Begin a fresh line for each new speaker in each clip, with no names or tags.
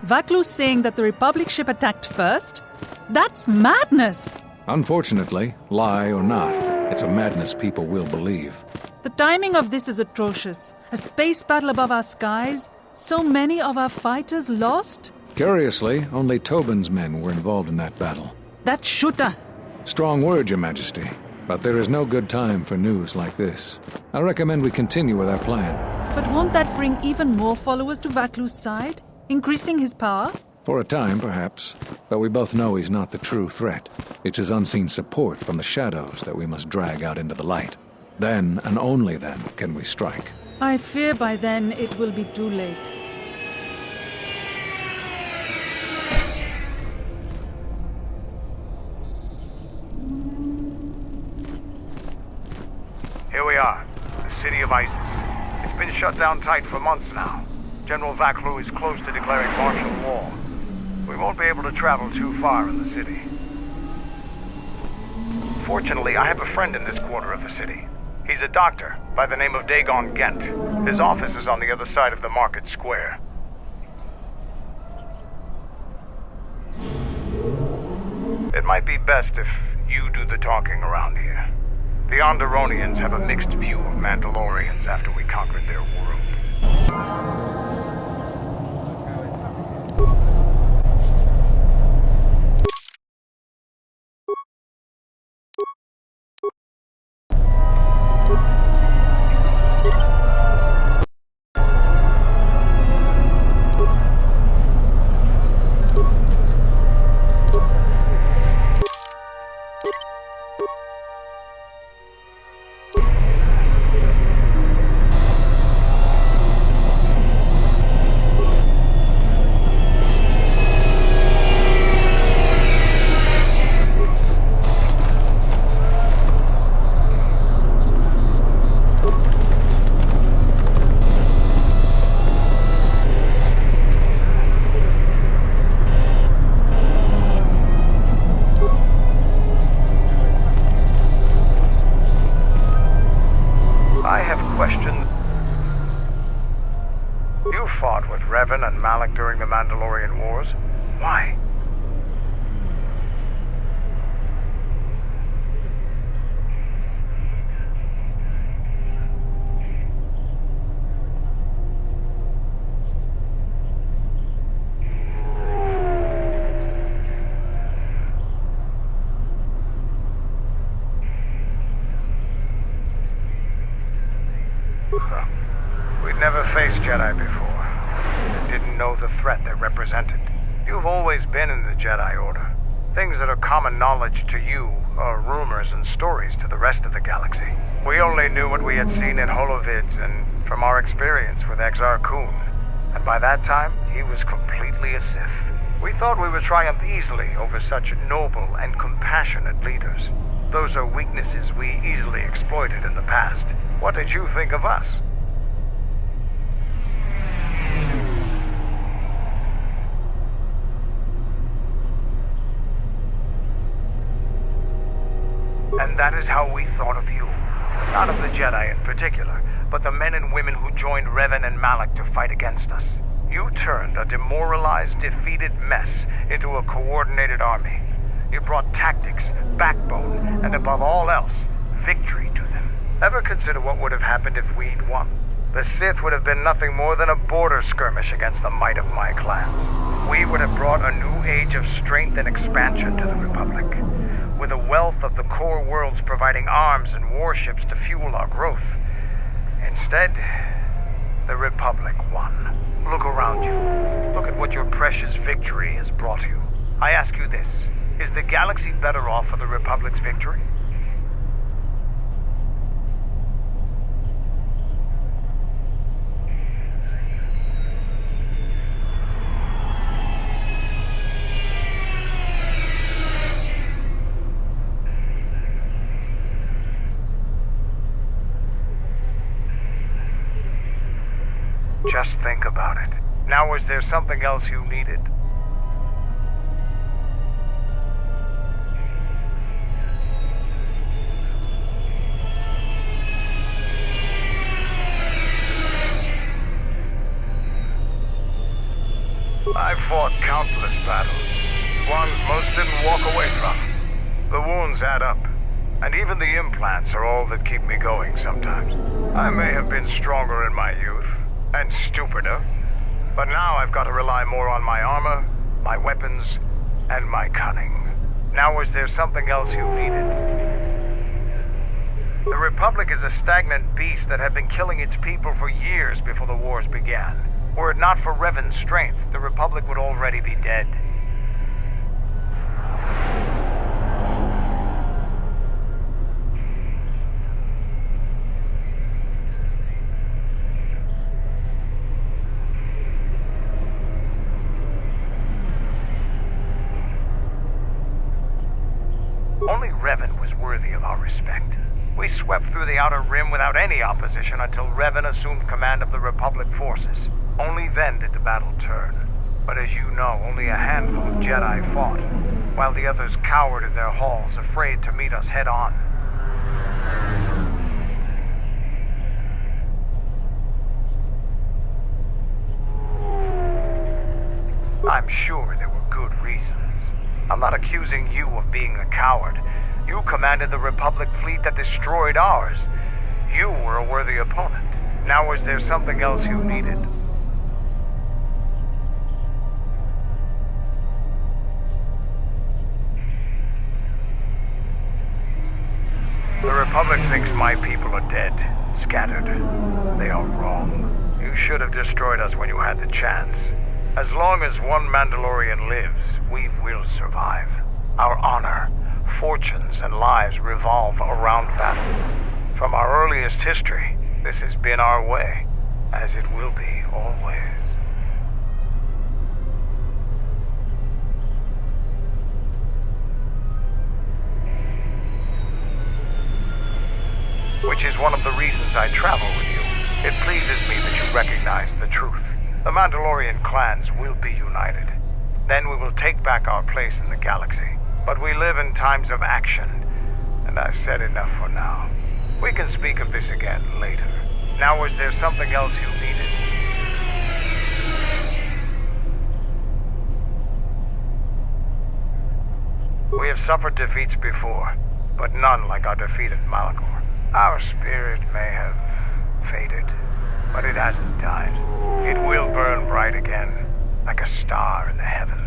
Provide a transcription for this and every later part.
Vaklu's saying that the Republic ship attacked first? That's madness!
Unfortunately, lie or not, it's a madness people will believe.
The timing of this is atrocious. A space battle above our skies, so many of our fighters lost?
Curiously, only Tobin's men were involved in that battle.
That shooter!
Strong word, Your Majesty. But there is no good time for news like this. I recommend we continue with our plan.
But won't that bring even more followers to Vaklu's side? Increasing his power?
For a time, perhaps. But we both know he's not the true threat. It's his unseen support from the shadows that we must drag out into the light. Then, and only then, can we strike.
I fear by then it will be too late.
Here we are, the city of Isis. It's been shut down tight for months now. General Vaklu is close to declaring martial law. We won't be able to travel too far in the city. Fortunately, I have a friend in this quarter of the city. He's a doctor by the name of Dagon Gent. His office is on the other side of the market square. It might be best if you do the talking around here. The Onderonians have a mixed view of Mandalorians after we conquered their world. During the Mandalorian Wars? Why? We'd never faced Jedi before. Didn't know the threat they represented. You've always been in the Jedi Order. Things that are common knowledge to you are rumors and stories to the rest of the galaxy. We only knew what we had seen in holovids and from our experience with Exar Kun. And by that time, he was completely a Sith. We thought we would triumph easily over such noble and compassionate leaders. Those are weaknesses we easily exploited in the past. What did you think of us? And that is how we thought of you. Not of the Jedi in particular, but the men and women who joined Revan and Malak to fight against us. You turned a demoralized, defeated mess into a coordinated army. You brought tactics, backbone, and above all else, victory to them. Ever consider what would have happened if we'd won? The Sith would have been nothing more than a border skirmish against the might of my clans. We would have brought a new age of strength and expansion to the Republic, with a wealth of the core worlds providing arms and warships to fuel our growth. Instead, the Republic won. Look around you. Look at what your precious victory has brought you. I ask you this, is the galaxy better off for the Republic's victory? Just think about it. Now, is there something else you needed? I fought countless battles. Ones most didn't walk away from. The wounds add up, and even the implants are all that keep me going sometimes. I may have been stronger in my youth, and stupider, but now I've got to rely more on my armor, my weapons, and my cunning. Now is there something else you needed? The Republic is a stagnant beast that had been killing its people for years before the wars began. Were it not for Revan's strength, the Republic would already be dead. Only Revan was worthy of our respect. We swept through the Outer Rim without any opposition until Revan assumed command of the Republic forces. Only then did the battle turn. But as you know, only a handful of Jedi fought, while the others cowered in their halls, afraid to meet us head-on. I'm sure there were good reasons. I'm not accusing you of being a coward. You commanded the Republic fleet that destroyed ours. You were a worthy opponent. Now is there something else you needed? The Republic thinks my people are dead, scattered. They are wrong. You should have destroyed us when you had the chance. As long as one Mandalorian lives, we will survive. Our honor, fortunes, and lives revolve around battle. From our earliest history, this has been our way, as it will be always. Which is one of the reasons I travel with you. It pleases me that you recognize the truth. The Mandalorian clans will be united. Then we will take back our place in the galaxy. But we live in times of action, and I've said enough for now. We can speak of this again later. Now, is there something else you needed? We have suffered defeats before, but none like our defeat at Malachor. Our spirit may have faded, but it hasn't died. It will burn bright again, like a star in the heavens.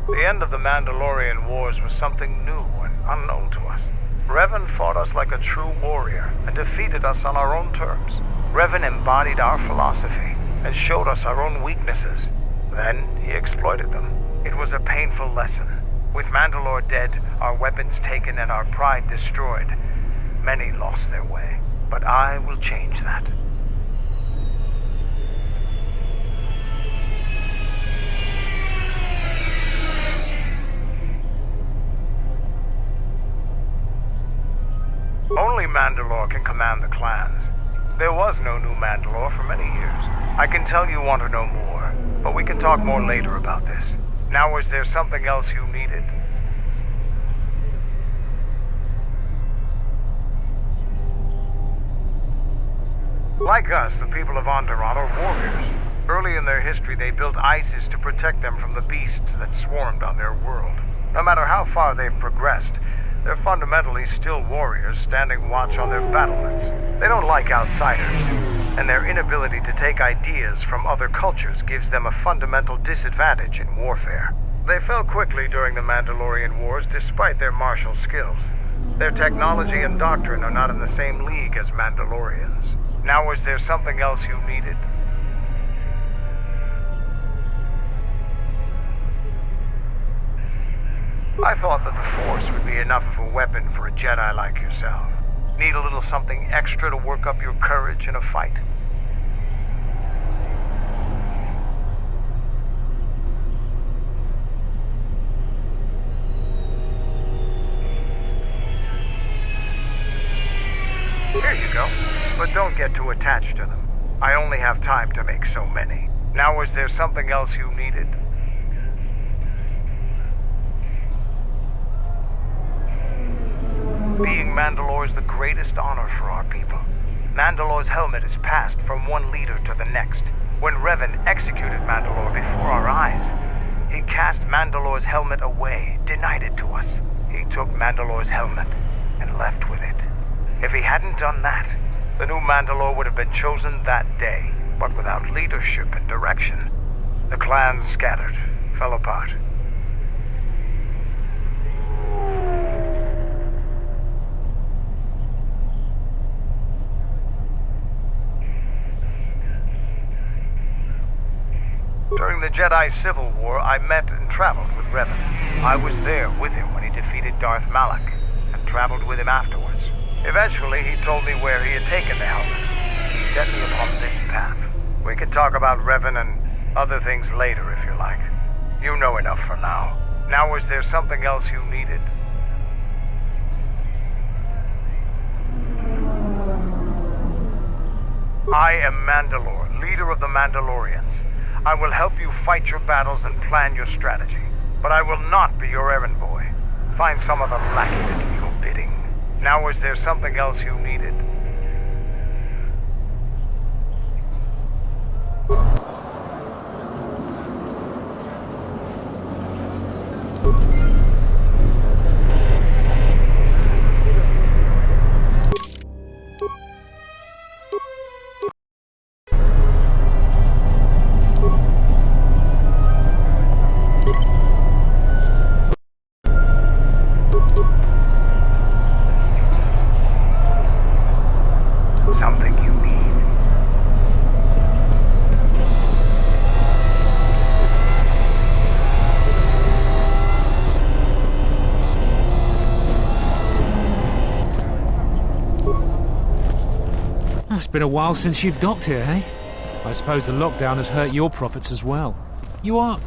The end of the Mandalorian Wars was something new and unknown to us. Revan fought us like a true warrior and defeated us on our own terms. Revan embodied our philosophy and showed us our own weaknesses. Then he exploited them. It was a painful lesson. With Mandalore dead, our weapons taken, and our pride destroyed, many lost their way. But I will change that. Only Mandalore can command the clans. There was no new Mandalore for many years. I can tell you want to know more, but we can talk more later about this. Now, is there something else you needed? Like us, the people of Onderon are warriors. Early in their history, they built ISIS to protect them from the beasts that swarmed on their world. No matter how far they've progressed, they're fundamentally still warriors standing watch on their battlements. They don't like outsiders, and their inability to take ideas from other cultures gives them a fundamental disadvantage in warfare. They fell quickly during the Mandalorian Wars despite their martial skills. Their technology and doctrine are not in the same league as Mandalorians. Now, is there something else you needed? I thought that the Force would be enough of a weapon for a Jedi like yourself. Need a little something extra to work up your courage in a fight? Here you go, but don't get too attached to them. I only have time to make so many. Now, was there something else you needed? Being Mandalore is the greatest honor for our people. Mandalore's helmet is passed from one leader to the next. When Revan executed Mandalore before our eyes, he cast Mandalore's helmet away, denied it to us. He took Mandalore's helmet and left with it. If he hadn't done that, the new Mandalore would have been chosen that day. But without leadership and direction, the clans scattered, fell apart. During the Jedi Civil War, I met and traveled with Revan. I was there with him when he defeated Darth Malak, and traveled with him afterwards. Eventually, he told me where he had taken the helmet. He set me upon this path. We can talk about Revan and other things later if you like. You know enough for now. Now, was there something else you needed? I am Mandalore, leader of the Mandalorians. I will help you fight your battles and plan your strategy. But I will not be your errand boy. Find some other lackey to do your bidding. Now, was there something else you needed? Something you need.
It's been a while since you've docked here, eh? I suppose the lockdown has hurt your profits as well. You are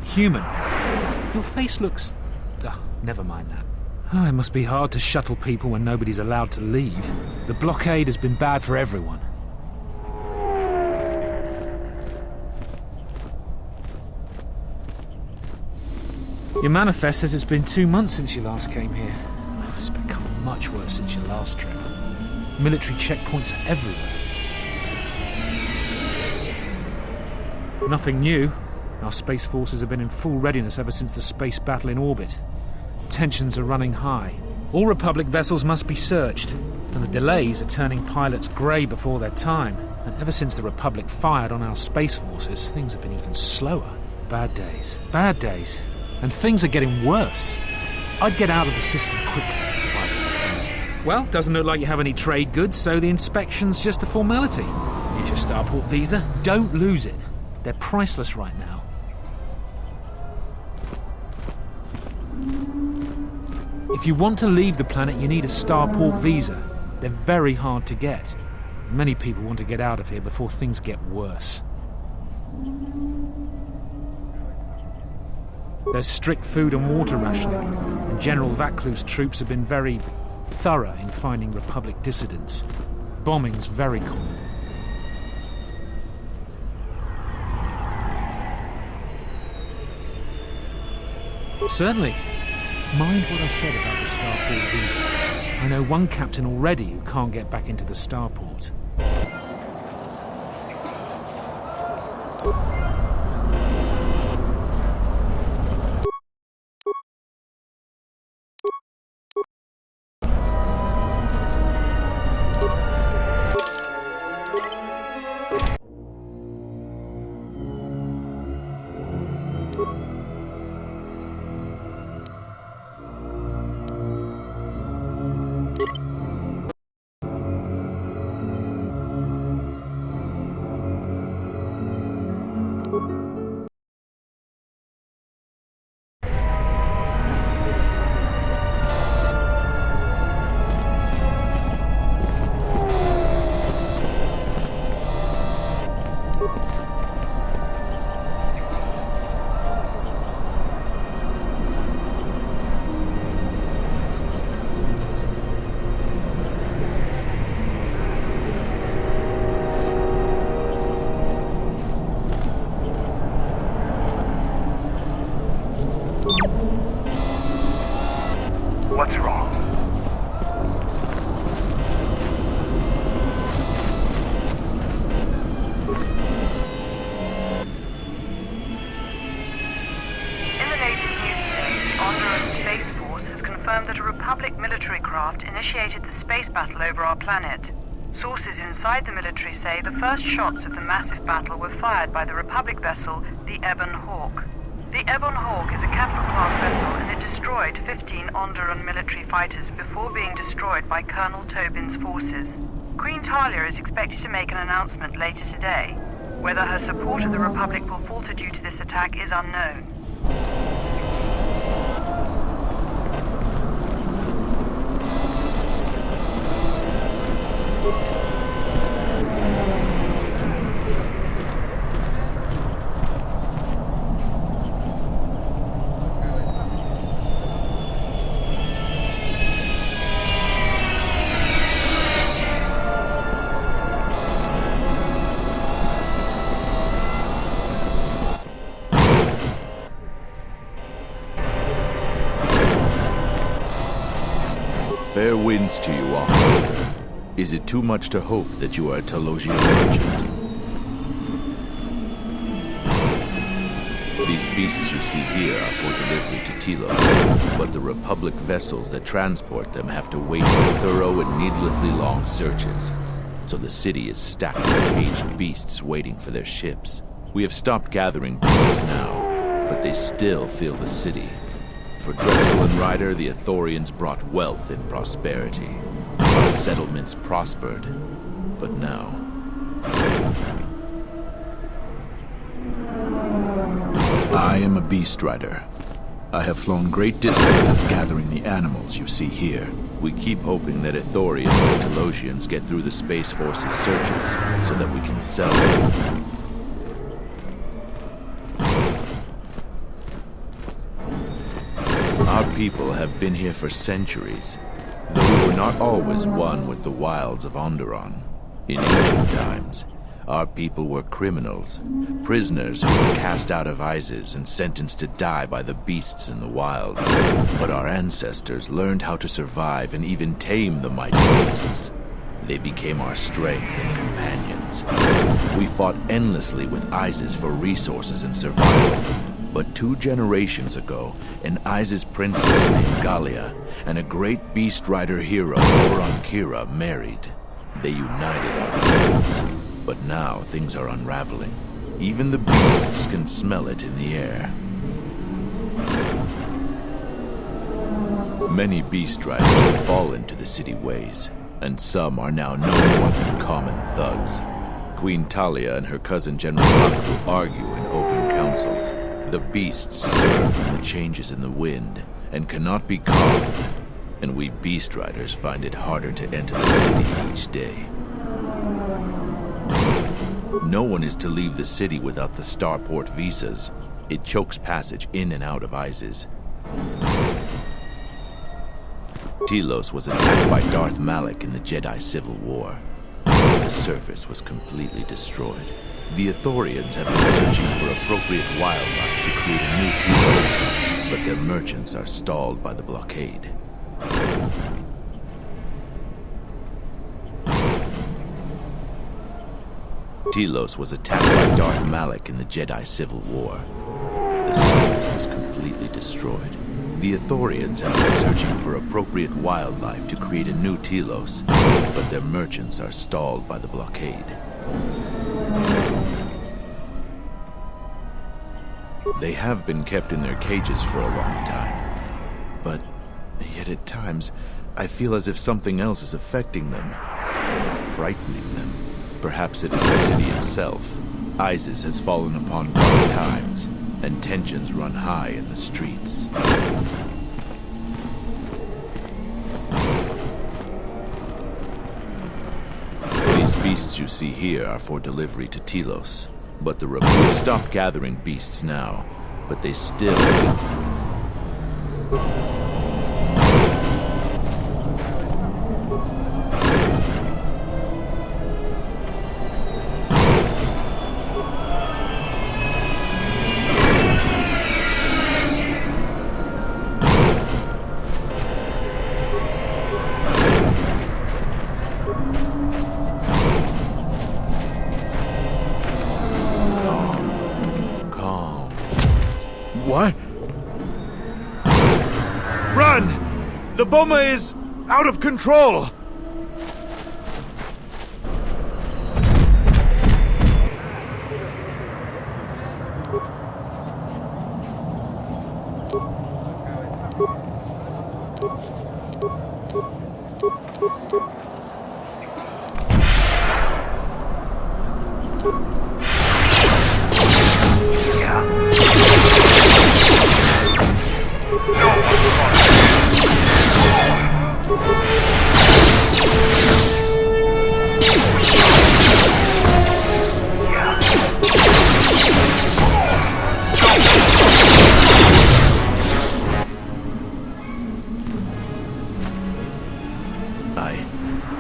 human. Your face looks... never mind that. Oh, it must be hard to shuttle people when nobody's allowed to leave. The blockade has been bad for everyone. Your manifest says it's been 2 months since you last came here. Oh, it's become much worse since your last trip. Military checkpoints are everywhere. Nothing new. Our space forces have been in full readiness ever since the space battle in orbit. Tensions are running high. All Republic vessels must be searched, and the delays are turning pilots grey before their time. And ever since the Republic fired on our space forces, things have been even slower. Bad days. Bad days. And things are getting worse. I'd get out of the system quickly if I were your friend. Well, doesn't look like you have any trade goods, so the inspection's just a formality. Here's your starport visa. Don't lose it. They're priceless right now. If you want to leave the planet, you need a starport visa. They're very hard to get. Many people want to get out of here before things get worse. There's strict food and water rationing, and General Vacluv's troops have been very thorough in finding Republic dissidents. Bombing's very common. Certainly. Mind what I said about the starport visa. I know one captain already who can't get back into the starport.
spacecraft initiated the space battle over our planet. Sources inside the military say the first shots of the massive battle were fired by the Republic vessel, the Ebon Hawk. The Ebon Hawk is a capital-class vessel, and it destroyed 15 Onderon military fighters before being destroyed by Colonel Tobin's forces. Queen Talia is expected to make an announcement later today. Whether her support of the Republic will falter due to this attack is unknown.
Fair winds to you, Officer. Is it too much to hope that you are a Telosian merchant? These beasts you see here are for delivery to Telos, but the Republic vessels that transport them have to wait for thorough and needlessly long searches. So the city is stacked with caged beasts waiting for their ships. We have stopped gathering beasts now, but they still fill the city. For Drexel and Ryder, the Ithorians brought wealth and prosperity. Our settlements prospered, but now... I am a beast rider. I have flown great distances gathering the animals you see here. We keep hoping that Ithorians and Telosians get through the Space Force's searches so that we can sell them. Our people have been here for centuries, though we were not always one with the wilds of Onderon. In ancient times, our people were criminals, prisoners who were cast out of Isis and sentenced to die by the beasts in the wilds. But our ancestors learned how to survive and even tame the mighty beasts. They became our strength and companions. We fought endlessly with Isis for resources and survival. But 2 generations ago, an Isis princess named Gallia and a great beast rider hero, Onderon Kira, married. They united our peoples. But now things are unraveling. Even the beasts can smell it in the air. Many beast riders have fallen to the city ways, and some are now no more than common thugs. Queen Talia and her cousin General Baku argue in open councils. The beasts stir from the changes in the wind and cannot be calmed, and we beast riders find it harder to enter the city each day. No one is to leave the city without the starport visas. It chokes passage in and out of Isis. Telos was attacked by Darth Malak in the Jedi Civil War. The surface was completely destroyed. The Ithorians have been searching for appropriate wildlife to create a new Telos, but their merchants are stalled by the blockade. Telos was attacked by Darth Malak in the Jedi Civil War. The surface was completely destroyed. The Ithorians have been searching for appropriate wildlife to create a new Telos, but their merchants are stalled by the blockade. They have been kept in their cages for a long time, but yet at times I feel as if something else is affecting them, frightening them. Perhaps it is the city itself. Isis has fallen upon dark times, and tensions run high in the streets. These beasts you see here are for delivery to Telos, but the Republic stopped gathering beasts now, but they still...
What? Run! The bomber is...
out of control!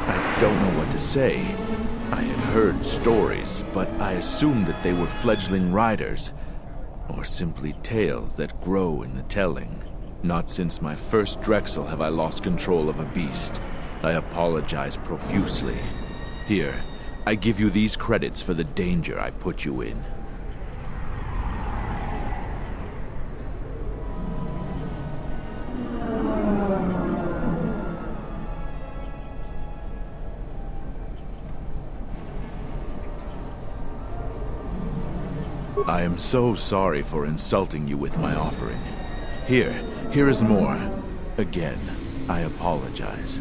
I don't know what to say. I had heard stories, but I assumed that they were fledgling riders, or simply tales that grow in the telling. Not since my first Drexel have I lost control of a beast. I apologize profusely. Here, I give you these credits for the danger I put you in. I am so sorry for insulting you with my offering. Here is more. Again, I apologize.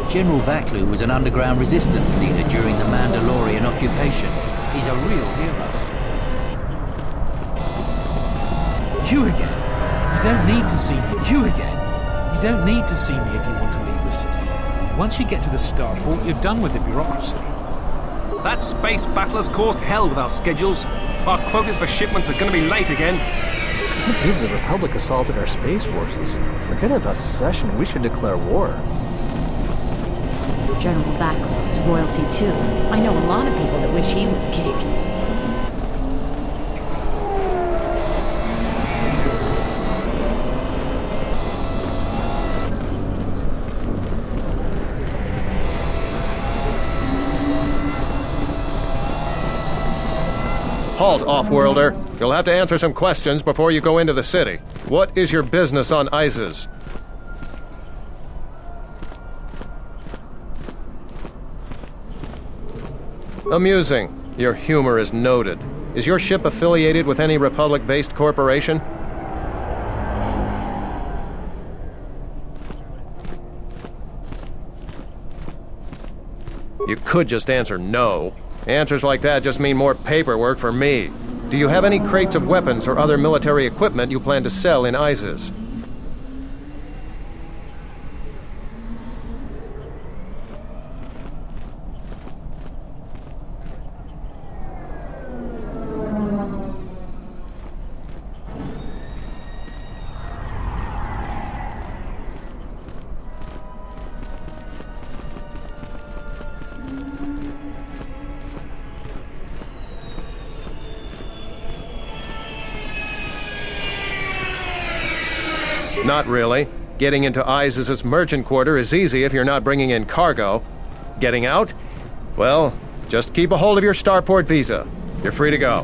General Vaklu was an underground resistance leader during the Mandalorian occupation. He's a real hero.
You again? You don't need to see me. You again? You don't need to see me if you want to leave the city. Once you get to the starport, you're done with the bureaucracy.
That space battle has caused hell with our schedules. Our quotas for shipments are going to be late again.
I can't believe the Republic assaulted our space forces. Forget about secession, we should declare war.
General Vaklu is royalty too. I know a lot of people that wish he was king.
Halt, off-worlder. You'll have to answer some questions before you go into the city. What is your business on Isis? Amusing. Your humor is noted. Is your ship affiliated with any Republic-based corporation? You could just answer no. Answers like that just mean more paperwork for me. Do you have any crates of weapons or other military equipment you plan to sell in Isis? Not really. Getting into Isis's merchant quarter is easy if you're not bringing in cargo. Getting out? Well, just keep a hold of your starport visa. You're free to go.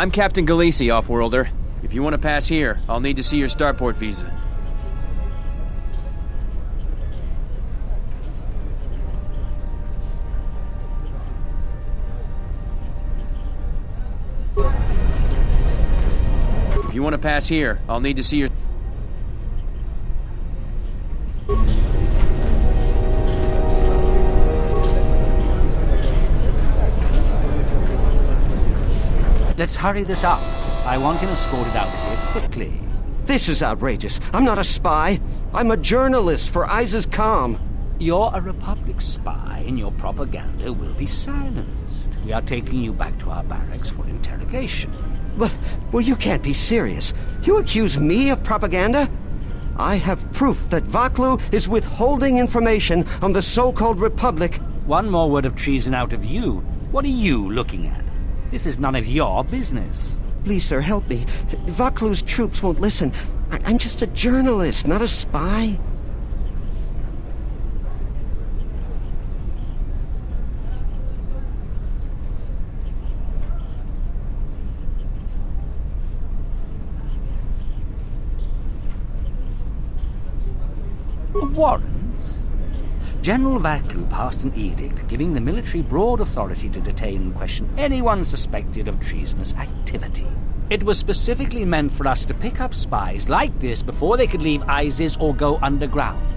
I'm Captain Galisi, Offworlder. If you want to pass here, I'll need to see your starport visa. If you want to pass here, I'll need to see your...
Let's hurry this up. I want him escorted out of here quickly.
This is outrageous. I'm not a spy. I'm a journalist for succumb.
You're a Republic spy, and your propaganda will be silenced. We are taking you back to our barracks for interrogation.
But, well, you can't be serious. You accuse me of propaganda? I have proof that Vaklu is withholding information on the so-called Republic.
One more word of treason out of you. What are you looking at? This is none of your business.
Please, sir, help me. Vaklu's troops won't listen. I'm just a journalist, not a spy.
A warrant? General Vaklu passed an edict giving the military broad authority to detain and question anyone suspected of treasonous activity. It was specifically meant for us to pick up spies like this before they could leave ISIS or go underground.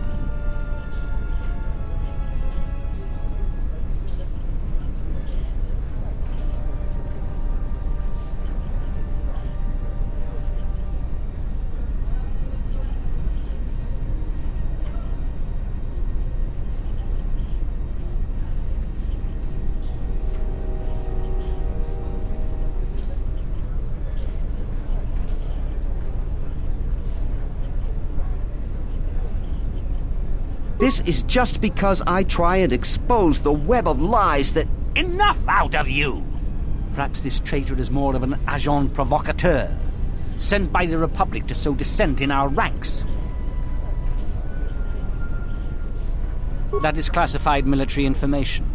This is just because I try and expose the web of lies that...
Enough out of you! Perhaps this traitor is more of an agent provocateur, sent by the Republic to sow dissent in our ranks. That is classified military information.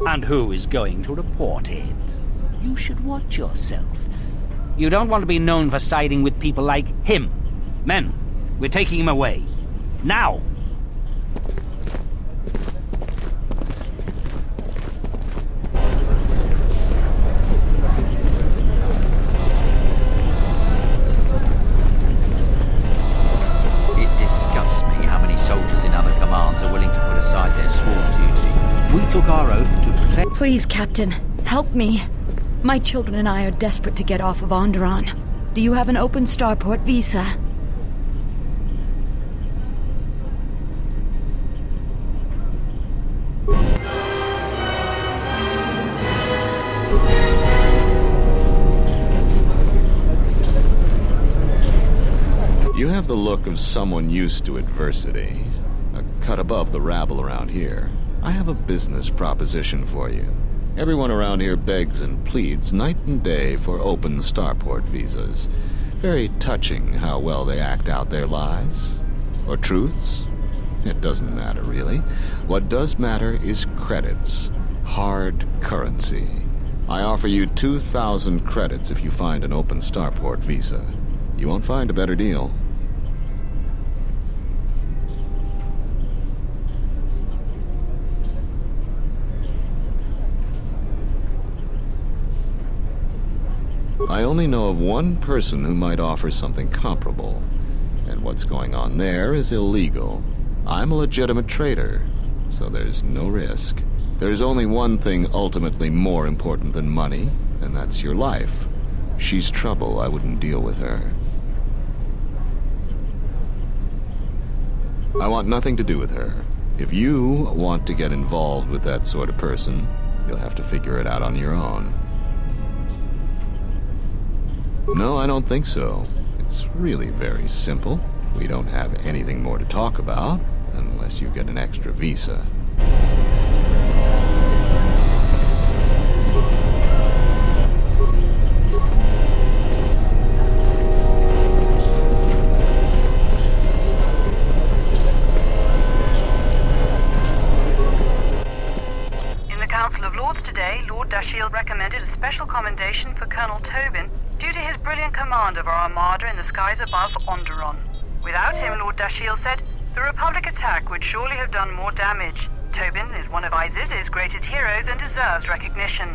And who is going to report it? You should watch yourself. You don't want to be known for siding with people like him. Men, we're taking him away. Now!
It disgusts me how many soldiers in other commands are willing to put aside their sworn duty. We took our oath to protect...
Please, Captain, help me. My children and I are desperate to get off of Onderon. Do you have an open starport visa?
You have the look of someone used to adversity. A cut above the rabble around here. I have a business proposition for you. Everyone around here begs and pleads night and day for open starport visas. Very touching how well they act out their lies. Or truths. It doesn't matter, really. What does matter is credits. Hard currency. I offer you 2,000 credits if you find an open starport visa. You won't find a better deal. I only know of one person who might offer something comparable. And what's going on there is illegal. I'm a legitimate trader, so there's no risk. There's only one thing ultimately more important than money, and that's your life. She's trouble. I wouldn't deal with her. I want nothing to do with her. If you want to get involved with that sort of person, you'll have to figure it out on your own. No, I don't think so. It's really very simple. We don't have anything more to talk about, unless you get an extra visa.
Dashiell recommended a special commendation for Colonel Tobin due to his brilliant command of our armada in the skies above Onderon. Without him, Lord Dashiell said, the Republic attack would surely have done more damage. Tobin is one of Iziz's greatest heroes and deserves recognition.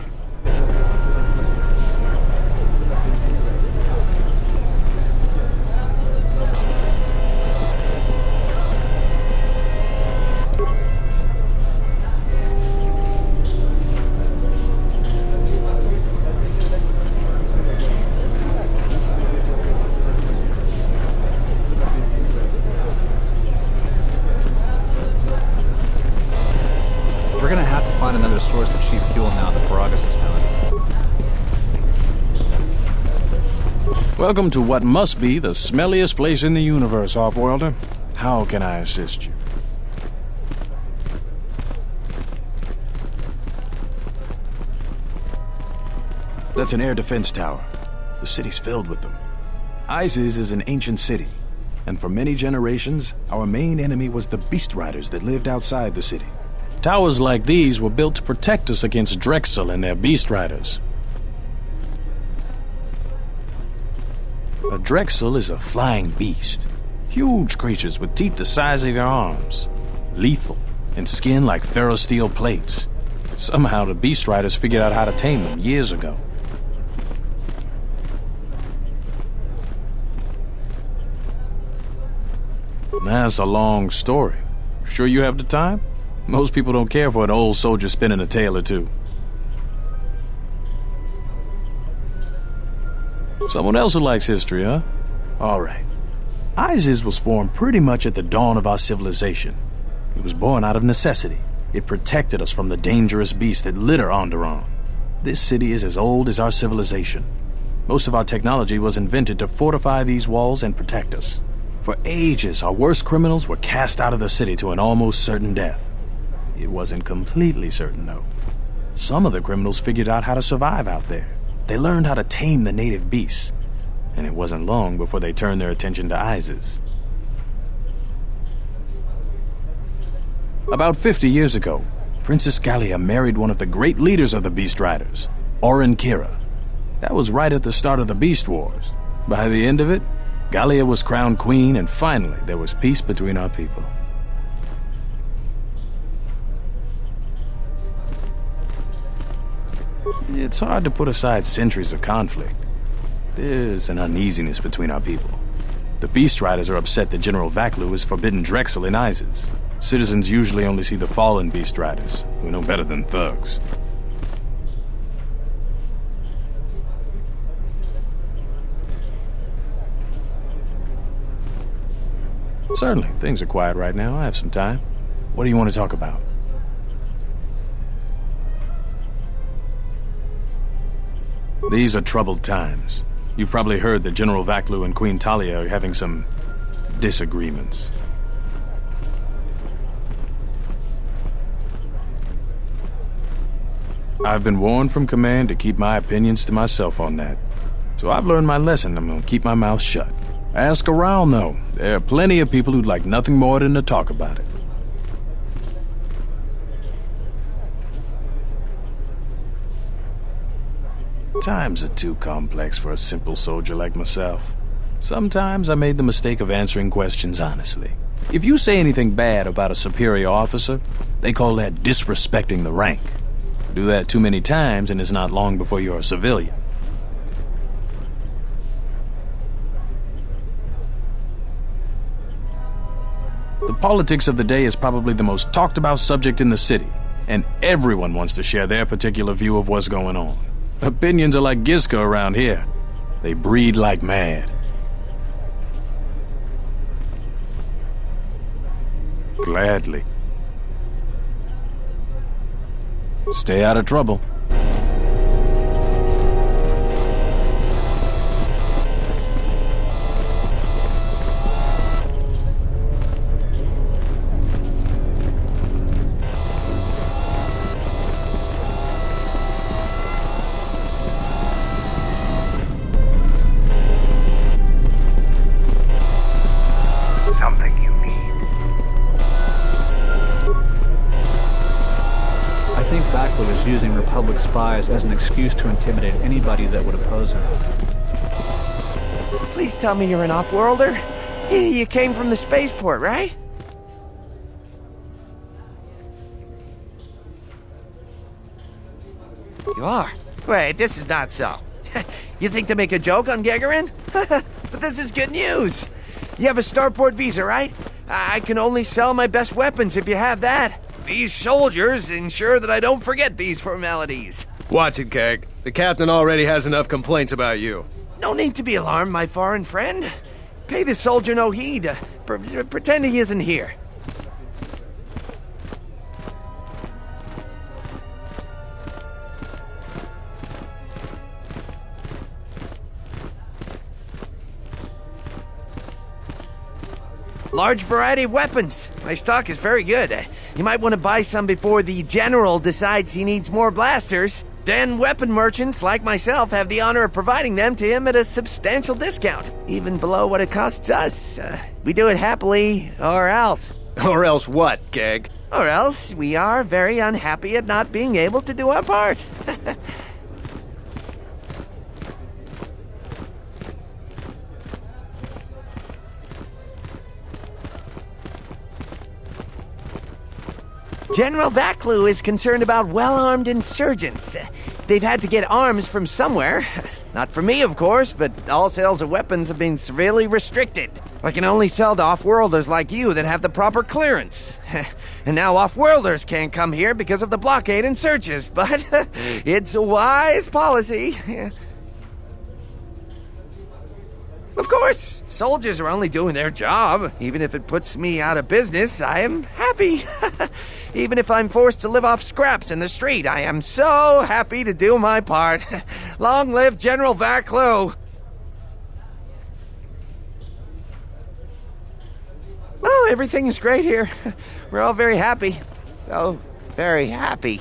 We're gonna have to find another source of cheap fuel now that Paragus is gone.
Welcome to what must be the smelliest place in the universe, Off-Worlder. How can I assist you? That's an air defense tower. The city's filled with them. Isis is an ancient city, and for many generations, our main enemy was the Beast Riders that lived outside the city. Towers like these were built to protect us against Drexel and their Beast Riders. A Drexel is a flying beast. Huge creatures with teeth the size of your arms. Lethal, and skin like ferrosteel plates. Somehow the Beast Riders figured out how to tame them years ago. That's a long story. Sure you have the time? Most people don't care for an old soldier spinning a tale or two. Someone else who likes history, huh? All right. Isis was formed pretty much at the dawn of our civilization. It was born out of necessity. It protected us from the dangerous beasts that litter Onderon. This city is as old as our civilization. Most of our technology was invented to fortify these walls and protect us. For ages, our worst criminals were cast out of the city to an almost certain death. It wasn't completely certain, though. Some of the criminals figured out how to survive out there. They learned how to tame the native beasts, and it wasn't long before they turned their attention to Isis. About 50 years ago, Princess Gallia married one of the great leaders of the Beast Riders, Orin Kira. That was right at the start of the Beast Wars. By the end of it, Gallia was crowned queen, and finally there was peace between our people. It's hard to put aside centuries of conflict. There's an uneasiness between our people. The Beast Riders are upset that General Vaklu has forbidden Drexel in Isis. Citizens usually only see the fallen Beast Riders, who know better than thugs. Certainly, things are quiet right now. I have some time. What do you want to talk about? These are troubled times. You've probably heard that General Vaklu and Queen Talia are having some disagreements. I've been warned from command to keep my opinions to myself on that. So I've learned my lesson. I'm gonna keep my mouth shut. Ask around, though. There are plenty of people who'd like nothing more than to talk about it. Times are too complex for a simple soldier like myself. Sometimes I made the mistake of answering questions honestly. If you say anything bad about a superior officer, they call that disrespecting the rank. Do that too many times and it's not long before you're a civilian. The politics of the day is probably the most talked about subject in the city, and everyone wants to share their particular view of what's going on. Opinions are like Giska around here. They breed like mad. Gladly. Stay out of trouble.
Republic spies as an excuse to intimidate anybody that would oppose him.
Please tell me you're an off-worlder. You came from the spaceport, right? You are? Wait, this is not so. You think to make a joke on Gagarin? But this is good news. You have a starport visa, right? I can only sell my best weapons if you have that. These soldiers ensure that I don't forget these formalities.
Watch it, Keg. The captain already has enough complaints about you.
No need to be alarmed, my foreign friend. Pay the soldier no heed. Pretend he isn't here. Large variety of weapons. My stock is very good. You might want to buy some before the general decides he needs more blasters. Then weapon merchants like myself have the honor of providing them to him at a substantial discount, even below what it costs us. We do it happily, or else.
Or else what, Keg?
Or else we are very unhappy at not being able to do our part. General Vaklu is concerned about well-armed insurgents. They've had to get arms from somewhere. Not from me, of course, but all sales of weapons have been severely restricted. I can only sell to off-worlders like you that have the proper clearance. And now off-worlders can't come here because of the blockade and searches, but it's a wise policy. Of course, soldiers are only doing their job. Even if it puts me out of business, I am happy. Even if I'm forced to live off scraps in the street, I am so happy to do my part. Long live General Vaklu! Oh, everything's great here. We're all very happy. So very happy.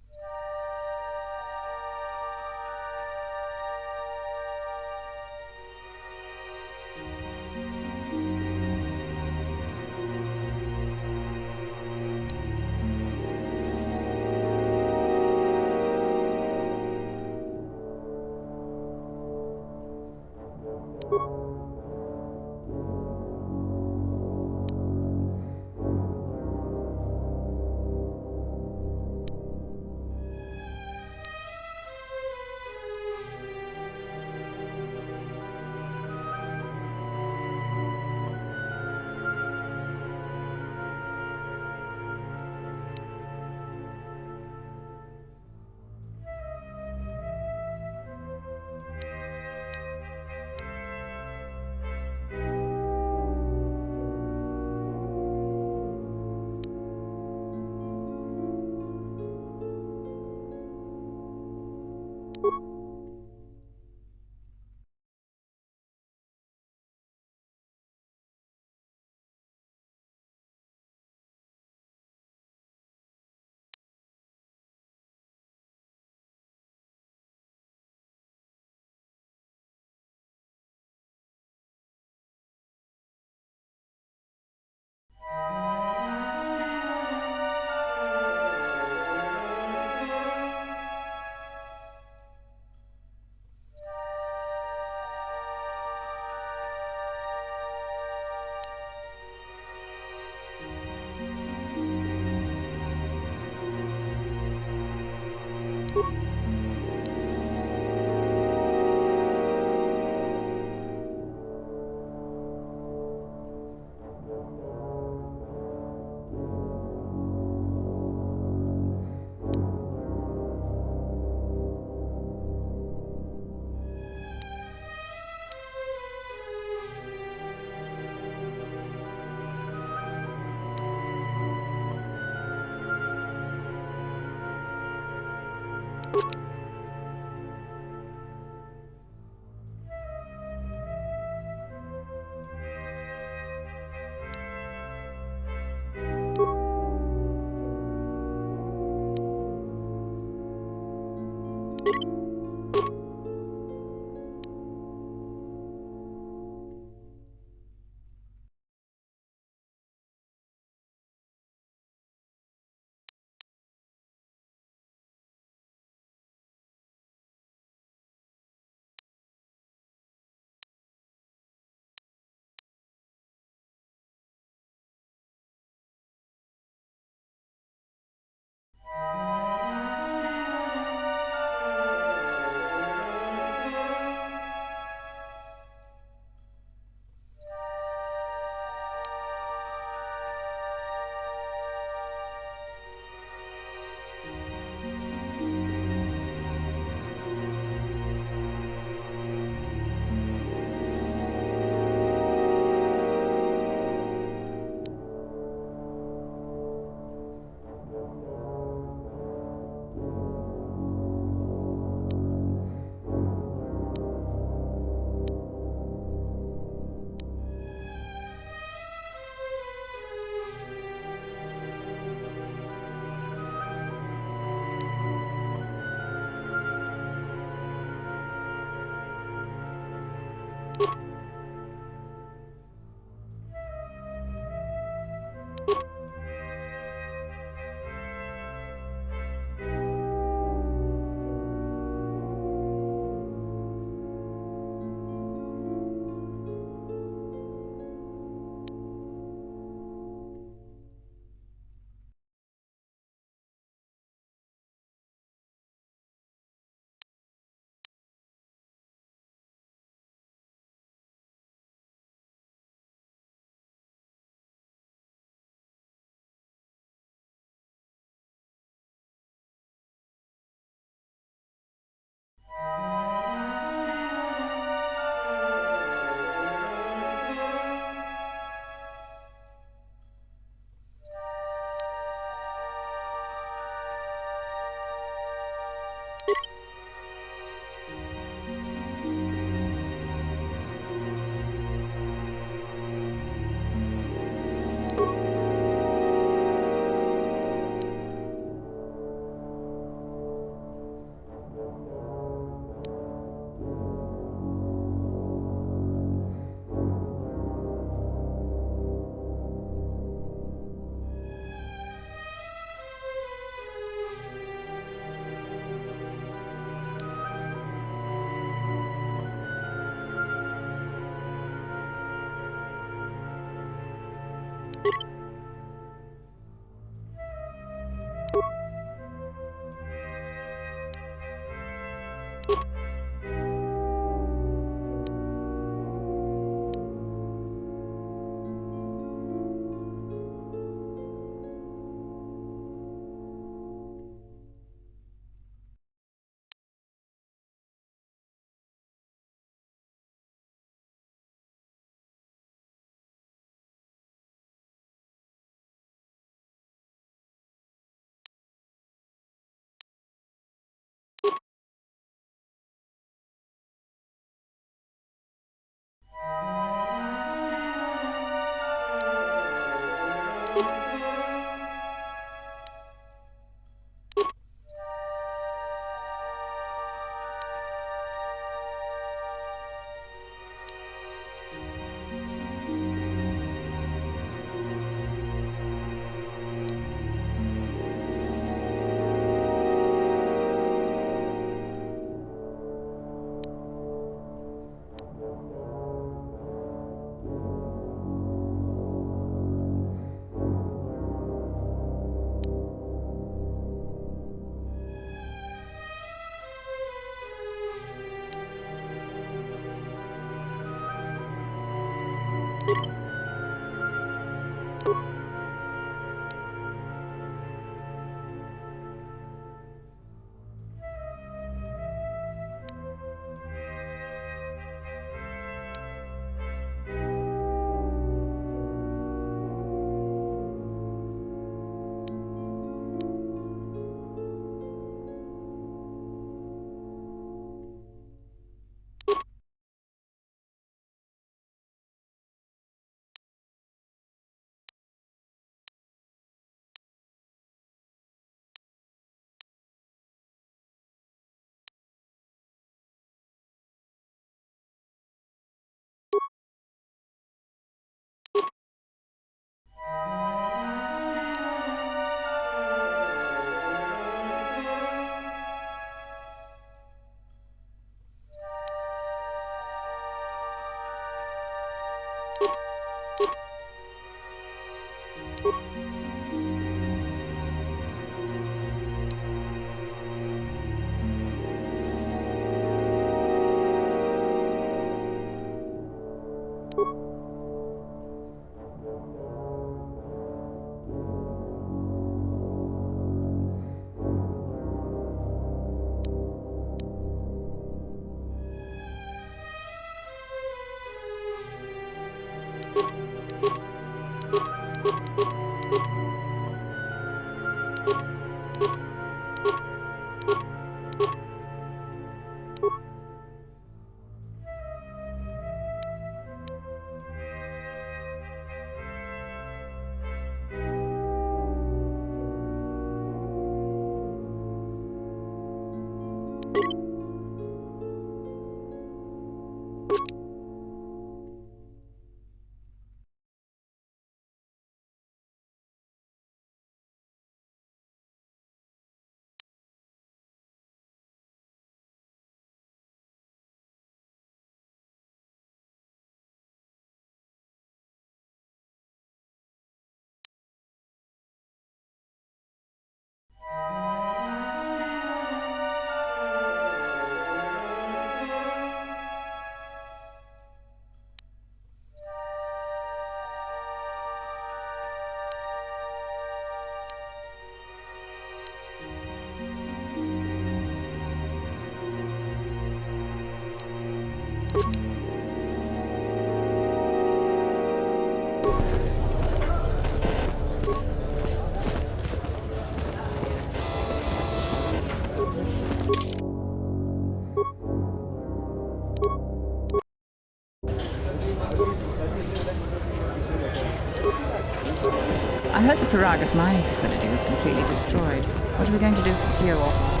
I heard the Paragus mining facility was completely destroyed. What are we going to do for fuel?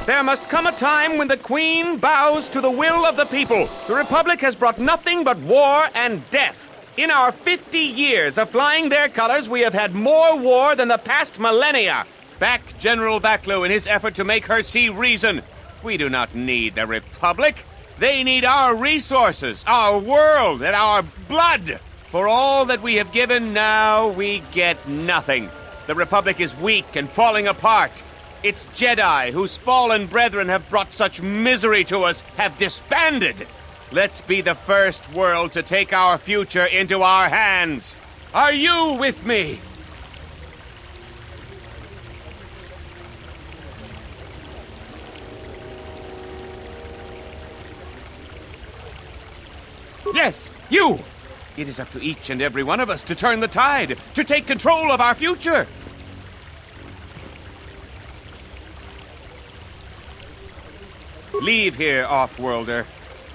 There must come a time when the Queen bows to the will of the people. The Republic has brought nothing but war and death. In our 50 years of flying their colors, we have had more war than the past millennia. Back General Vaklu in his effort to make her see reason. We do not need the Republic. They need our resources, our world, and our blood. For all that we have given, now we get nothing. The Republic is weak and falling apart. Its Jedi, whose fallen brethren have brought such misery to us, have disbanded. Let's be the first world to take our future into our hands. Are you with me? Yes, you! It is up to each and every one of us to turn the tide, to take control of our future. Leave here, off-worlder.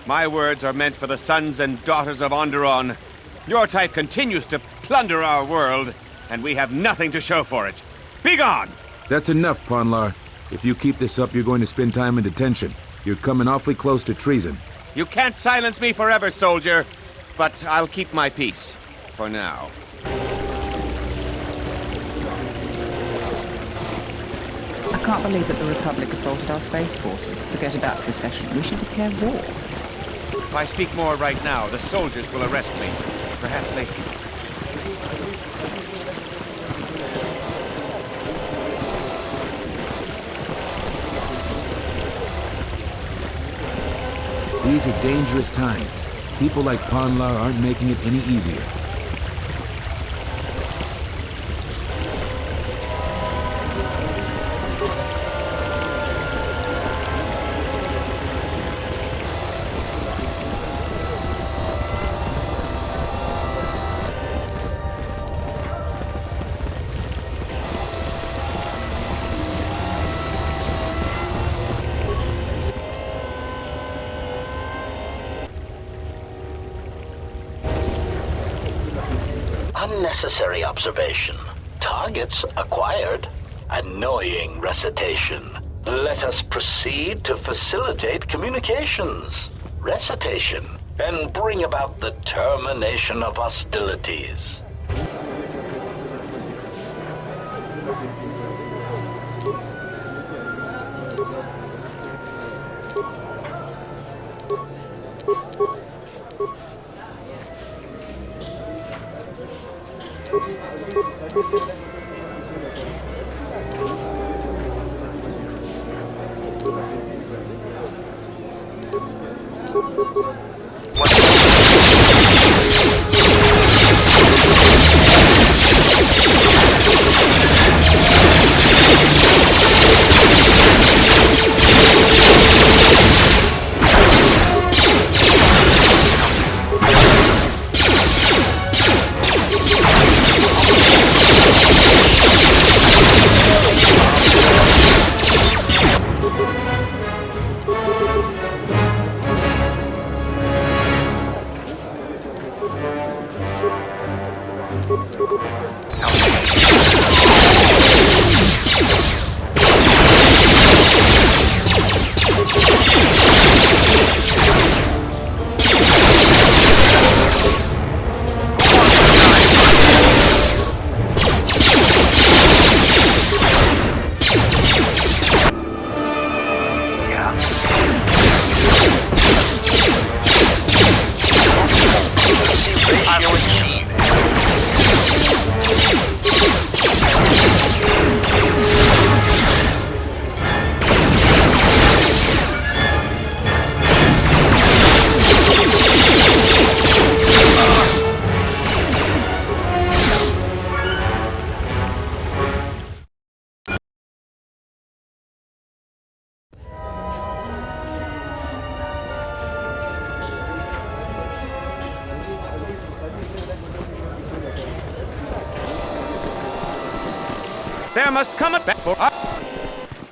My words are meant for the sons and daughters of Onderon. Your type continues to plunder our world, and we have nothing to show for it. Be gone!
That's enough, Ponlar. If you keep this up, you're going to spend time in detention. You're coming awfully close to treason.
You can't silence me forever, soldier. But I'll keep my peace. For now.
I can't believe that the Republic assaulted our space forces. Forget about secession. We should declare war.
If I speak more right now, the soldiers will arrest me. Perhaps they...
These are dangerous times. People like Ponlar aren't making it any easier.
Unnecessary observation. Targets acquired. Annoying recitation. Let us proceed to facilitate communications. Recitation. And bring about the termination of hostilities.
There must come a back for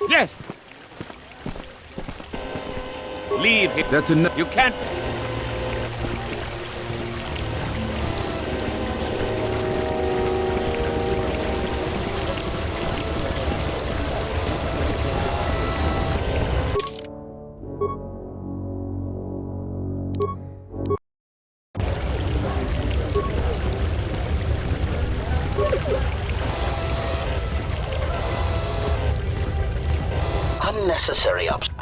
Yes. Leave here.
That's enough.
You can't.
Unnecessary upgrade.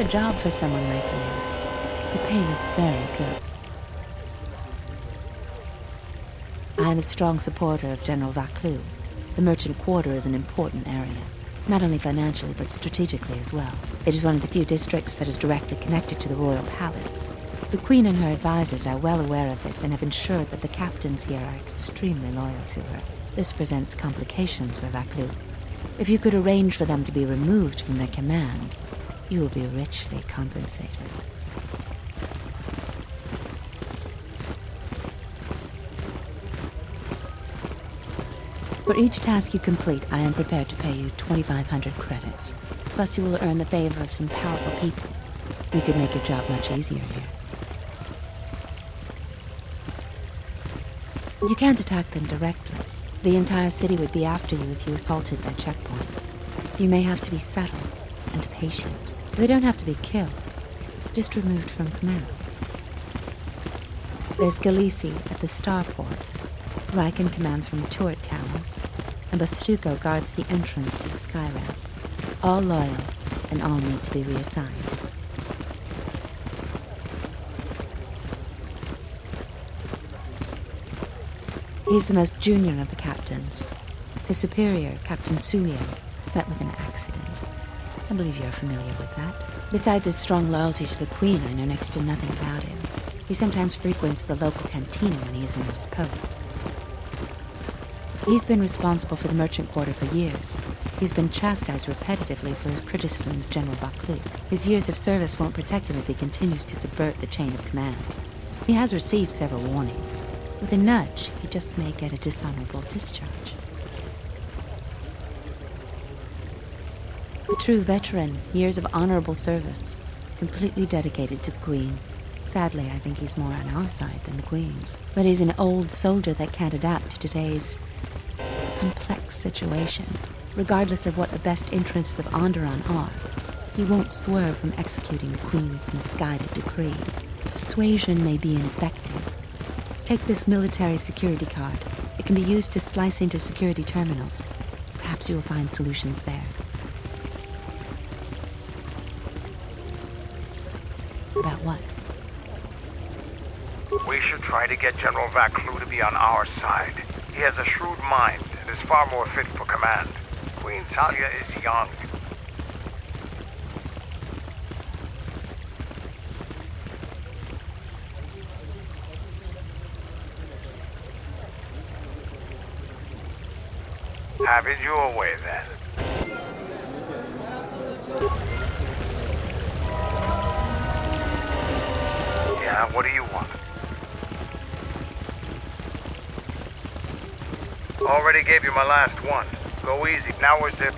a job for someone like you. The pay is very good. I am a strong supporter of General Vaclu. The merchant quarter is an important area, not only financially but strategically as well. It is one of the few districts that is directly connected to the royal palace. The Queen and her advisors are well aware of this and have ensured that the captains here are extremely loyal to her. This presents complications for Vaclu. If you could arrange for them to be removed from their command, you will be richly compensated. For each task you complete, I am prepared to pay you 2,500 credits. Plus, you will earn the favor of some powerful people. We could make your job much easier here. You can't attack them directly. The entire city would be after you if you assaulted their checkpoints. You may have to be subtle and patient. They don't have to be killed, just removed from command. There's Galisi at the starport. Riken commands from the turret tower, and Bastuco guards the entrance to the sky ramp. All loyal, and all need to be reassigned. He's the most junior of the captains. His superior, Captain Sulio, met with an accident. I believe you're familiar with that. Besides his strong loyalty to the Queen, I know next to nothing about him. He sometimes frequents the local cantina when he isn't at his post. He's been responsible for the merchant quarter for years. He's been chastised repetitively for his criticism of General Vaclu. His years of service won't protect him if he continues to subvert the chain of command. He has received several warnings. With a nudge, he just may get a dishonorable discharge. A true veteran, years of honorable service, completely dedicated to the Queen. Sadly, I think he's more on our side than the Queen's. But he's an old soldier that can't adapt to today's complex situation. Regardless of what the best interests of Onderon are, he won't swerve from executing the Queen's misguided decrees. Persuasion may be ineffective. Take this military security card. It can be used to slice into security terminals. Perhaps you will find solutions there. About what?
We should try to get General Vaclu to be on our side. He has a shrewd mind and is far more fit for command. Queen Talia is young. Have it your way, then. Yeah, what do you want? Already gave you my last one. Go easy. Now where's the...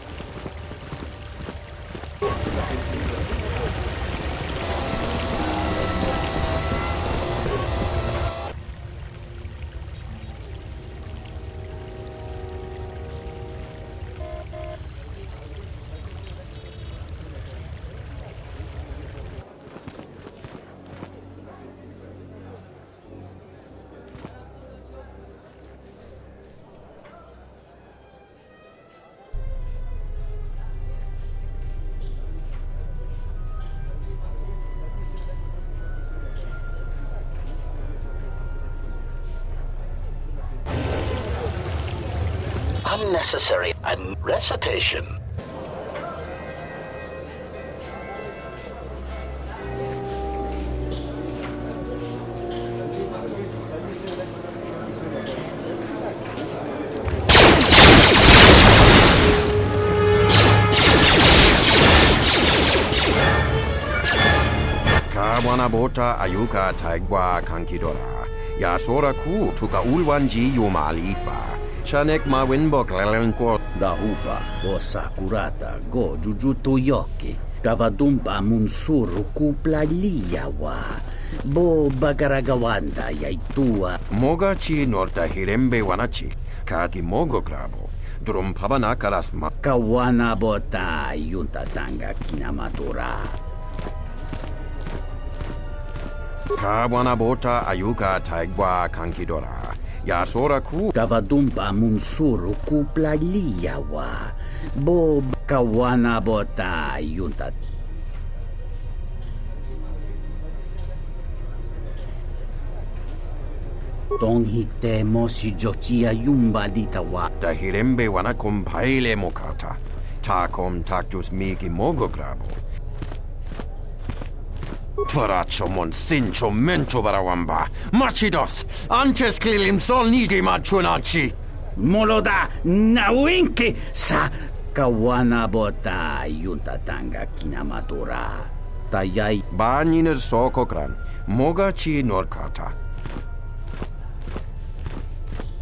Unnecessary recitation.
Kawanabota ayuka taigwa kankidora. Yasora ku tuka ulwanji yumalifa. Shanek mawinbok lelenko.
Dahupa o sakurata go jujuto yoki. Kavadumpa munsuru kupla liyawa. Bo bagaragawanda yaitua.
Mogachi norta hirembe wanachi. Kaki mogo krabo. Drum pabana karasma.
Kawanabota yuntatanga kinamatura.
Kawanabota ayuka taigwa kankidora. Yasora ku
Kavadumpa munsuru kupla liyawa. Bo kawanabota yuntat. Donghite mosi jotia yumba litawa.
Tahirembe wana kompaile mokata. Takom taktus miki mogograbo. Tvaracho monsincho mencho barawamba. Machidos! Antes klilim sol nigi machunachi.
Moloda nawinki sa kawana bota yuntatanga kinamatura. Tayay
Banina sokokran. Mogachi norkata.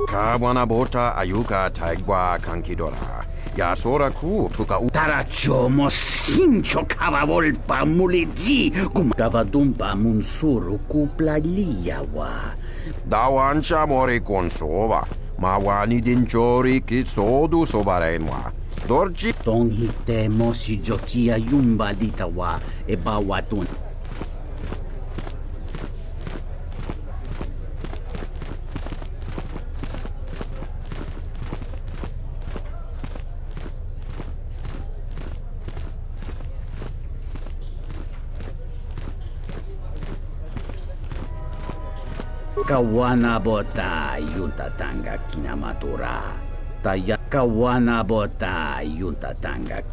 Kawana bota ayuka taigwa kankidora. Yasora ku tuka
Taracho mosincho kavavolpa muliji kum kavadumpa munsuru kupla liyawa.
Dawancha mori konsova. Mawani dinchori kitsodu sobarenwa. Dorji
Donghite mosi jotia yumba litawa e bawatun. Kawana bota yuntatanga kinamatura. Taya kawana bota yuntatanga.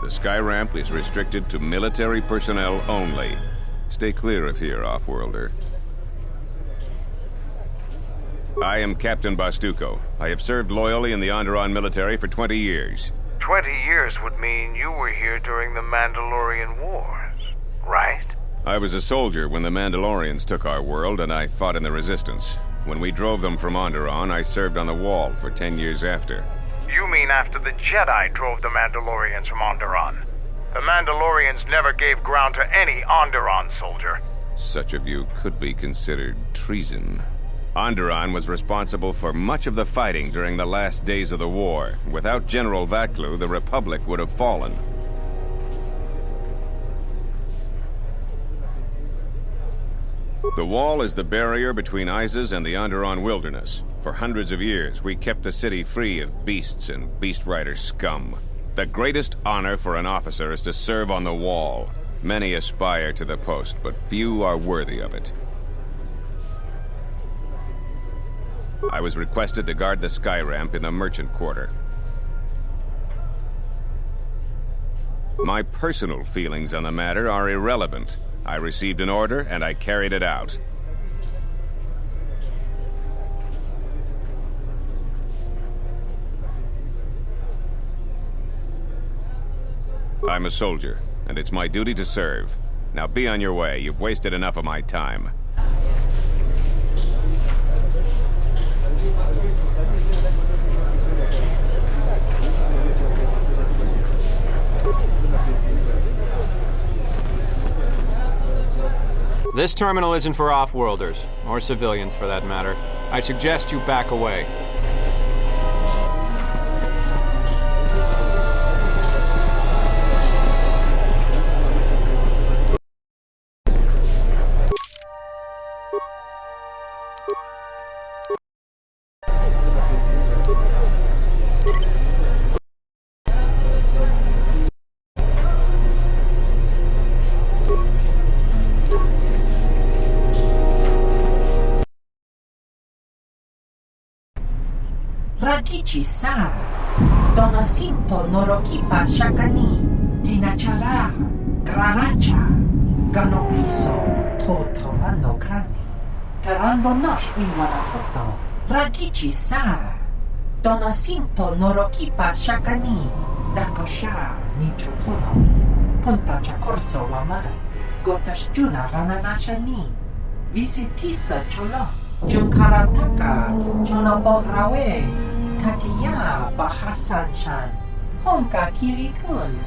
Sky ramp is restricted to military personnel only. Stay clear of here, off-worlder. I am Captain Bastuco. I have served loyally in the Onderon military for 20 years.
20 years would mean you were here during the Mandalorian Wars, right?
I was a soldier when the Mandalorians took our world, and I fought in the Resistance. When we drove them from Onderon, I served on the Wall for 10 years after.
You mean after the Jedi drove the Mandalorians from Onderon? The Mandalorians never gave ground to any Onderon soldier.
Such a view could be considered treason. Onderon was responsible for much of the fighting during the last days of the war. Without General Vaklu, the Republic would have fallen. The Wall is the barrier between Isis and the Onderon wilderness. For hundreds of years, we kept the city free of beasts and beast rider scum. The greatest honor for an officer is to serve on the Wall. Many aspire to the post, but few are worthy of it. I was requested to guard the sky ramp in the merchant quarter. My personal feelings on the matter are irrelevant. I received an order, and I carried it out. I'm a soldier, and it's my duty to serve. Now be on your way. You've wasted enough of my time.
This terminal isn't for off-worlders, or civilians for that matter. I suggest you back away.
Rakichi sa, donasinto norokipa shakani, dinachara, graracha, ganopiso, totorando krani, terando noshwi wanahoto. Rakichi sa, donasinto norokipa shakani, dakosha nichotono, punta chakorzo wamar, gotash juna rananashani, visitisa cholo. Jumkarantaka, Jonabograwe, Takiya Bahasan-chan. Honka Kiri-kun.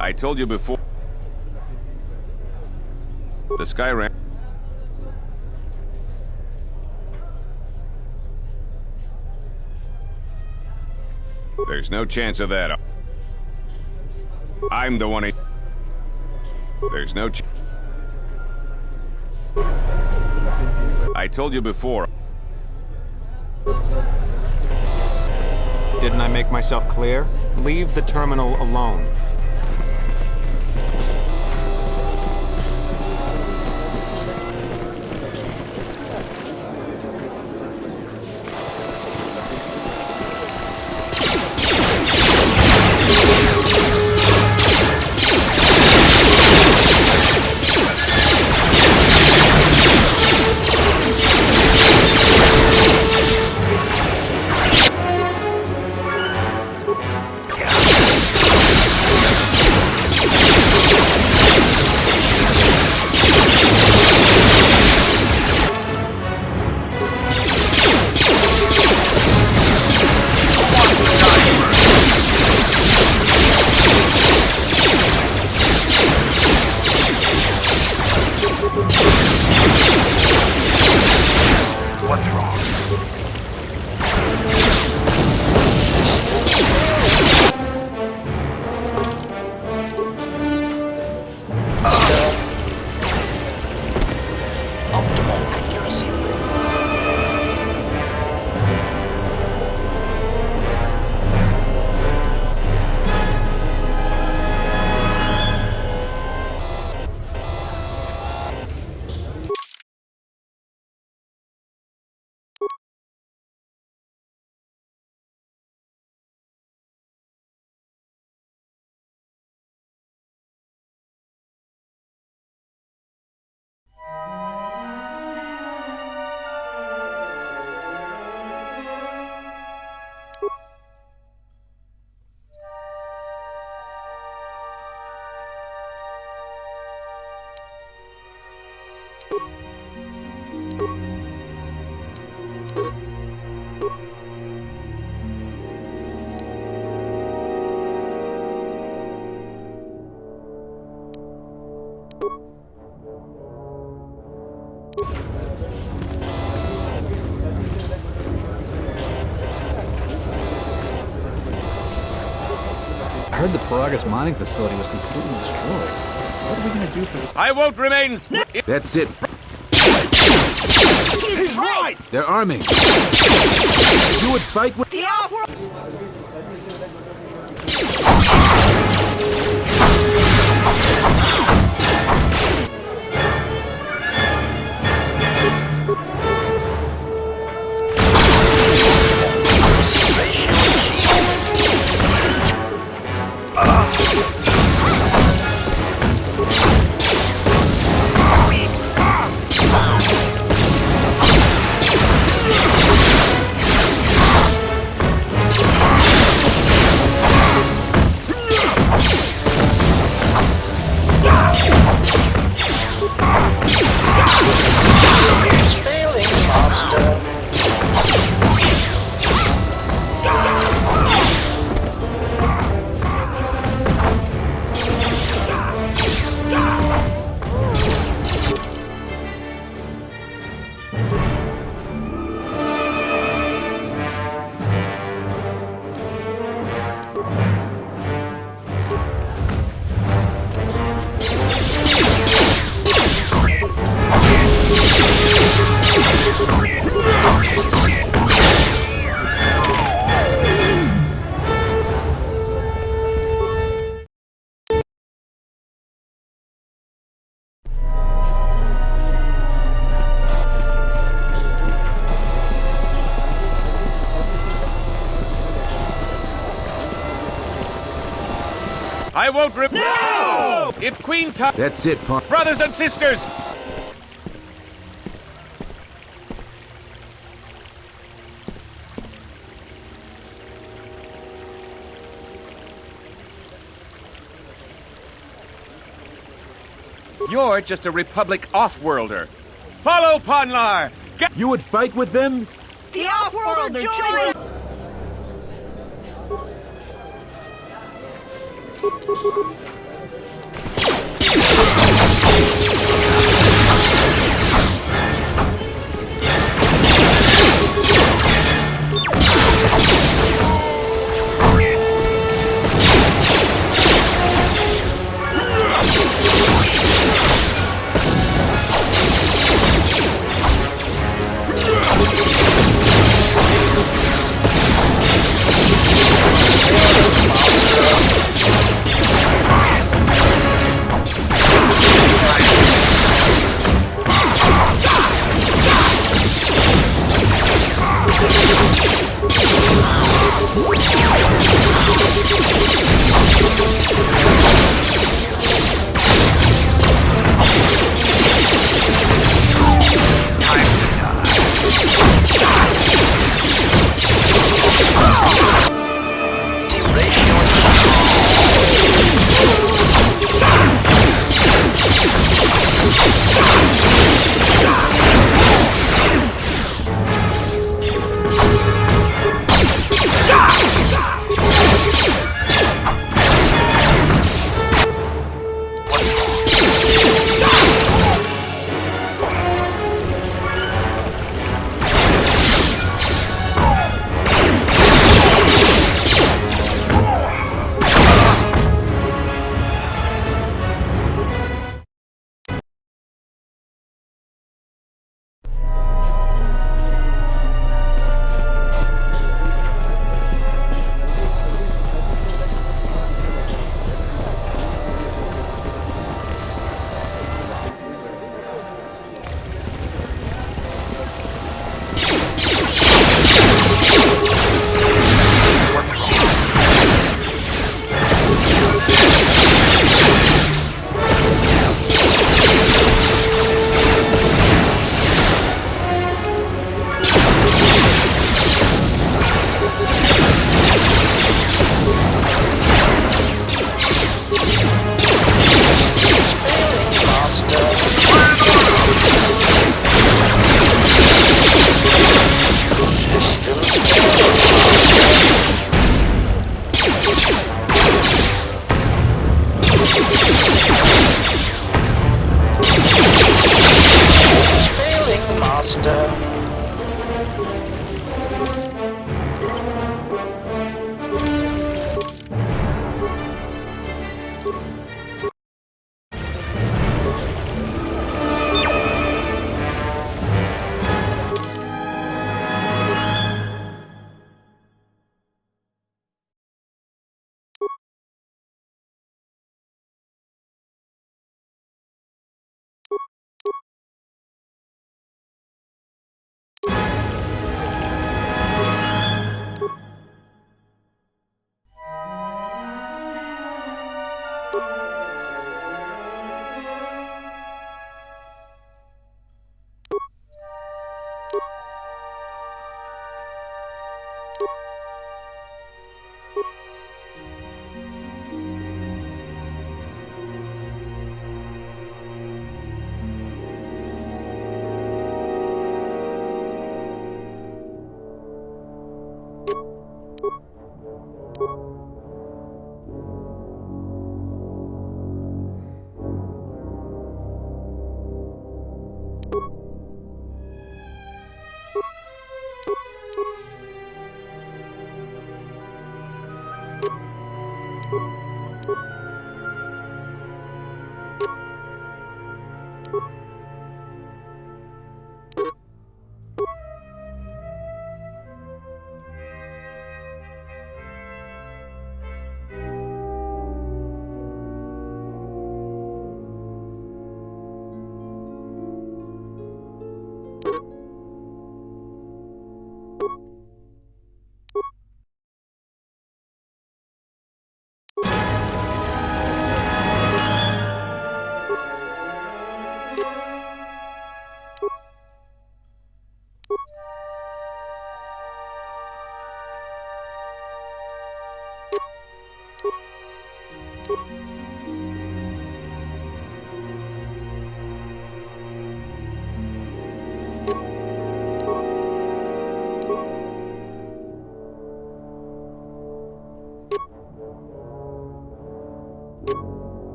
I told you before. The sky ram. There's no chance of that. I'm the one. There's no chance. I told you before.
Didn't I make myself clear? Leave the terminal alone.
I heard the Paragas mining facility was completely destroyed. What are we gonna do for...
I won't remain...
That's it.
He's right!
They're arming. You would fight with...
The off-world...
I won't No! If Queen
That's it, Pawn.
Brothers and sisters! You're just a Republic off-worlder. Follow Ponlar!
You would fight with them?
The off-worlder join!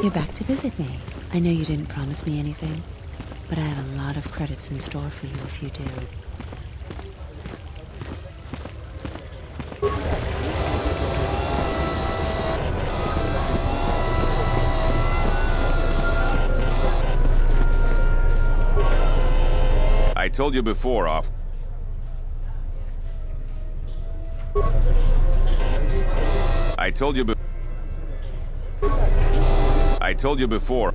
You're back to visit me. I know you didn't promise me anything, but I have a lot of credits in store for you if you do.
I told you before, off. I told you before.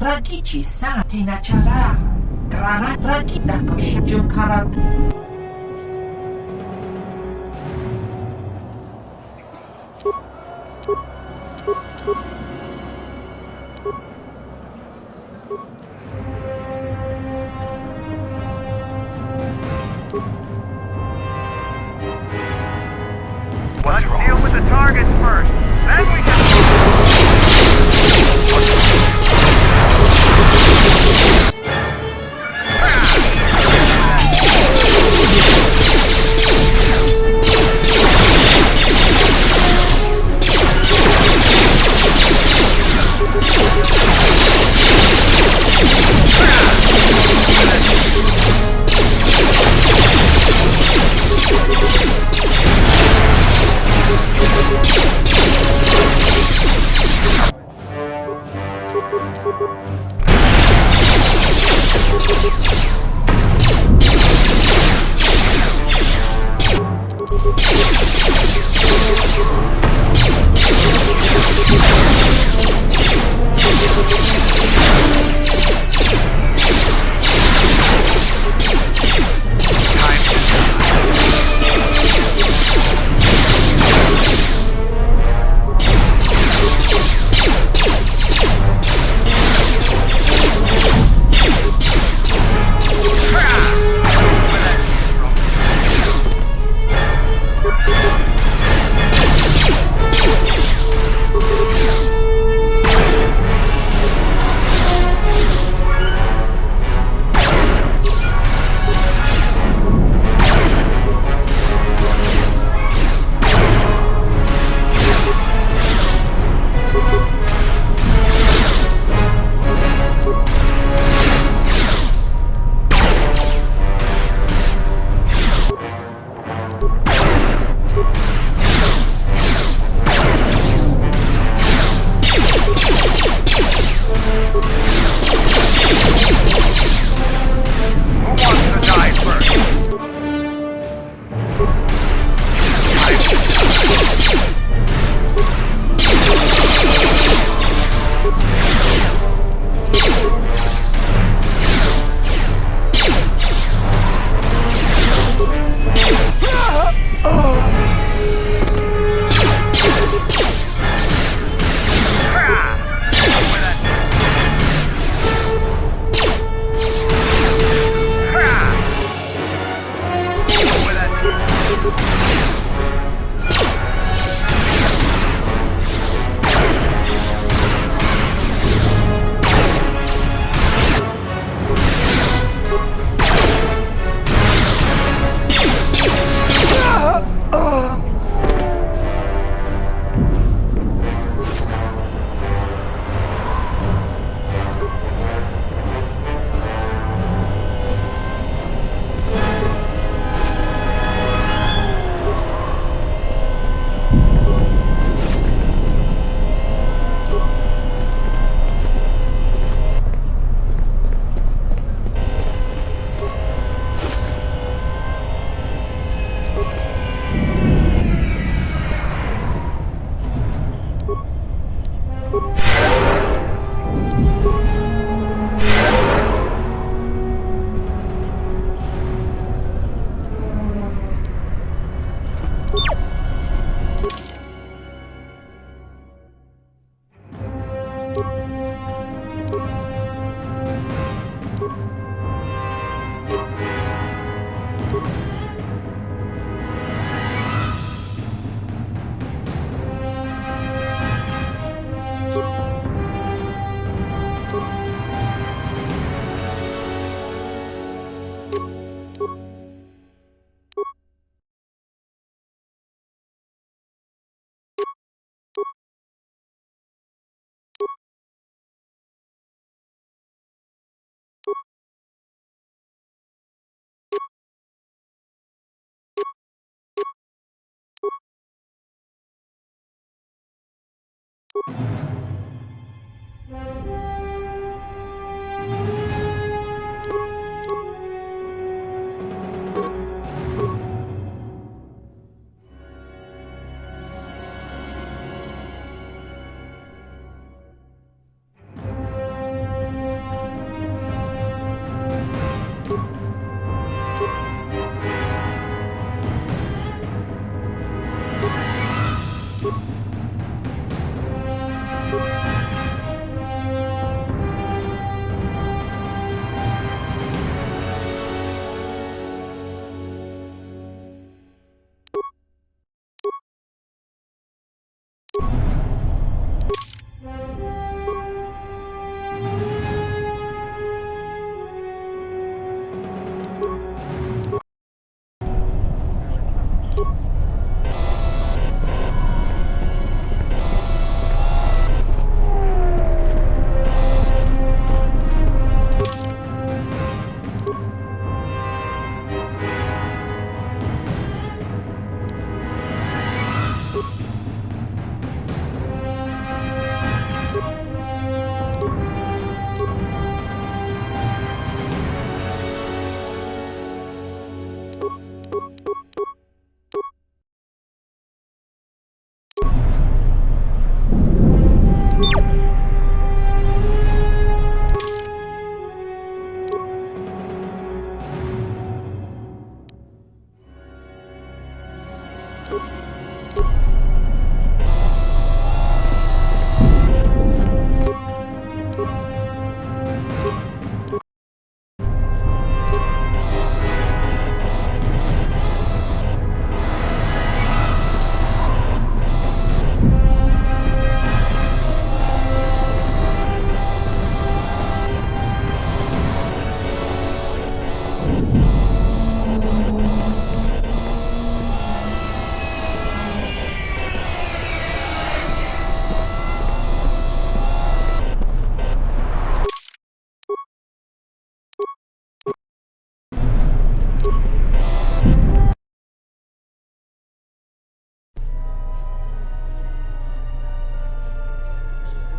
Rakichi sa tinachara. Grana rakita koshijum karat.
Let's deal with the targets first. Then we can...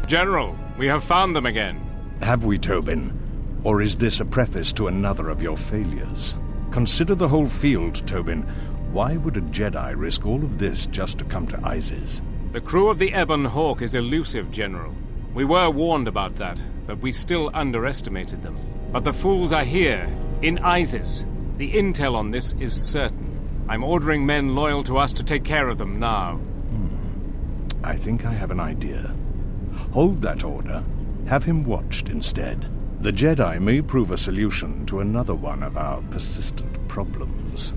General, we have found them again.
Have we, Tobin? Or is this a preface to another of your failures? Consider the whole field, Tobin. Why would a Jedi risk all of this just to come to Isis?
The crew of the Ebon Hawk is elusive, General. We were warned about that, but we still underestimated them. But the fools are here, in Isis. The intel on this is certain. I'm ordering men loyal to us to take care of them now.
I think I have an idea. Hold that order. Have him watched instead. The Jedi may prove a solution to another one of our persistent problems.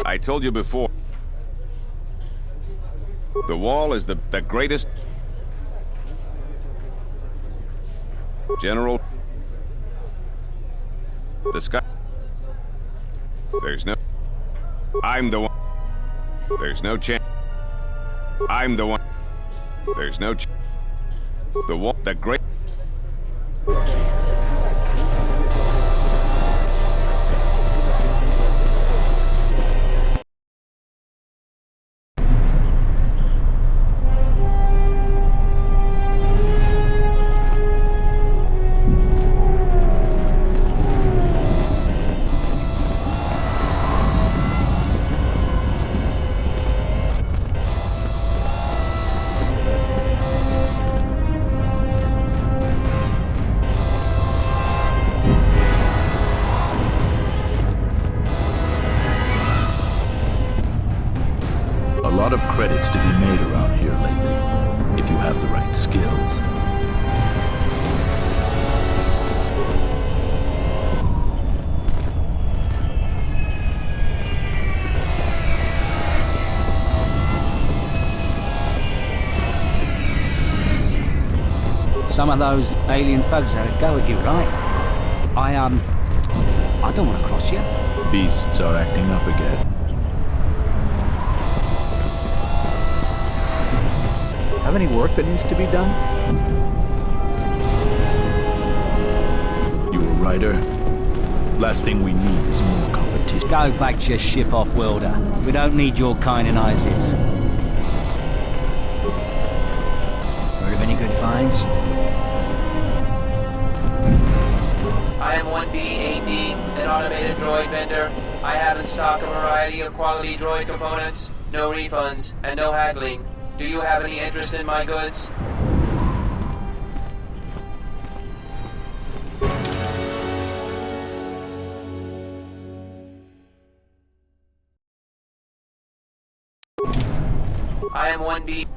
I told you before. The wall is the greatest... General... Discuss... There's no... I'm the one... There's no chance... I'm the one... There's no chance... The wall... The great...
have the right skills.
Some of those alien thugs had a go at you, right? I don't want to cross you.
Beasts are acting up again.
Have any work that needs to be done?
You a writer? Last thing we need is more competition.
Go back to your ship, off-worlder. We don't need your kind and ISIS. Heard of any good finds?
I am 1B8D, an automated droid vendor. I have in stock a variety of quality droid components, no refunds, and no haggling. Do you have any interest in my goods? I am 1B.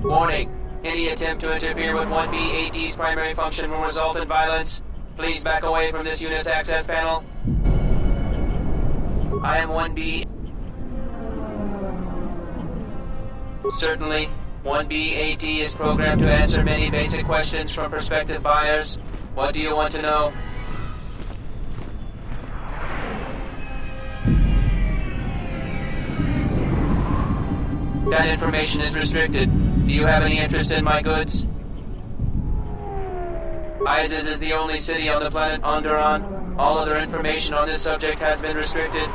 Warning. Any attempt to interfere with 1B8D's primary function will result in violence. Please back away from this unit's access panel. I am 1B. Certainly, 1B8D is programmed to answer many basic questions from prospective buyers. What do you want to know? That information is restricted. Do you have any interest in my goods? Isis is the only city on the planet Onderon. All other information on this subject has been restricted.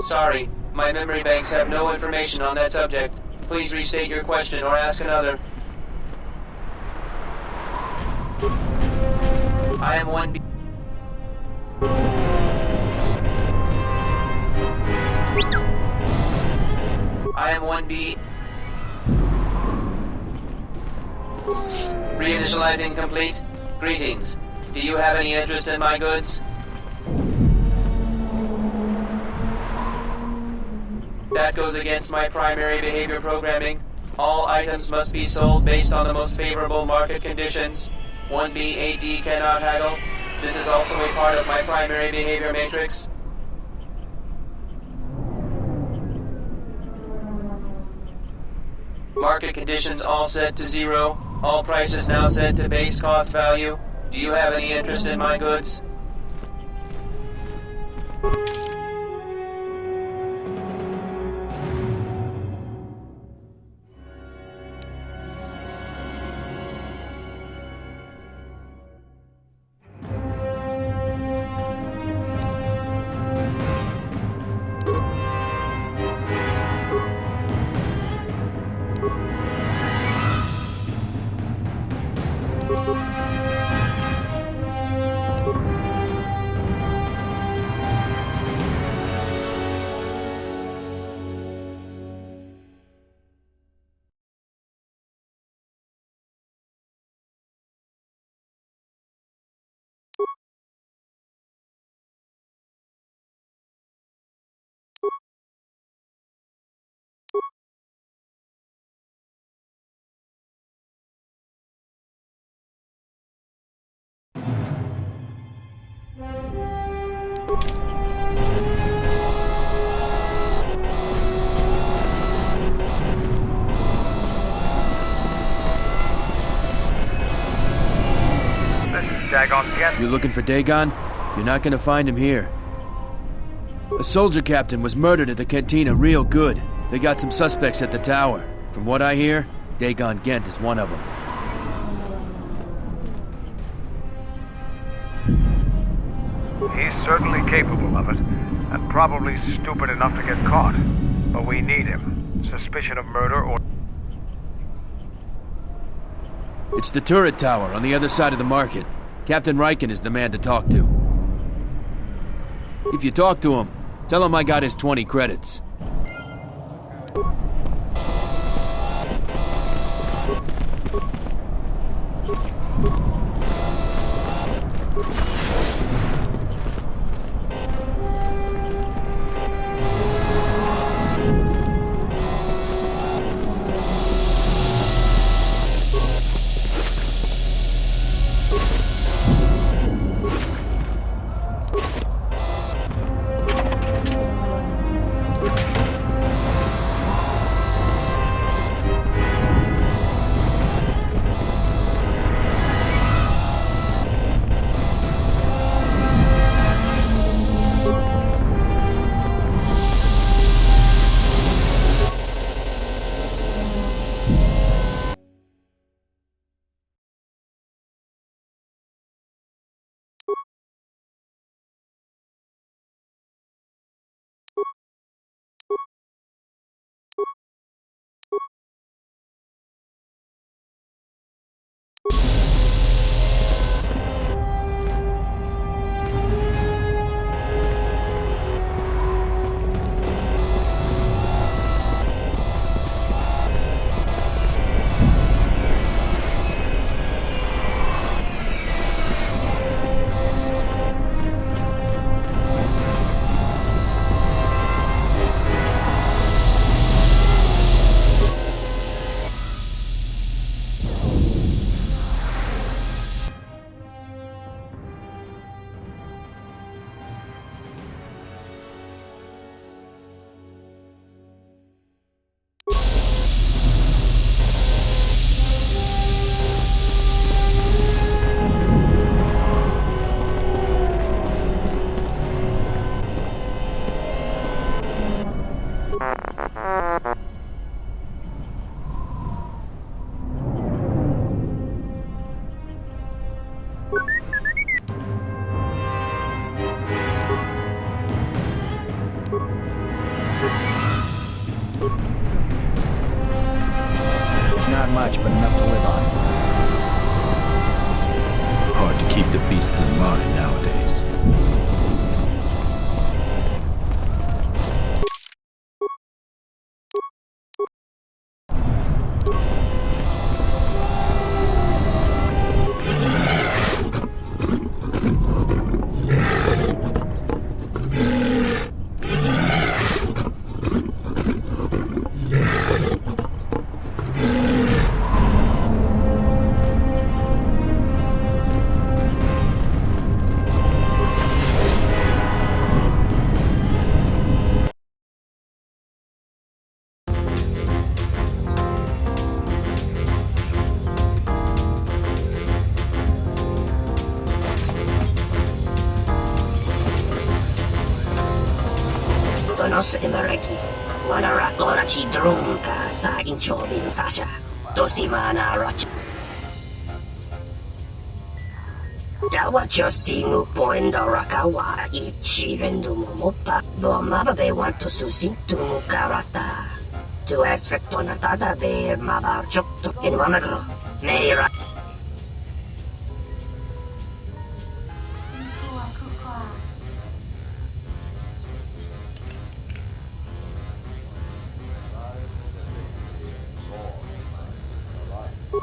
Sorry, my memory banks have no information on that subject. Please restate your question or ask another. I am 1B. I am 1B. Reinitializing complete. Greetings. Do you have any interest in my goods? That goes against my primary behavior programming. All items must be sold based on the most favorable market conditions. 1B8D cannot haggle. This is also a part of my primary behavior matrix. Market conditions all set to 0. All prices now set to base cost value. Do you have any interest in my goods?
You're looking for Dagon? You're not gonna find him here. A soldier captain was murdered at the cantina real good. They got some suspects at the tower. From what I hear, Dagon Gent is one of them.
He's certainly capable of it, and probably stupid enough to get caught. But we need him. Suspicion of murder or...
It's the turret tower on the other side of the market. Captain Riken is the man to talk to. If you talk to him, tell him I got his 20 credits.
It's not much, but enough to live on.
Hard to keep the beasts in line nowadays.
Donos emereki, wanara korachi drunka sa inchobin sasha, dosimana rach. Dawacho singu poinda rakawa ichi rendumu mopa, do mababe want to susintu mukarata. Tu esfectona tada ver mabar chokto in wamagro, meira.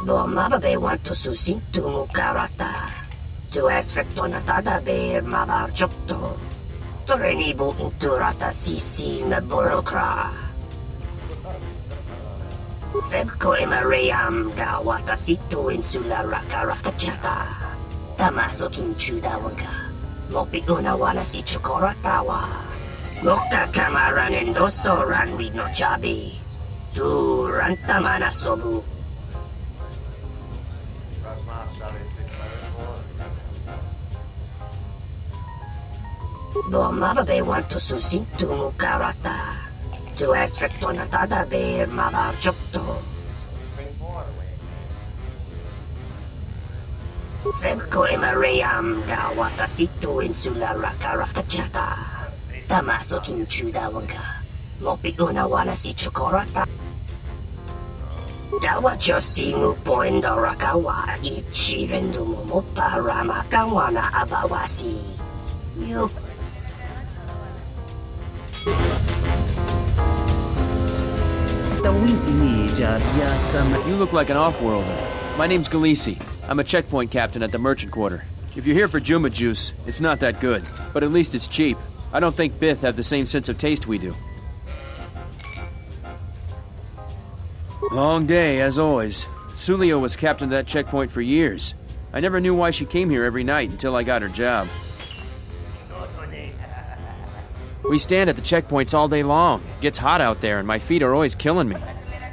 Do mababe want to susintu mukarata. Tu esfectona tada ver mabar chokto. Torenibu inturata sisi me burokra. Febko emariam gawata situ insula rakarakachata. Tamaso kinchuda wanka. Mopi unawana si chukoratawa. Moka kamaran endoso ran with no chabi. Tu rantamana sobu. Do mababe want to susintu mukarata. Tu esfectona tada ver mabar chokto. Febko emariam gawata situ insula rakarakachata. Tamaso kinchuda wanka. Mopi unawana si chukorata. Dawacho simu poinda rakawa ichi rendumu mopa rama kawana abawasi. You
You look like an off-worlder. My name's Galisi. I'm a checkpoint captain at the merchant quarter. If you're here for Juma juice, it's not that good. But at least it's cheap. I don't think Bith have the same sense of taste we do. Long day, as always. Sulio was captain of that checkpoint for years. I never knew why she came here every night until I got her job. We stand at the checkpoints all day long. It gets hot out there and my feet are always killing me.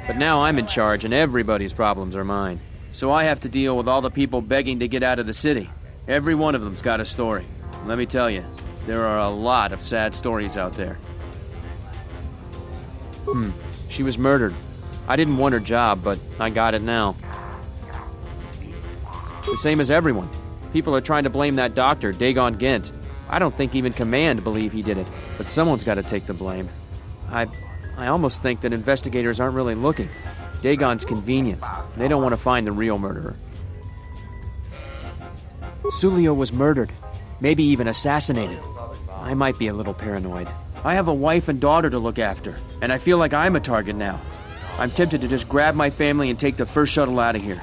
But now I'm in charge and everybody's problems are mine. So I have to deal with all the people begging to get out of the city. Every one of them's got a story. Let me tell you, there are a lot of sad stories out there. She was murdered. I didn't want her job, but I got it now. The same as everyone. People are trying to blame that doctor, Dagon Gent. I don't think even Command believe he did it, but someone's got to take the blame. I almost think that investigators aren't really looking. Dagon's convenient. They don't want to find the real murderer. Sulio was murdered. Maybe even assassinated. I might be a little paranoid. I have a wife and daughter to look after, and I feel like I'm a target now. I'm tempted to just grab my family and take the first shuttle out of here.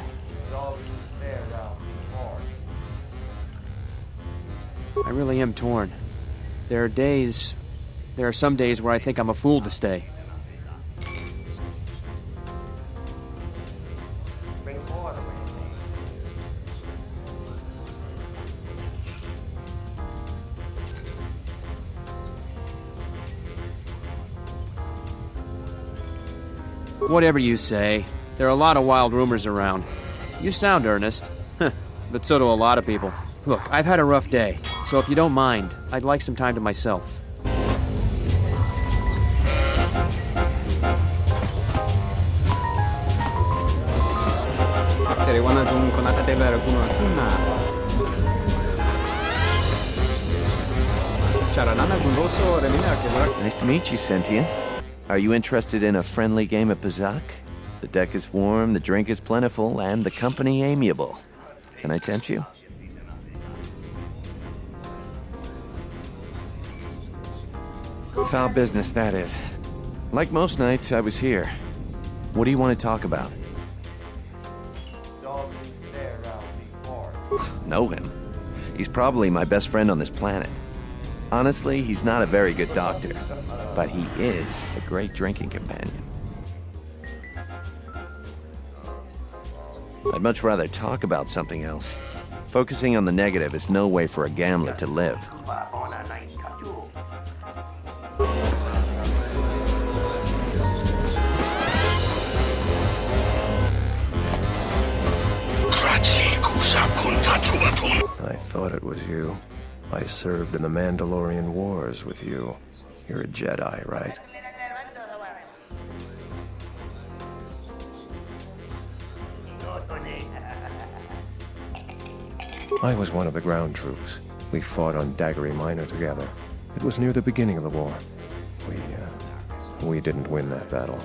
I really am torn. There are some days where I think I'm a fool to stay. Whatever you say, there are a lot of wild rumors around. You sound earnest, but so do a lot of people. Look, I've had a rough day, so if you don't mind, I'd like some time to myself.
Nice to meet you, Sentient. Are you interested in a friendly game of Pazak? The deck is warm, the drink is plentiful, and the company amiable. Can I tempt you? Foul business, that is. Like most nights, I was here. What do you want to talk about? Know him? He's probably my best friend on this planet. Honestly, he's not a very good doctor, but he is a great drinking companion. I'd much rather talk about something else. Focusing on the negative is no way for a gambler to live.
I thought it was you. I served in the Mandalorian Wars with you. You're a Jedi, right? I was one of the ground troops. We fought on Daggery Minor together. It was near the beginning of the war. We didn't win that battle.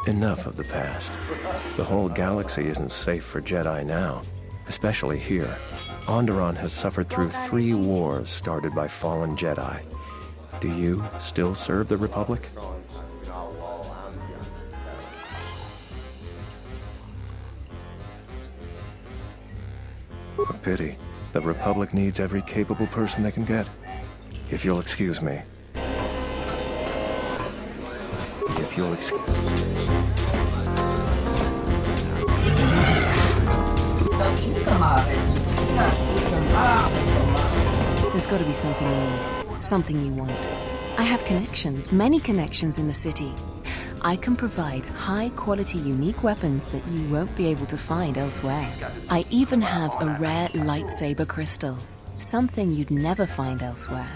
Enough of the past. The whole galaxy isn't safe for Jedi now, especially here. Onderon has suffered through 3 wars started by fallen Jedi. Do you still serve the Republic? A pity. The Republic needs every capable person they can get. If you'll excuse me. If you'll excuse...
There's got to be something you need, something you want. I have connections, many connections in the city. I can provide high-quality, unique weapons that you won't be able to find elsewhere. I even have a rare lightsaber crystal, something you'd never find elsewhere.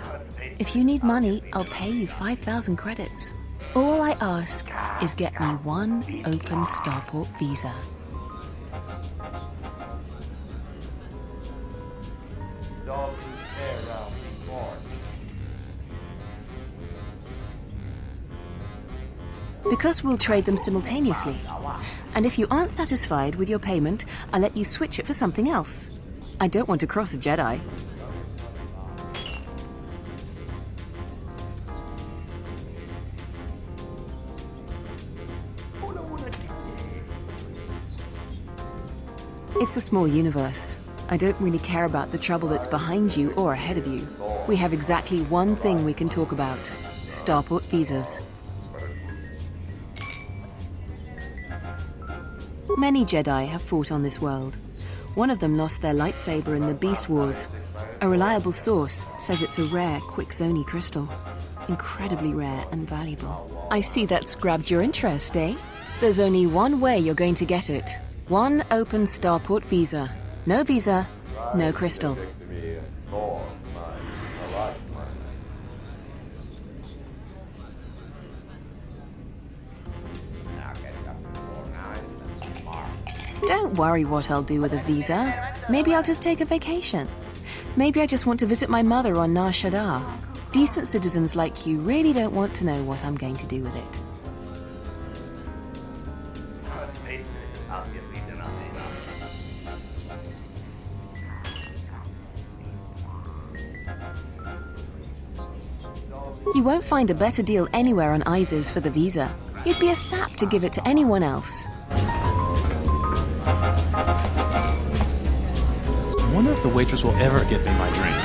If you need money, I'll pay you 5,000 credits. All I ask is get me one open starport visa. Because we'll trade them simultaneously. And if you aren't satisfied with your payment, I'll let you switch it for something else. I don't want to cross a Jedi. It's a small universe. I don't really care about the trouble that's behind you or ahead of you. We have exactly one thing we can talk about: starport visas. Many Jedi have fought on this world. One of them lost their lightsaber in the Beast Wars. A reliable source says it's a rare Quixoni crystal. Incredibly rare and valuable. I see that's grabbed your interest, eh? There's only one way you're going to get it. One open starport visa. No visa, no crystal. Don't worry what I'll do with a visa. Maybe I'll just take a vacation. Maybe I just want to visit my mother on Nar Shaddaa. Decent citizens like you really don't want to know what I'm going to do with it. You won't find a better deal anywhere on Isis for the visa. You'd be a sap to give it to anyone else.
I wonder if the waitress will ever get me my drink.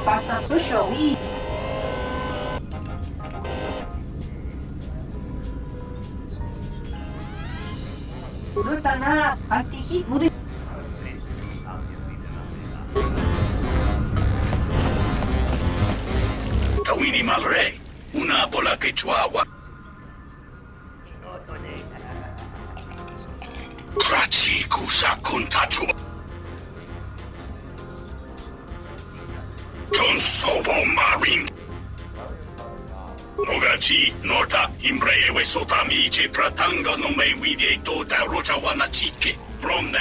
Passa social e Lutanas anti-hit murid.
Tawini Malre, una bola que chihuahua. Krachi kusa kontachu. John Sobo Marin. Nogachi, Norta, Imbreve Sotamici, Pratanga no me vide tota Rochawana Chique, from the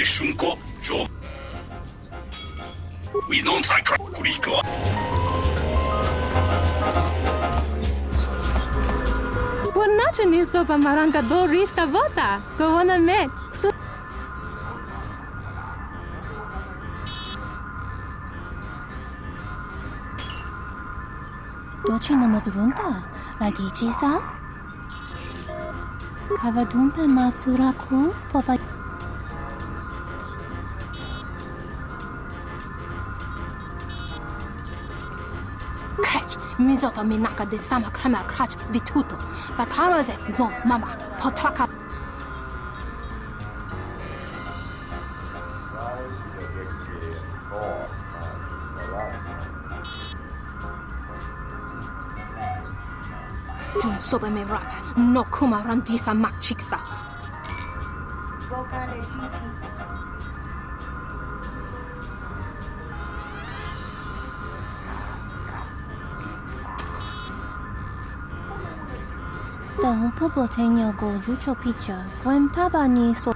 Shunko, Jo. We don't sacra Kuriko.
Pornacho ni sopa maranga do risa vota. Go on a met. So Dochi no mazurunta, Ragichi-sa? Kavadumpe masuraku, Papa. Krach, Mizoto Minaka de Sama Krema Krach Vituto, Vakaraze, Zon Mama, Potaka. Jun sobe me rap, no kuma randisa makchiksa. The Hupo Botenyo go Rucho Picha, when Tabani so.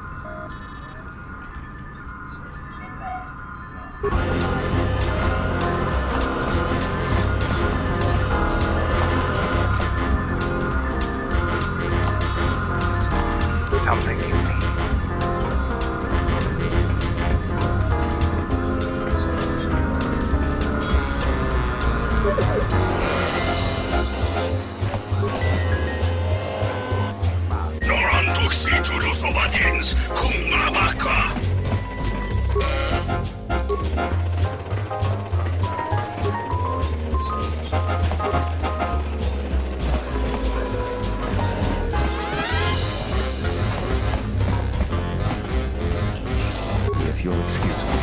Something you need.
Noran Tuxi Juju Sobatins, Kumabaka.
If you'll excuse me.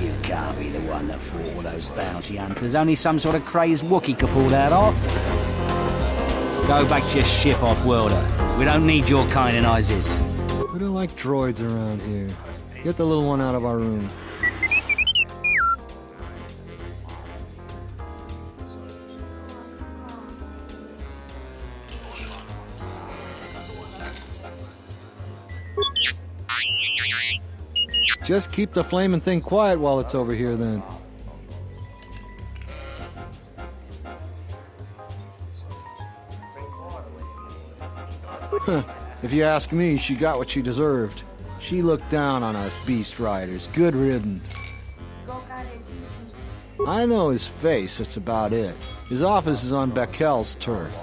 You can't be the one that fought all those bounty hunters. Only some sort of crazed Wookiee could pull that off. Go back to your ship, off-worlder. We don't need your kind in Isis.
We don't like droids around here. Get the little one out of our room. Just keep the flaming thing quiet while it's over here, then. If you ask me, she got what she deserved. She looked down on us beast riders. Good riddance. I know his face, that's about it. His office is on Bekel's turf.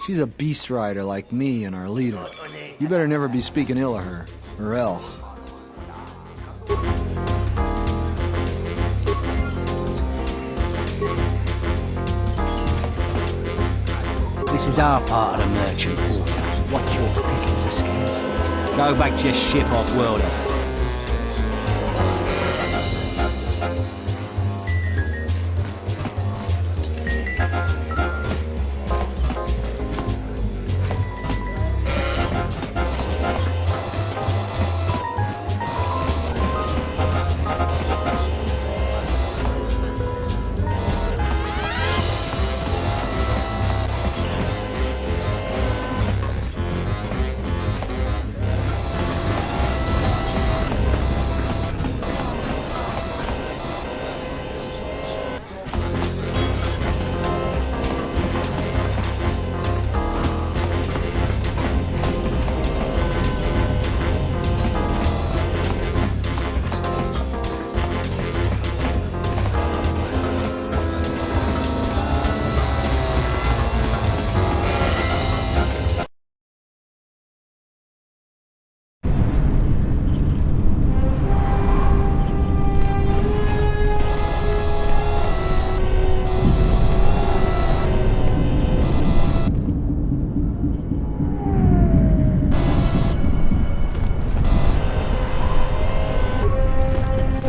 She's a beast rider like me and our leader. You better never be speaking ill of her, or else.
This is our part of the merchant quarter. Watch your pickings askance these days. Go back to your ship off-worlder.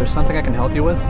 Something I can help you with?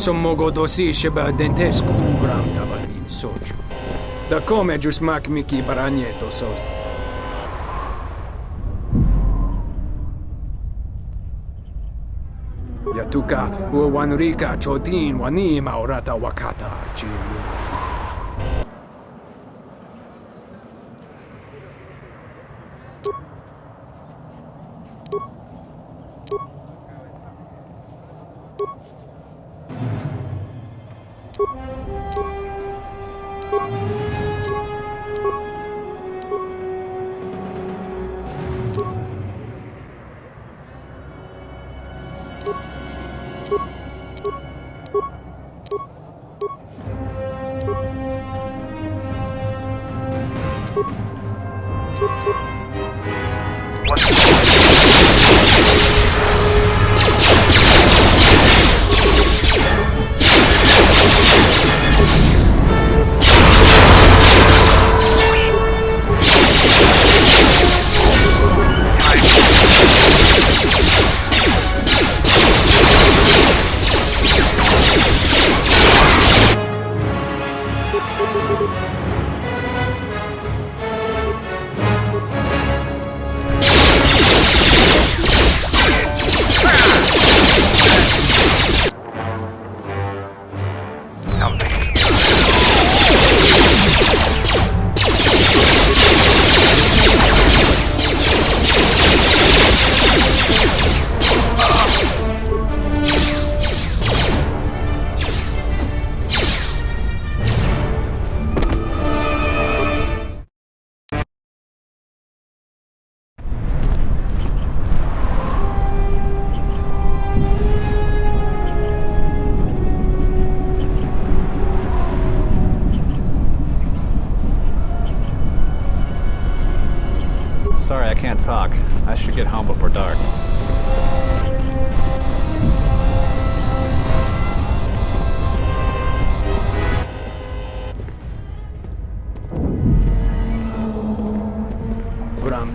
Sommogodosi sheba dentesku ugram tabanin soju. Da come just mak miki baranyeto so. Yatuka uwanrika chotin wanima orata wakata chiru.
sorry I can't talk. I should get home before dark.
Bram.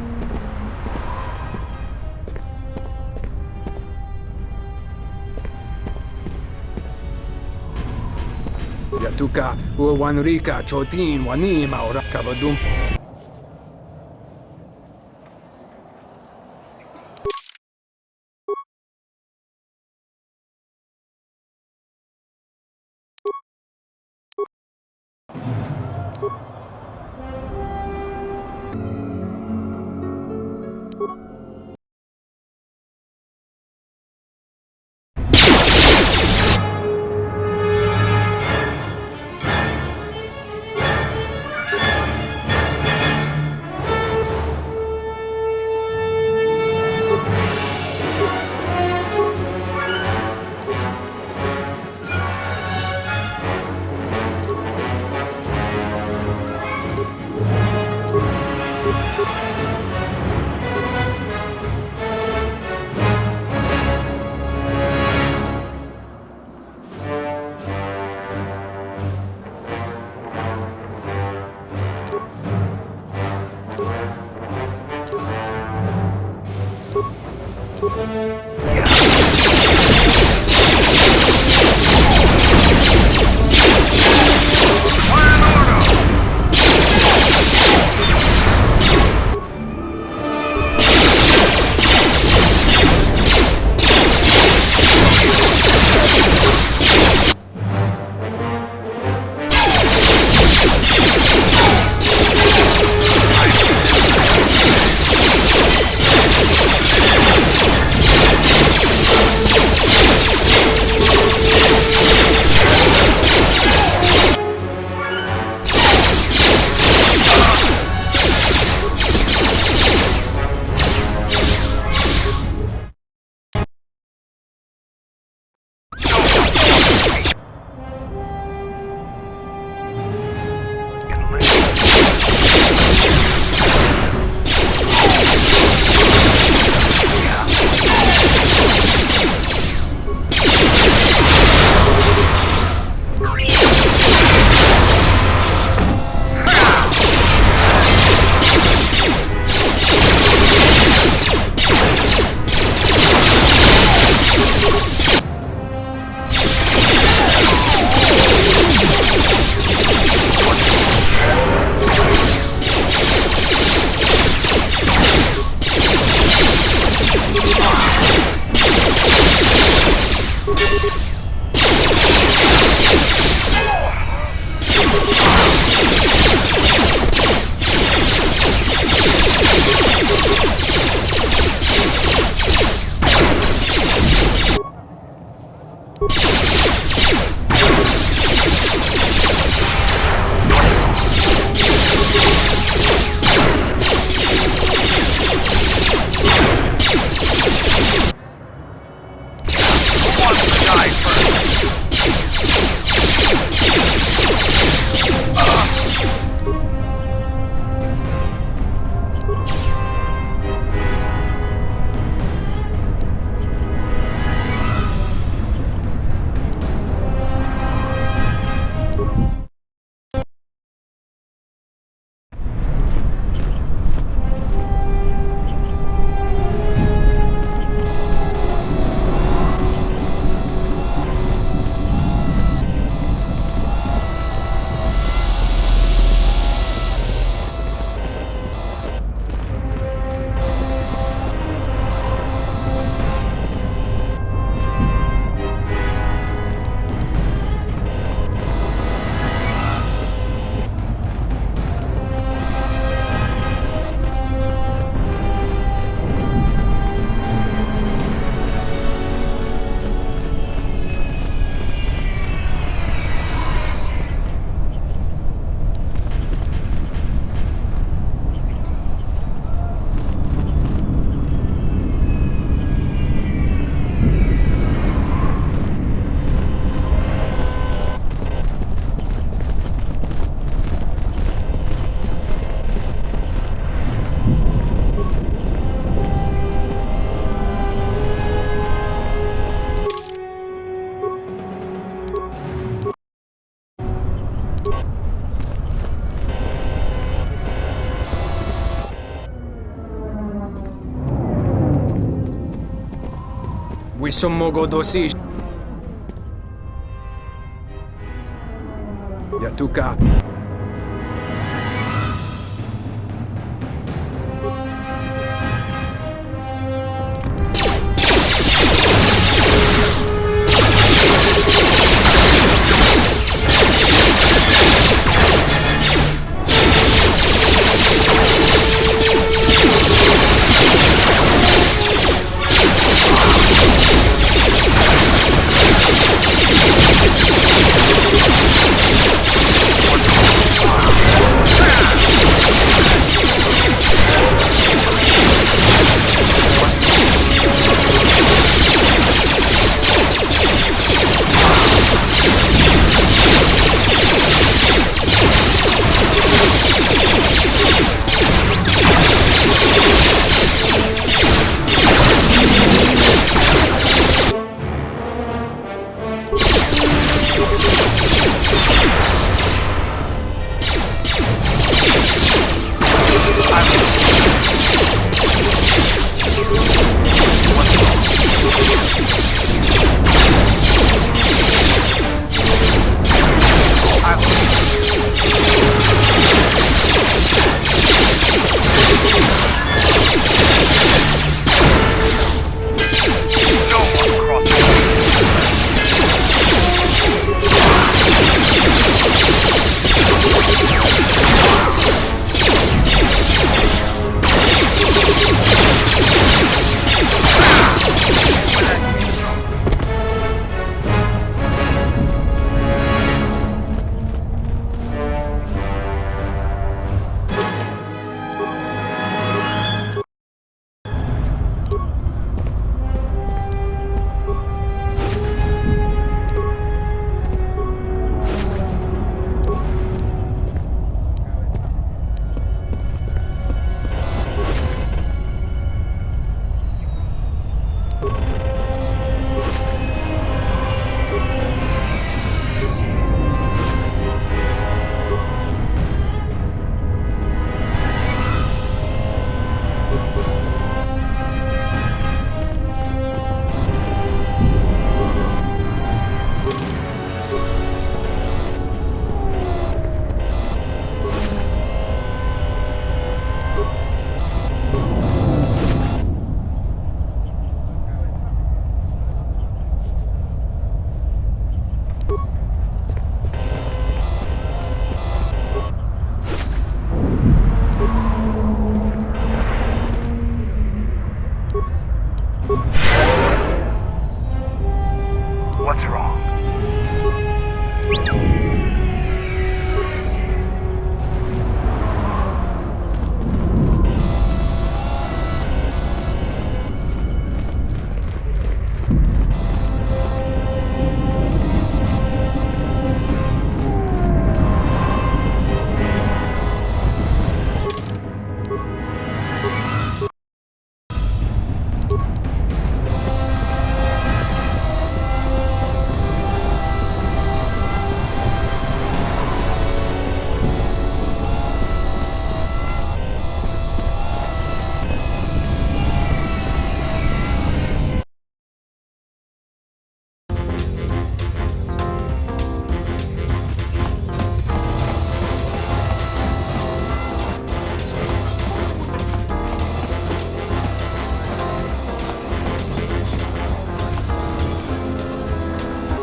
Yatuka, Wanrika, Chotin, Wanima, or Kavadum. we sommogo dosi. Yatuka.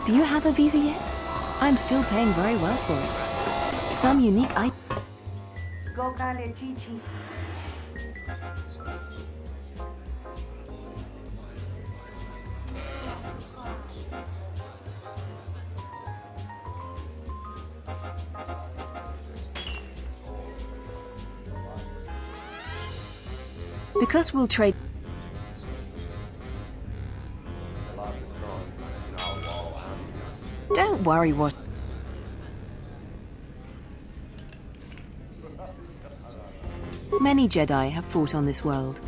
Do you have a visa yet? I'm still paying very well for it. Some unique because we'll trade. Don't worry what. Many Jedi have fought on this world.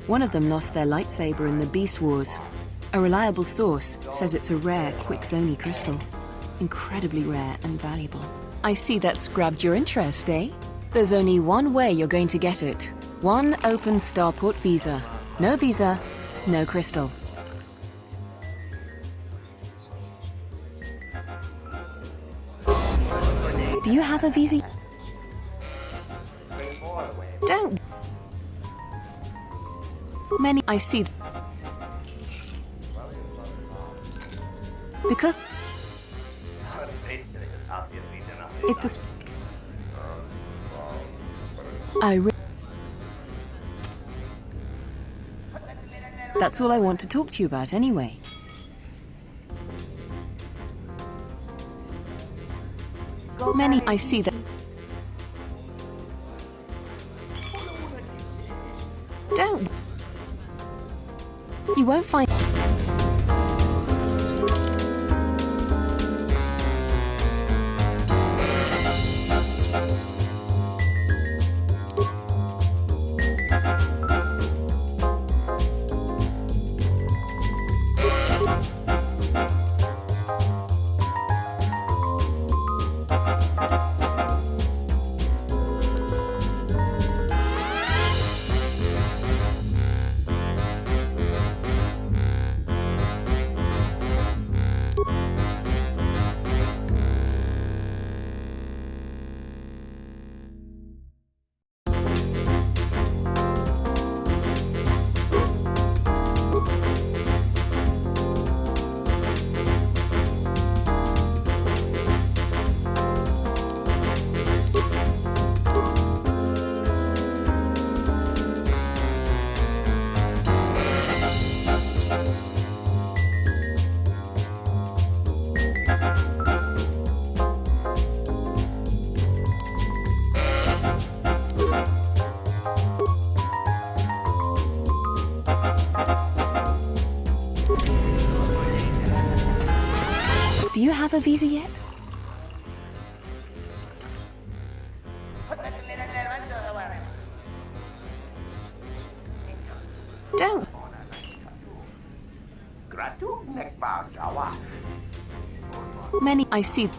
One of them lost their lightsaber in the Beast Wars. A reliable source says it's a rare Quixoni crystal. Incredibly rare and valuable. I see that's grabbed your interest, eh? There's only one way you're going to get it. One open starport visa. No visa, no crystal. have a visa? Don't. Many I see. Because it's a. That's all I want to talk to you about anyway. Many I see that. Don't. You won't find. Do you have a visa yet? Don't. Many I see.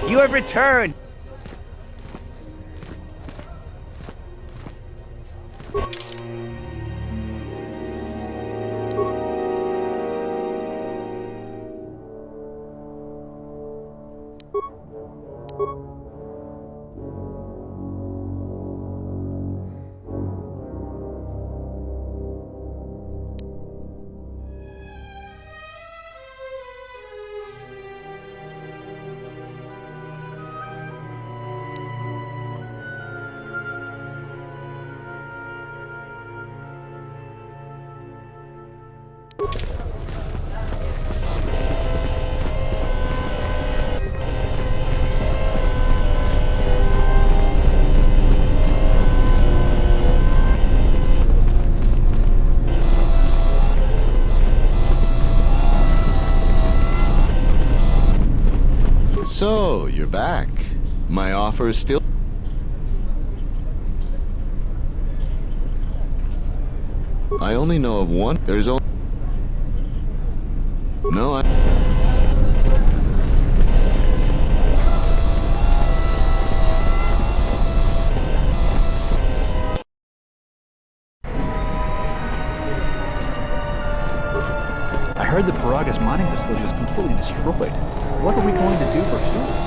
You have returned!
So, you're back. My offer is still... I only know of one. There's only... No, I...
I heard the Paragas mining facility was completely destroyed. What are we going to do for fuel?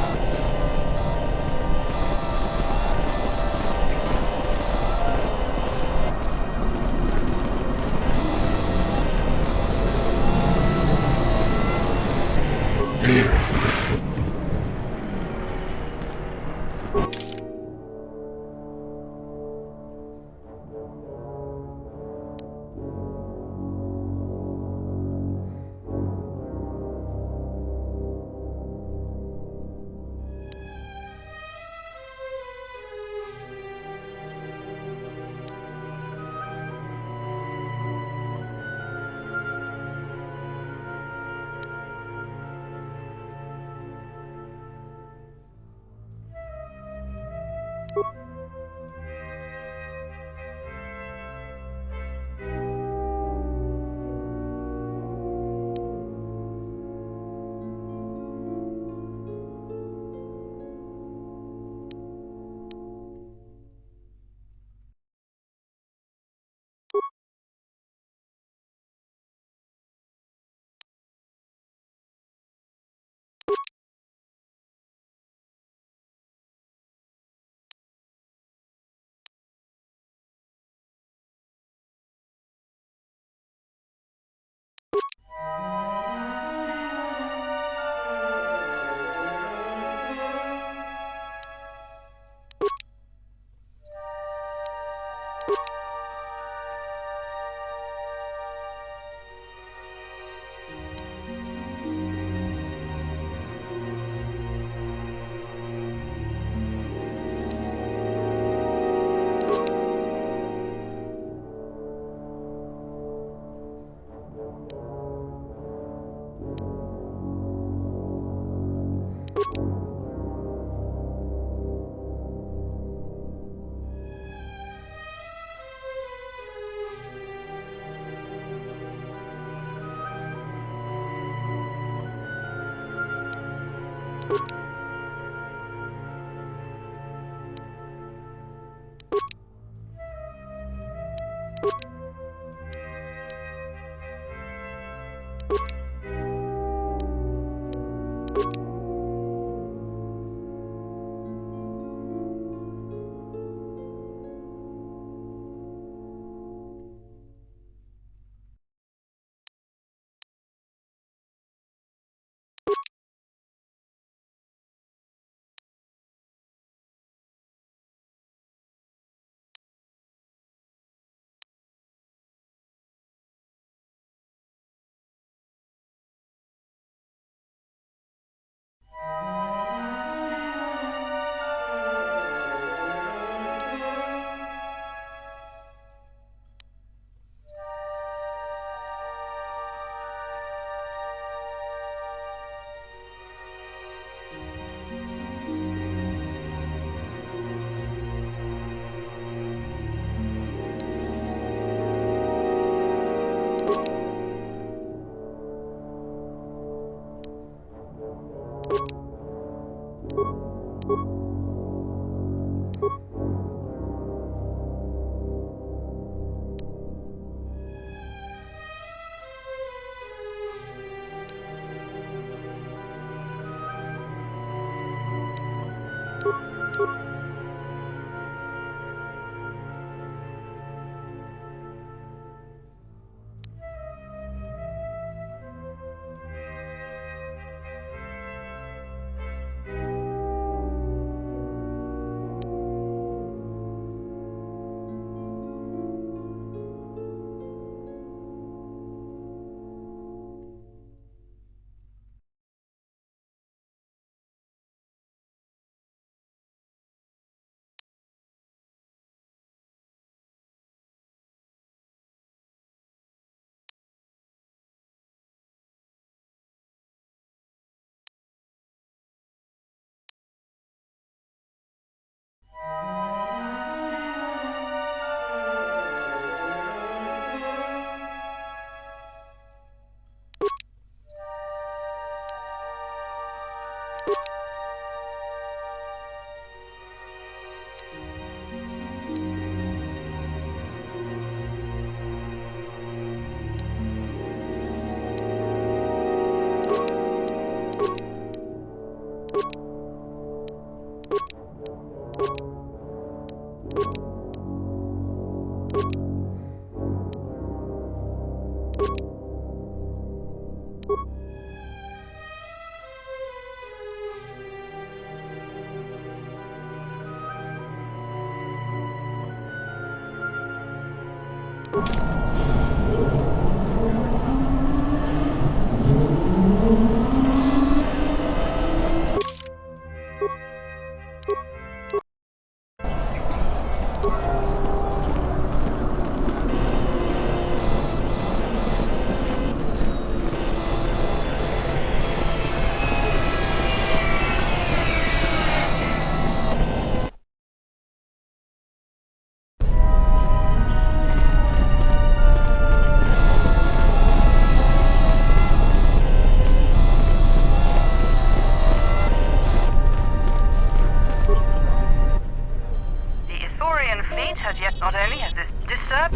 Not only has this disturbed...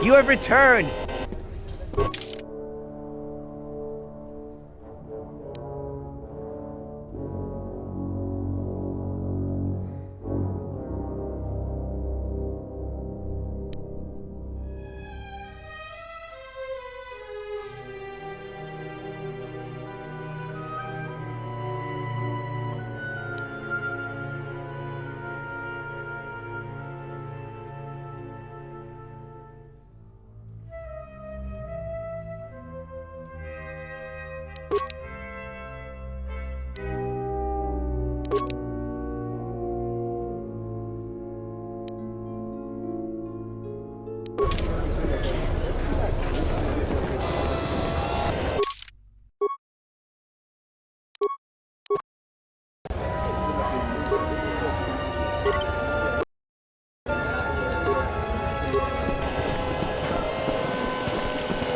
You have returned!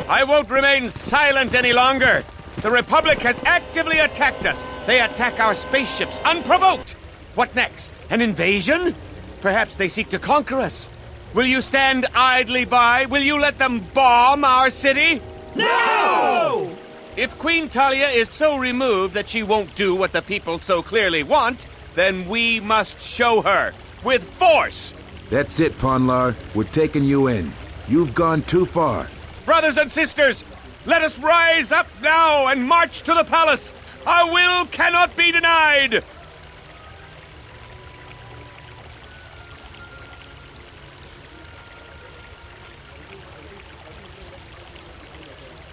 I won't remain silent any longer. The Republic has actively attacked us. They attack our spaceships unprovoked. What next? An invasion? Perhaps they seek to conquer us. Will you stand idly by? Will you let them bomb our city? No! If Queen Talia is so removed that she won't do what the people so clearly want, then we must show her. With force!
That's it, Ponlar. We're taking you in. You've gone too far.
Brothers and sisters, let us rise up now and march to the palace. Our will cannot be denied.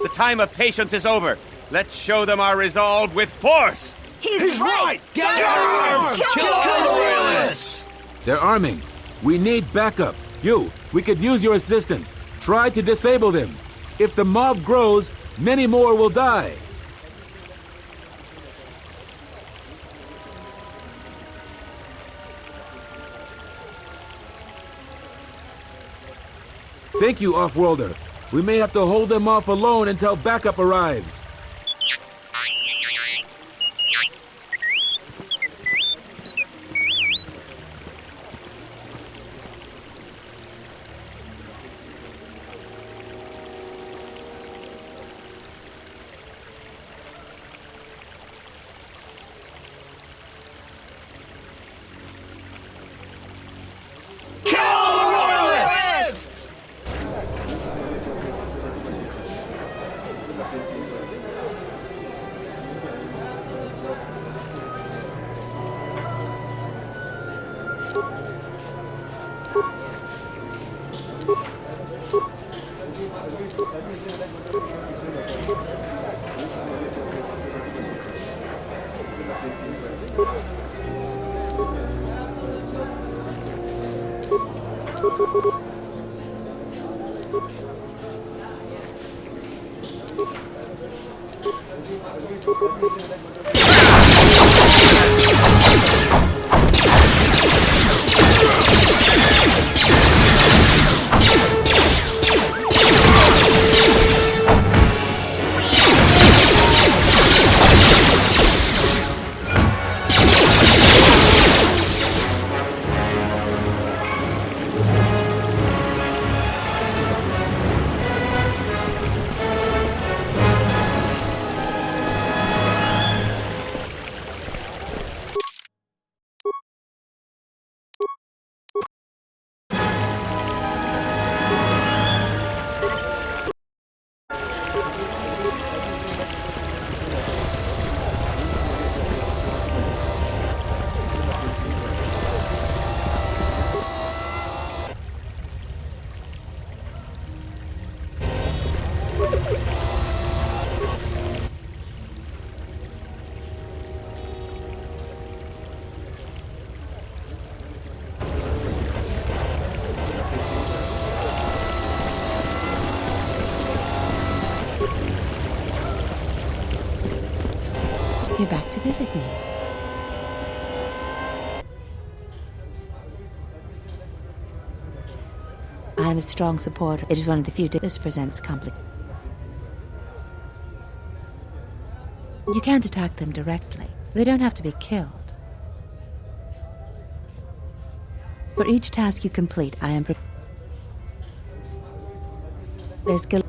The time of patience is over. Let's show them our resolve with force.
He's right!
Get arms! Kill the Royalists! They're arming. We need backup. We could use your assistance. Try to disable them. If the mob grows, many more will die. Thank you, Off-Worlder. We may have to hold them off alone until backup arrives.
You're back to visit me. I am a strong supporter. It is one of the few this presents conflict. You can't attack them directly. They don't have to be killed. For each task you complete, I am there's skill.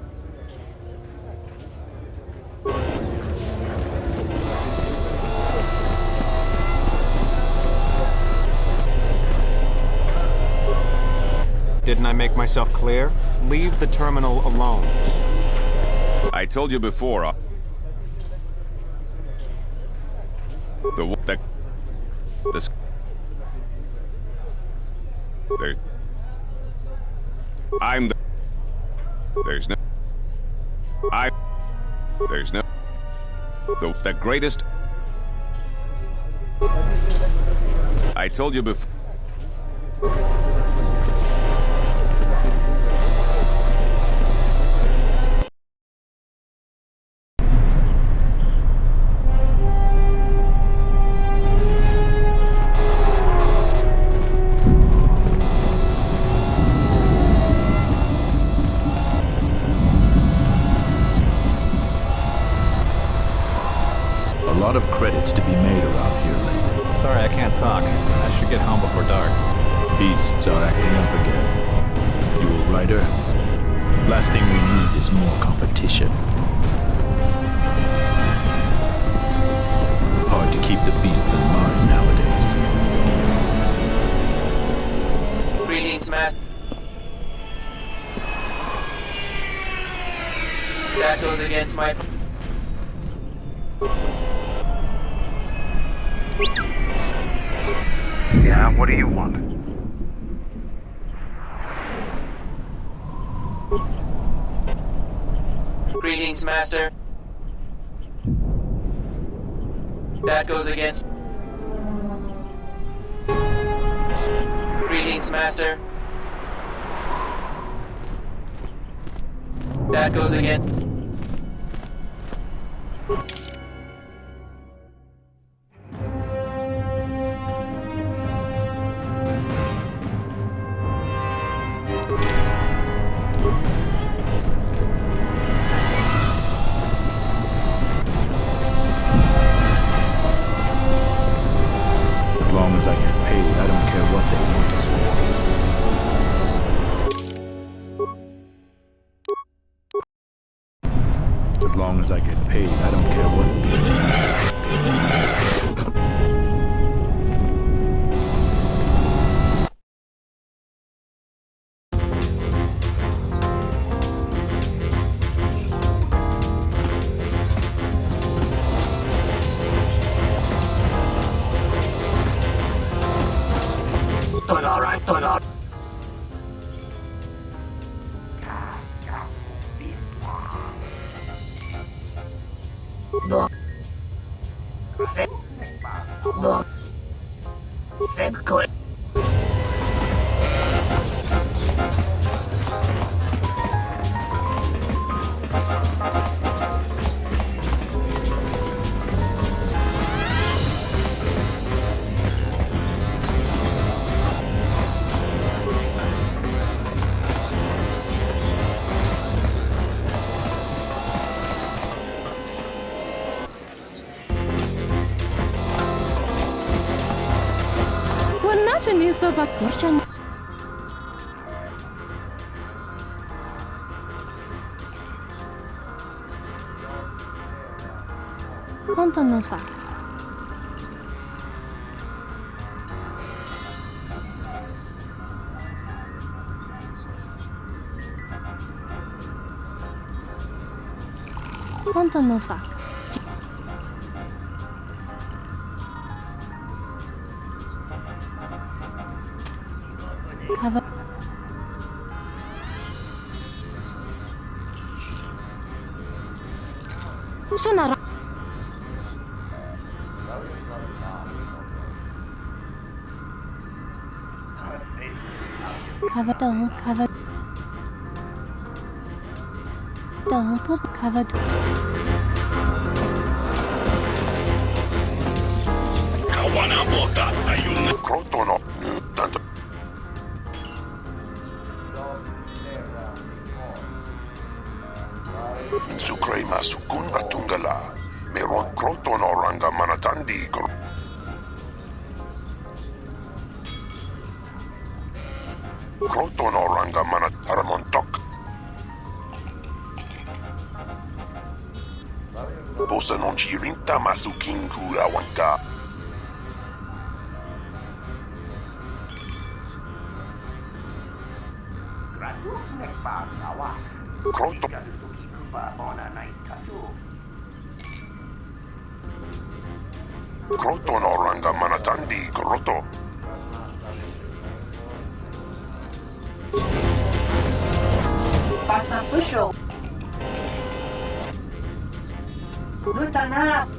Didn't I make myself clear? Leave the terminal alone.
I told you before. The greatest. I told you before.
lot of credits to be made around here lately.
Sorry, I can't talk. I should get home before dark.
Beasts are acting up again. You a writer? Last thing we need is more competition. Hard to keep the beasts in line nowadays.
Greetings, Master. That goes against my...
Yeah, what do you want?
Greetings, Master. That goes against... Greetings, Master. That goes against...
As long as I get paid, I don't care what they want us for. As long as I get paid, I don't care what...
Onderon.
Honton no sak. Honton no sak. Cover. Sonara. Cover the cover. The pop covered.
Kawana bota ayun.
Krotono. Tanto. Sukrema sukunda tungala. Meron krotono ranga manatandi. Krotono ranga manataramontok. Bosa non ci rinta masukin kura wanka. Kroto. Krotono ranga manatandi kroto.
Passa social. Lutanas.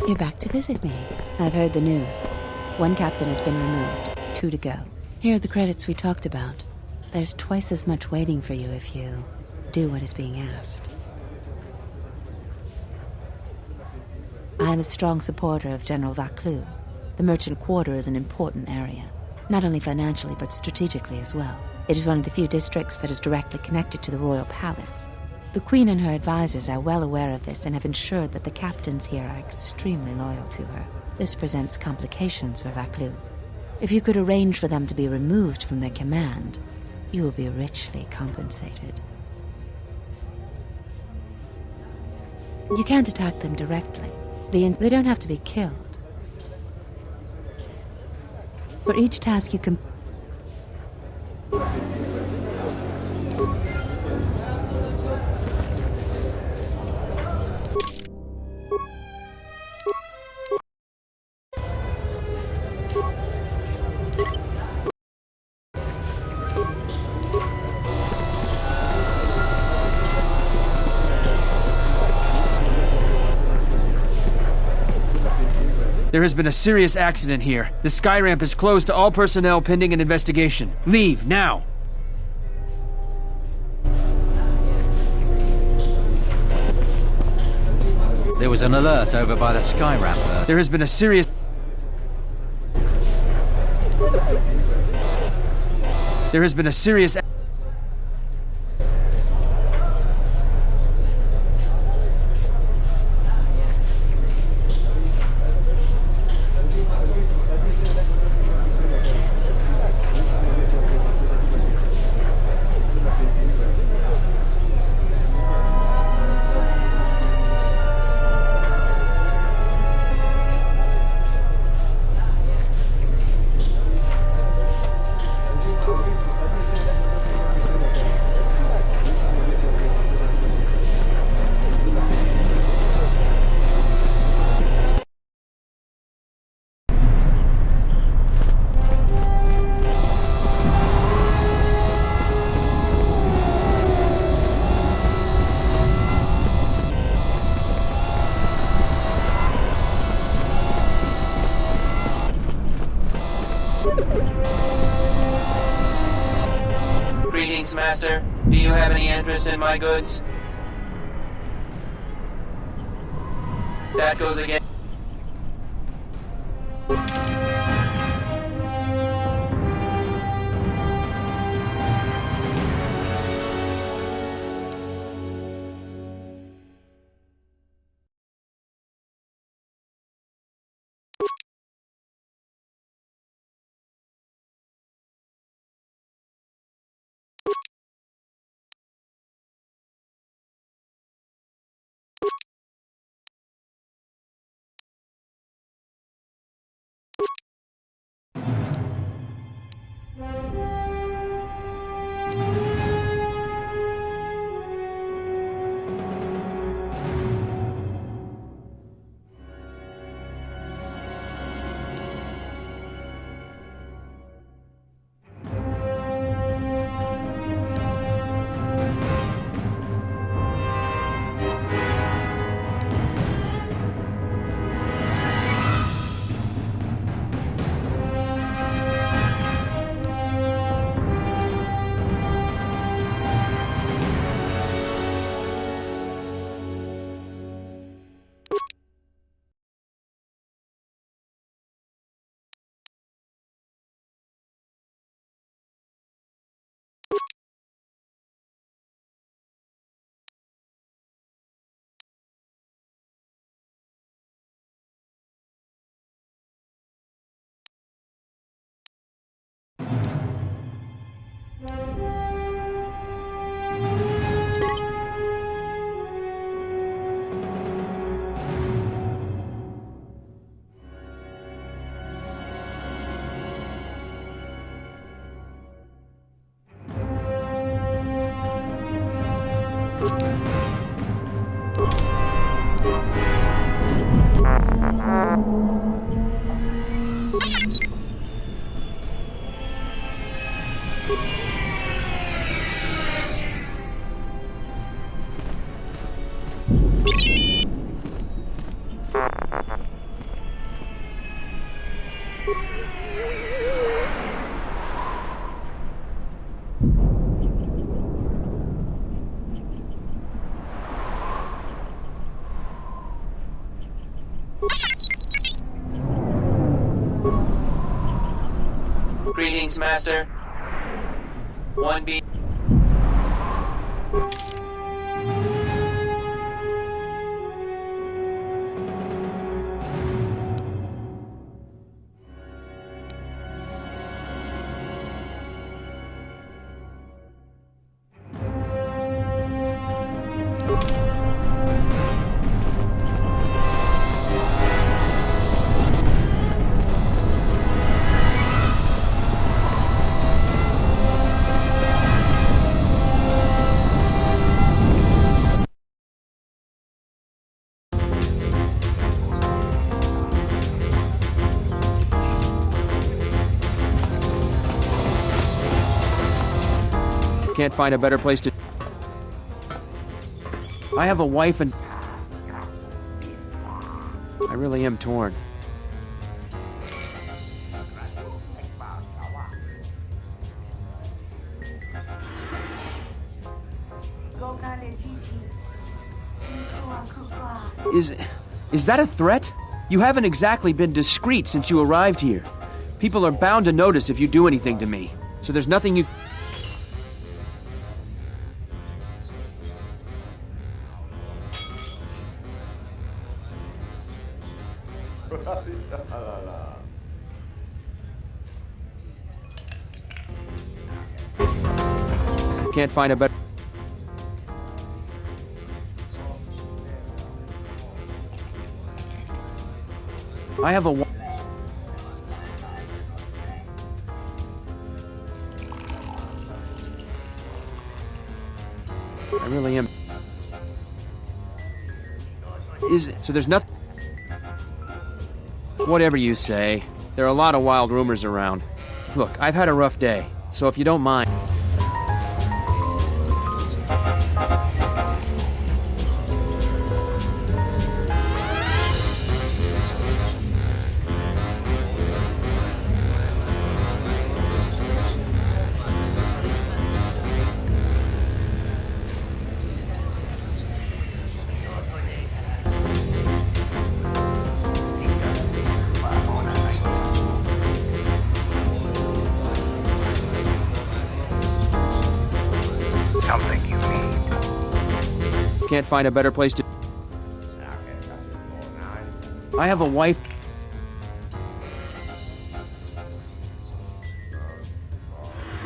You're back to visit me. I've heard the news. One captain has been removed, 2 to go. Here are the credits we talked about. There's twice as much waiting for you if you do what is being asked. I am a strong supporter of General Vaclou. The merchant quarter is an important area, not only financially but strategically as well. It is one of the few districts that is directly connected to the royal palace. The Queen and her advisors are well aware of this and have ensured that the captains here are extremely loyal to her. This presents complications for Vaclou. If you could arrange for them to be removed from their command, you will be richly compensated. You can't attack them directly. They don't have to be killed. For each task you can...
There has been a serious accident here. The sky ramp is closed to all personnel pending an investigation. Leave, now!
There was an alert over by the sky ramp.
There has been a serious... There has been a serious...
Greetings, Master. Do you have any interest in my goods? That goes again. Greetings, Master. 1B.
Can't find a better place to... I have a wife and... I really am torn. Is... Is that a threat? You haven't exactly been discreet since you arrived here. People are bound to notice if you do anything to me. So there's nothing you... Can't find a better... I have a... I really am... So there's nothing... Whatever you say. There are a lot of wild rumors around. Look, I've had a rough day, so if you don't mind... Can't find a better place to... I have a wife...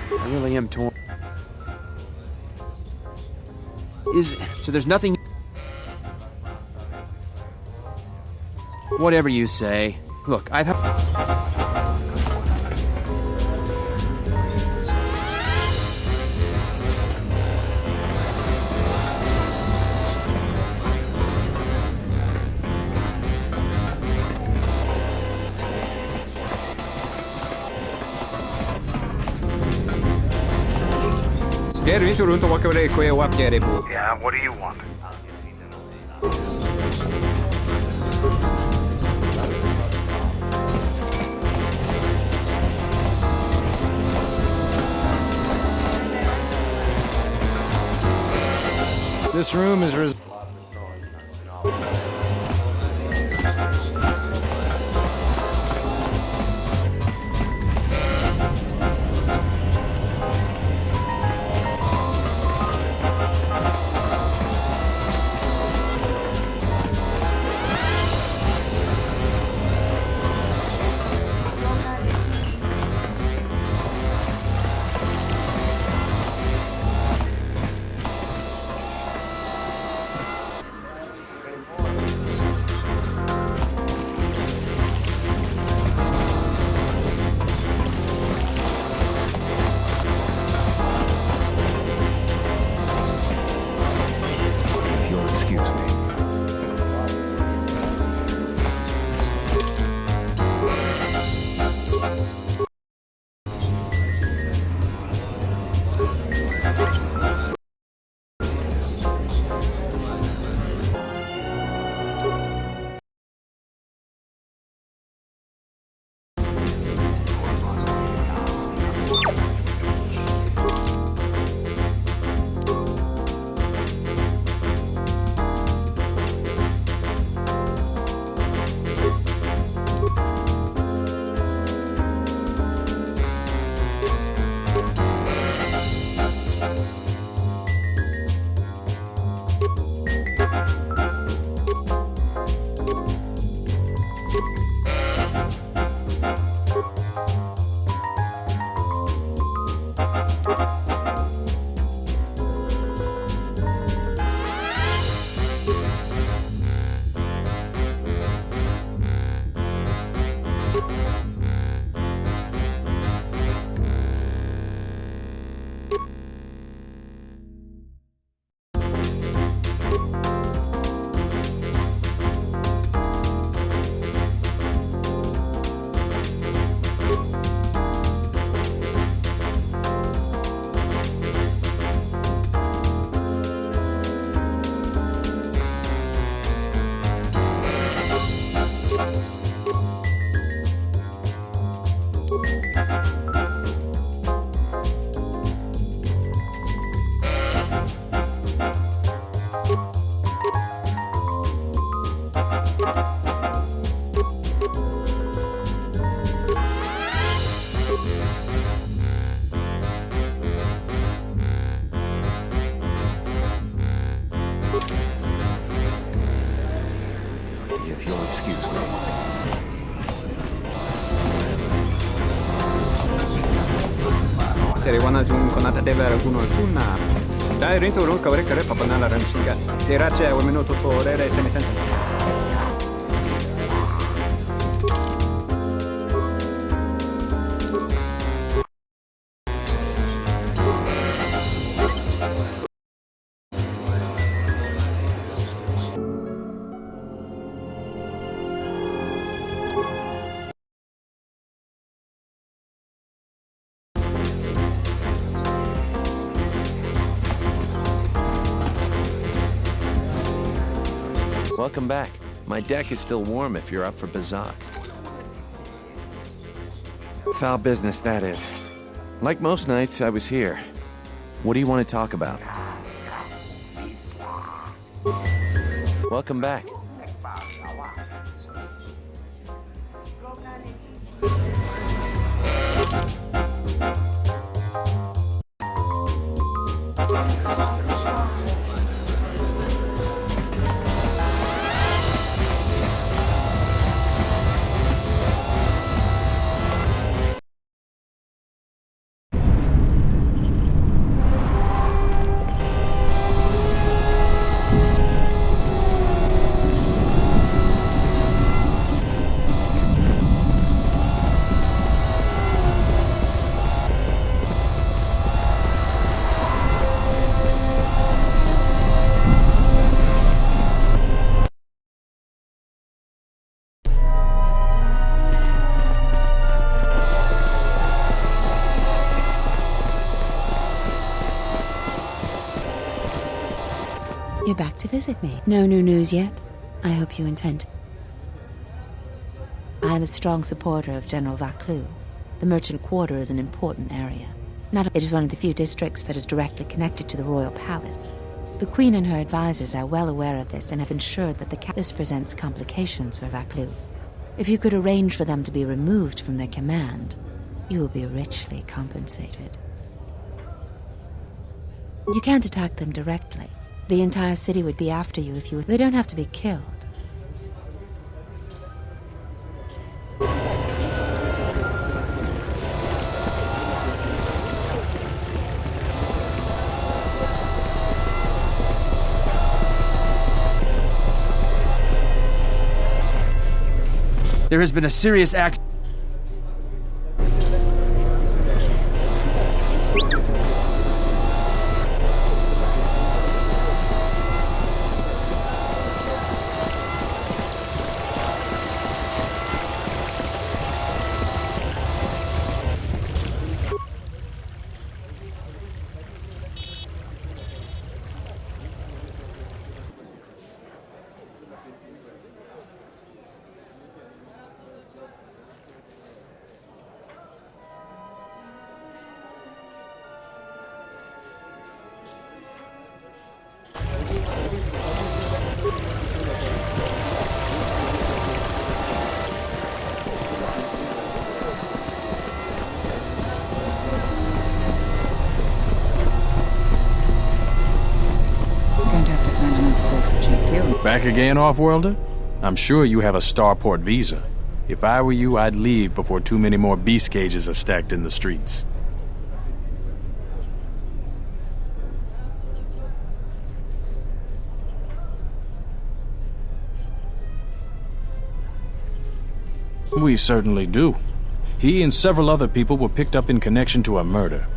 I really am torn. So there's nothing... Whatever you say. Look, I've had...
Är du inte runt och åker det ske och uppger dig på?
Yeah, what do you want?
This room is
excuse me.
Teriwana jung konata devera kuno kuna. Dai rinto ron kawre kare papanala ramshinga. Derache wemeno toto rere semisenta.
Welcome back. My deck is still warm if you're up for Bazak. Foul business, that is. Like most nights, I was here. What do you want to talk about? Welcome back.
You're back to visit me. No new news yet? I hope you intend. I am a strong supporter of General Vaclou. The merchant quarter is an important area. It is one of the few districts that is directly connected to the royal palace. The Queen and her advisors are well aware of this and have ensured that this presents complications for Vaclou. If you could arrange for them to be removed from their command, you will be richly compensated. You can't attack them directly. The entire city would be after you if you... They don't have to be killed.
There has been a serious accident.
Back again, Off-Worlder? I'm sure you have a starport visa. If I were you, I'd leave before too many more beast cages are stacked in the streets. We certainly do. He and several other people were picked up in connection to a murder.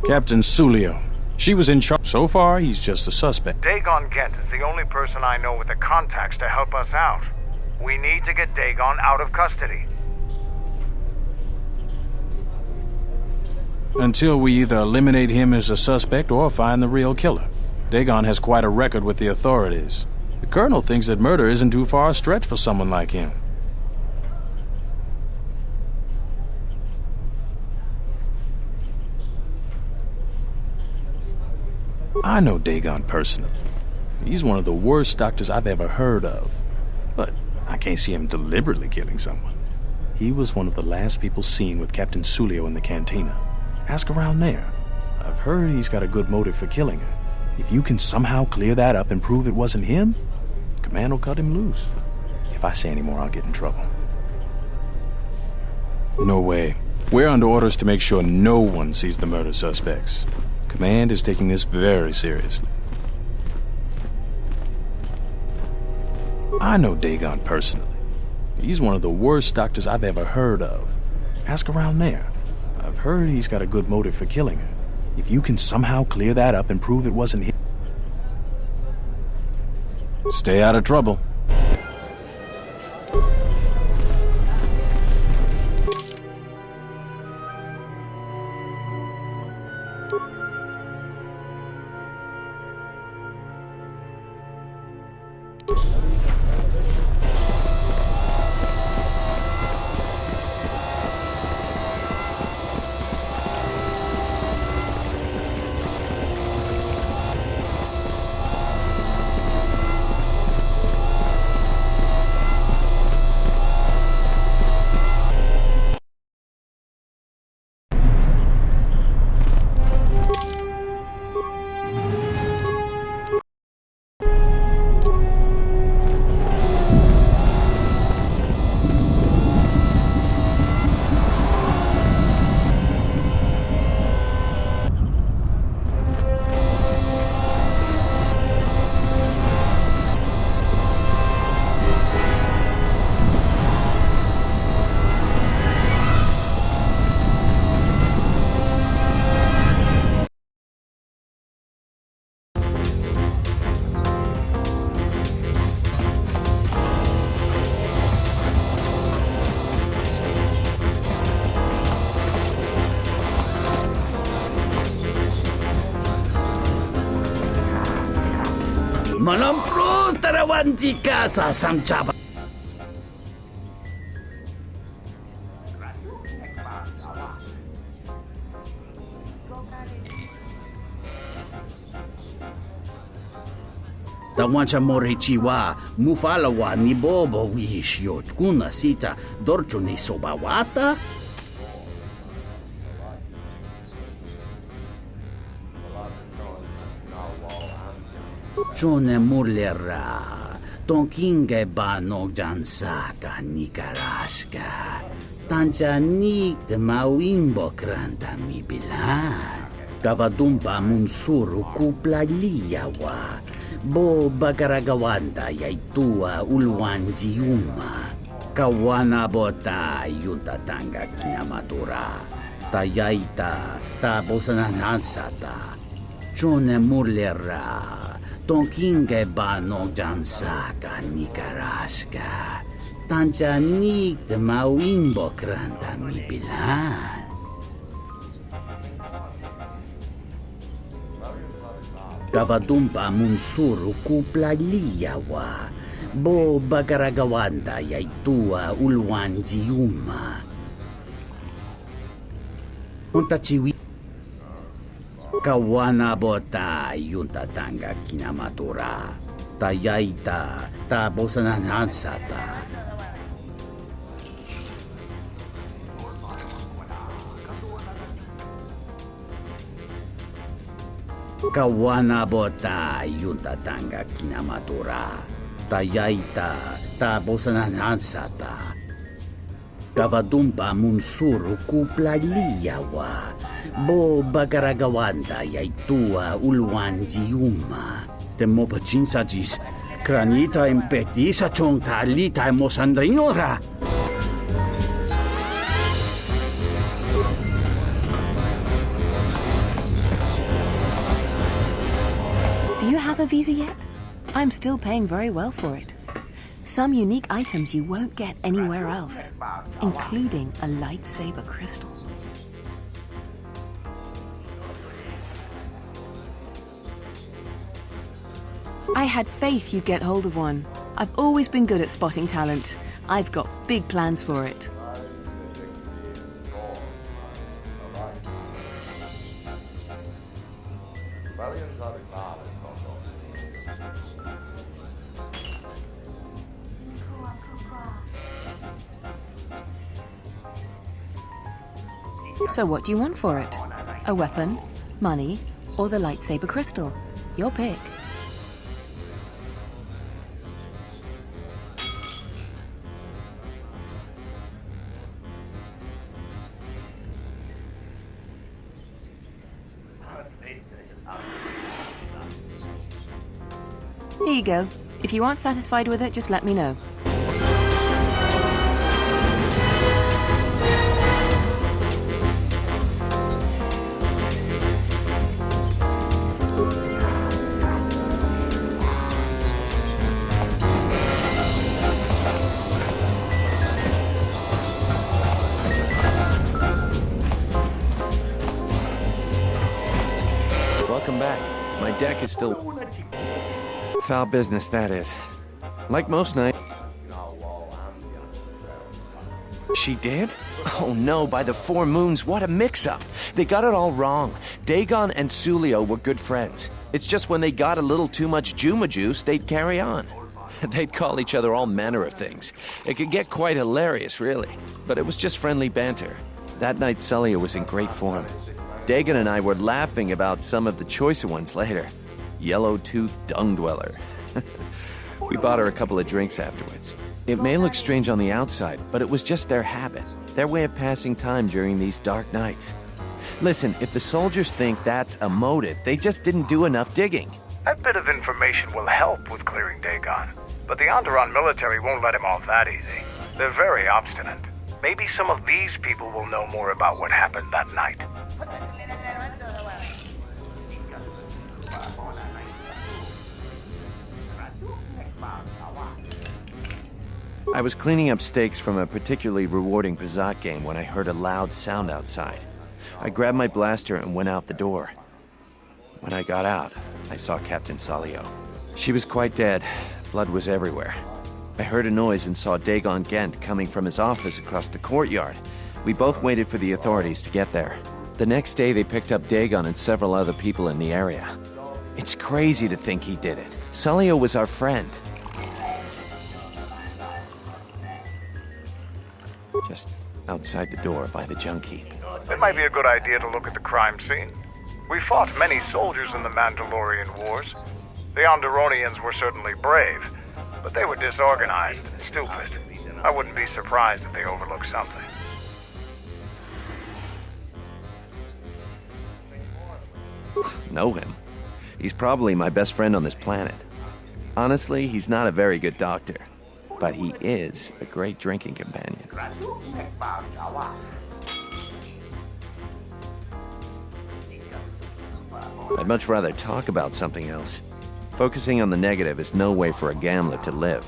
Captain Sulio. She was in charge. So far, he's just a suspect.
Dagon Gent is the only person I know with the contacts to help us out. We need to get Dagon out of custody.
Until we either eliminate him as a suspect or find the real killer. Dagon has quite a record with the authorities. The Colonel thinks that murder isn't too far a stretch for someone like him. I know Dagon personally. He's one of the worst doctors I've ever heard of. But I can't see him deliberately killing someone. He was one of the last people seen with Captain Sulio in the cantina. Ask around there. I've heard he's got a good motive for killing her. If you can somehow clear that up and prove it wasn't him, Command will cut him loose. If I say any more, I'll get in trouble. No way. We're under orders to make sure no one sees the murder suspects. Command is taking this very seriously. I know Dagon personally. He's one of the worst doctors I've ever heard of. Ask around there. I've heard he's got a good motive for killing her. If you can somehow clear that up and prove it wasn't him... Stay out of trouble.
Malampro tarawan jika sa samcaba. Tawancha morechiwa mufalawa ni bobo wish yot kuna sita dorchuni sobawata. Chone murlera, tonkinge ba nogjansaka nikaraska, tancha nik de mawimbo kranta mi bilan, kavadumpa munsuru kupla liyawa, bo bagaragawanda yaitua ulwanji yuma, kawana bota yuntatanga kinamatura, tayaita tabosananansata, chone murlera, tonkinge ba nogjansaka nikaraska, tancha nik de mawimbo kranta mi bilan. Kavadumpa munsuru kupla liyawa, bo bagaragawanda yaitua ulwanji yuma. Untachiwi kawana bota yuntatanga kinamatura, tayaita tabosananansata. Kawana bota yuntatanga kinamatura, tayaita tabosananansata. Kavadumpa munsuru kupla liyawa, bo bagaragawanda yaitua ulwanji yuma. Temo pachinsajis, kranita impetisa chong talita emosandrinora.
Do you have a visa yet? I'm still paying very well for it. Some unique items you won't get anywhere else, including a lightsaber crystal. I had faith you'd get hold of one. I've always been good at spotting talent. I've got big plans for it. So what do you want for it? A weapon, money, or the lightsaber crystal? Your pick. Here you go. If you aren't satisfied with it, just let me know.
Welcome back. My deck is still... Foul business, that is. Like most nights. She did? Oh no, by the four moons, what a mix-up. They got it all wrong. Dagon and Sulio were good friends. It's just when they got a little too much Juma juice, they'd carry on. They'd call each other all manner of things. It could get quite hilarious, really. But it was just friendly banter. That night, Sulio was in great form. Dagon and I were laughing about some of the choicer ones later. Yellow-toothed dung dweller. We bought her a couple of drinks afterwards. It may look strange on the outside, but it was just their habit, their way of passing time during these dark nights. Listen, if the soldiers think that's a motive, they just didn't do enough digging.
That bit of information will help with clearing Dagon, but the Onderon military won't let him off that easy. They're very obstinate. Maybe some of these people will know more about what happened that night.
I was cleaning up stakes from a particularly rewarding Pizat game when I heard a loud sound outside. I grabbed my blaster and went out the door. When I got out, I saw Captain Salio. She was quite dead. Blood was everywhere. I heard a noise and saw Dagon Gent coming from his office across the courtyard. We both waited for the authorities to get there. The next day, they picked up Dagon and several other people in the area. It's crazy to think he did it. Salio was our friend. Just outside the door by the junk heap.
It might be a good idea to look at the crime scene. We fought many soldiers in the Mandalorian Wars. The Onderonians were certainly brave, but they were disorganized and stupid. I wouldn't be surprised if they overlooked something.
Know him? He's probably my best friend on this planet. Honestly, he's not a very good doctor, but he is a great drinking companion. I'd much rather talk about something else. Focusing on the negative is no way for a gambler to live.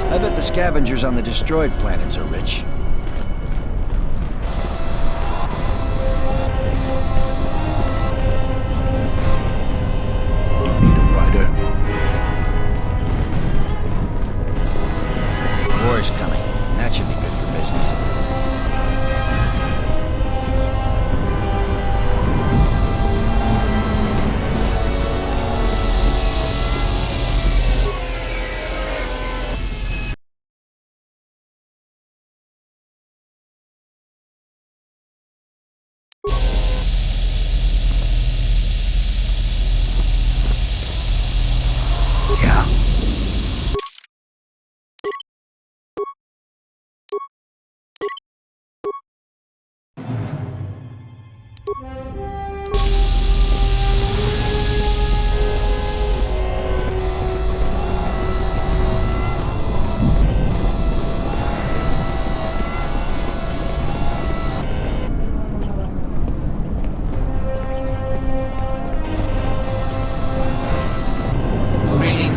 I bet the scavengers on the destroyed planets are rich.
You need a rider?
war's coming. That should be good for business.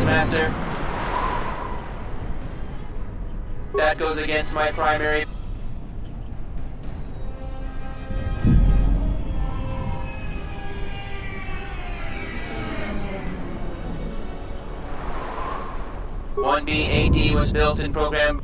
Master. That goes against my primary... "1B-AD was built and programmed..."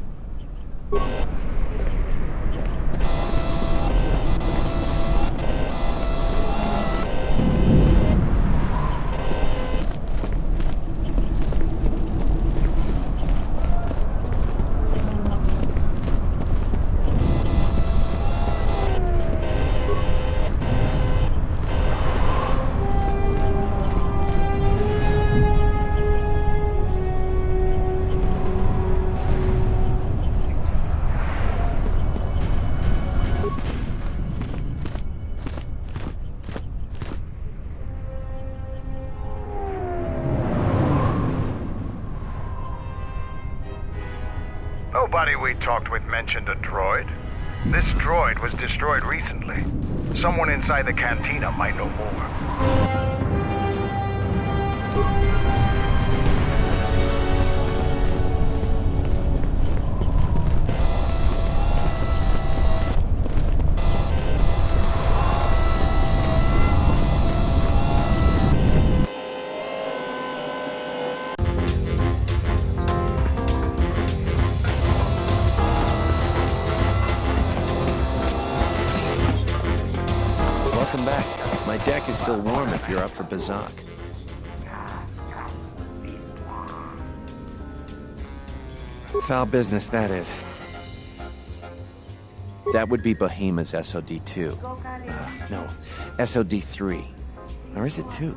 Nobody we talked with mentioned a droid. This droid was destroyed recently. Someone inside the cantina might know more.
Welcome back. My deck is still warm if you're up for Bazak. Foul business, that is. That would be Bohema's SOD-2. No, SOD-3. Or is it 2?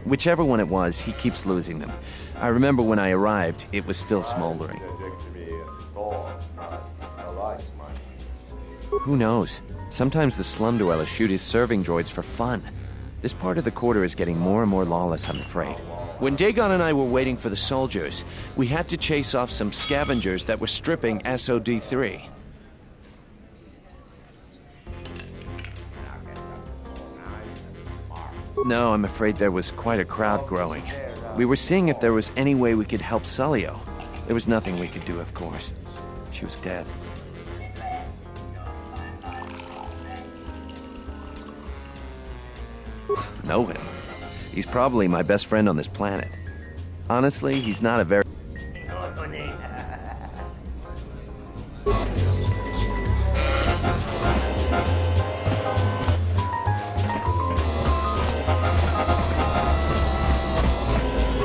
Whichever one it was, he keeps losing them. I remember when I arrived, it was still smoldering. Who knows? Sometimes the slum dwellers shoot his serving droids for fun. This part of the quarter is getting more and more lawless, I'm afraid. When Dagon and I were waiting for the soldiers, we had to chase off some scavengers that were stripping SOD-3. No, I'm afraid there was quite a crowd growing. We were seeing if there was any way we could help Sulio. There was nothing we could do, of course. She was dead. Know him. He's probably my best friend on this planet. Honestly, he's not a very...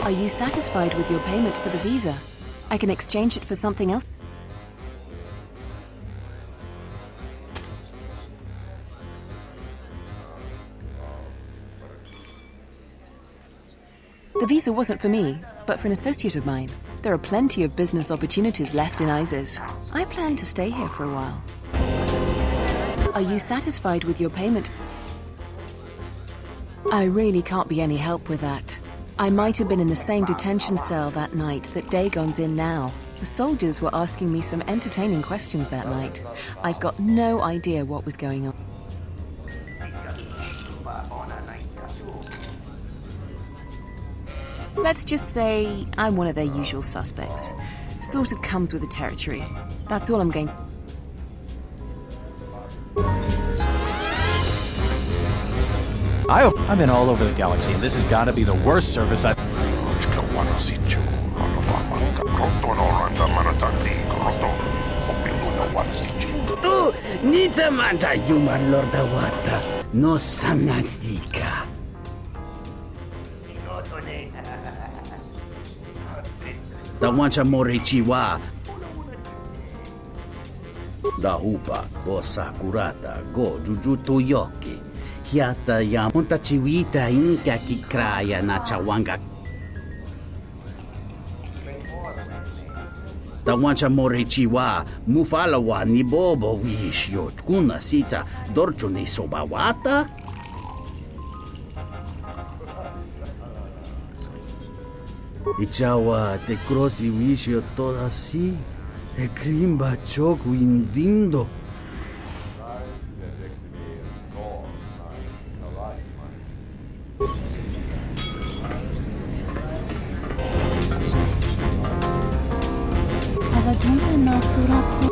Are you satisfied with your payment for the visa? I can exchange it for something else. The visa wasn't for me, but for an associate of mine. There are plenty of business opportunities left in ISIS. I plan to stay here for a while. Are you satisfied with your payment? I really can't be any help with that. I might have been in the same detention cell that night that Dagon's in now. The soldiers were asking me some entertaining questions that night. I've got no idea what was going on. Let's just say I'm one of their usual suspects. Sort of comes with the territory. That's all I'm going...
I've been all over the galaxy, and this has got to be the worst service I've...
Tu, Nita Manta, Yuma Lorda Wata, no Sanastika. Tawancha Morichiwa. Da Upa, Bosa Kurata, Go Jujutu Yoki. Hiata Yamunta Chiwita Inka Kikraya Nachawanga. Tawancha Morichiwa, Mufalawa ni Bobo Wish Yot Kuna Sita, Dorchuni Sobawata? Ichawa te crossi Wish Yot toda si, e Krimba Choku Indindo.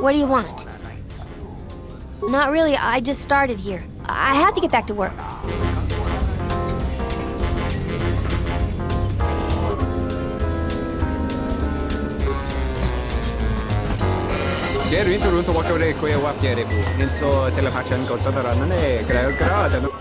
What do you want? Not really, I just started here. I have to get back to work.
Gero into runto wakore ko ya wap gere bu. Ninso telepathan ko sa daranan eh gra no.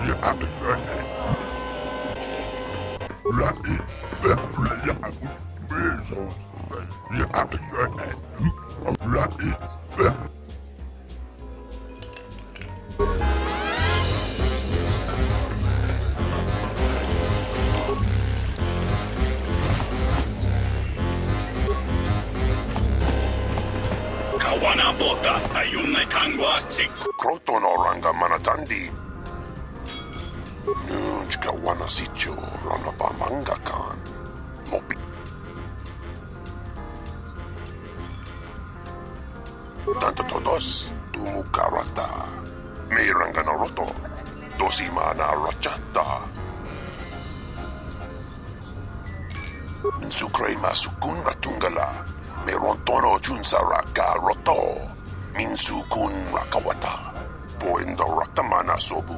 Kawana bota ayunai kangwa tsik.
Kroton oranga manatandi. Nunch kawana sicho rana pamanga kan. Mopi. Tanto todos, tumu karata. Meiranga naroto. Dosima na rachata. Nsukre masukun ratungala. Merontono junsara roto. Minsukun rakawata. Poendo raktamana sobu.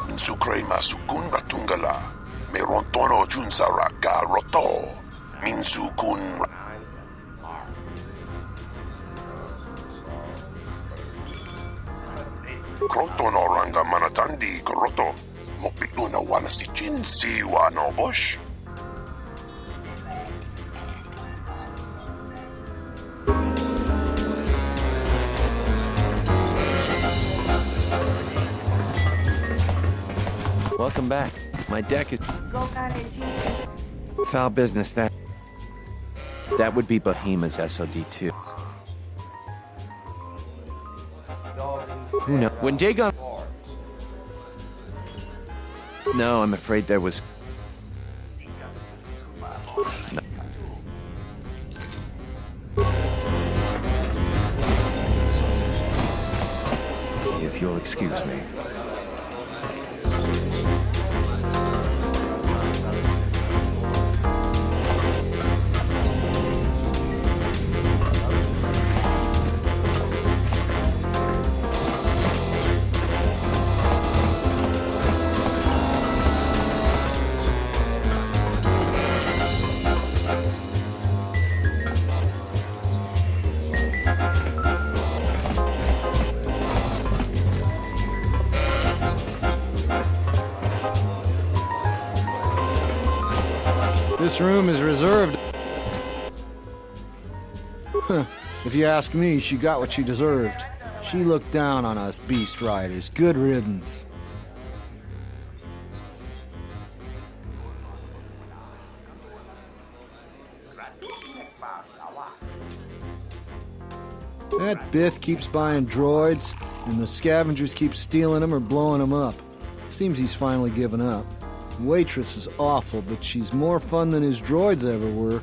Minsukre masukun ratungala. Merontono junsara roto. Minsukun Kroton oranga manatandi koroto. Mopikno na wana si Jin si wano bosh.
Welcome back. My deck is... Foul business, that... That would be Bohema's SOD too. Who knows? When Dagon... No, I'm afraid there was... No. If you'll excuse me.
This room is reserved. If you ask me, she got what she deserved. She looked down on us beast riders. Good riddance. That Bith keeps buying droids, and the scavengers keep stealing them or blowing them up. Seems he's finally given up. Waitress is awful, but she's more fun than his droids ever were.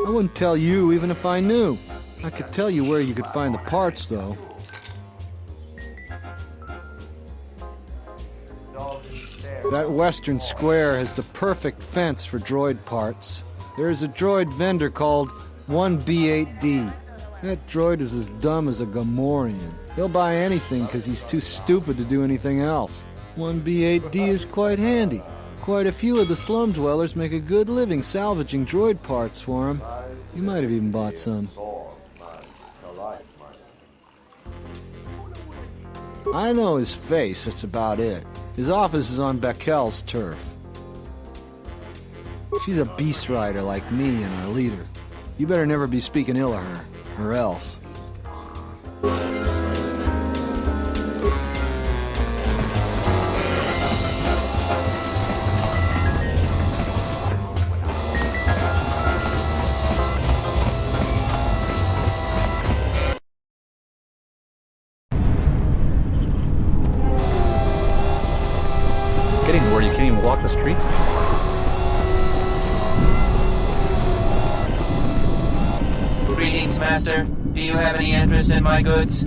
I wouldn't tell you even if I knew. I could tell you where you could find the parts, though. That western square has the perfect fence for droid parts. There is a droid vendor called 1B8D. That droid is as dumb as a Gamorrean. He'll buy anything because he's too stupid to do anything else. One B8D is quite handy. Quite a few of the slum dwellers make a good living salvaging droid parts for him. You might have even bought some. I know his face, that's about it. His office is on Beckel's turf. She's a beast rider like me and our leader. You better never be speaking ill of her, or else.
Getting to where you can't even walk the streets.
Greetings, Master. Do you have any interest in my goods?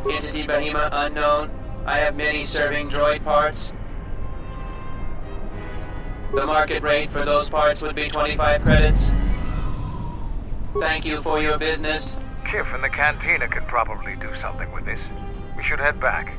Entity Bahima unknown. I have many serving droid parts. The market rate for those parts would be 25 credits. Thank you for your business.
Kif and the Cantina can probably do something with this. We should head back.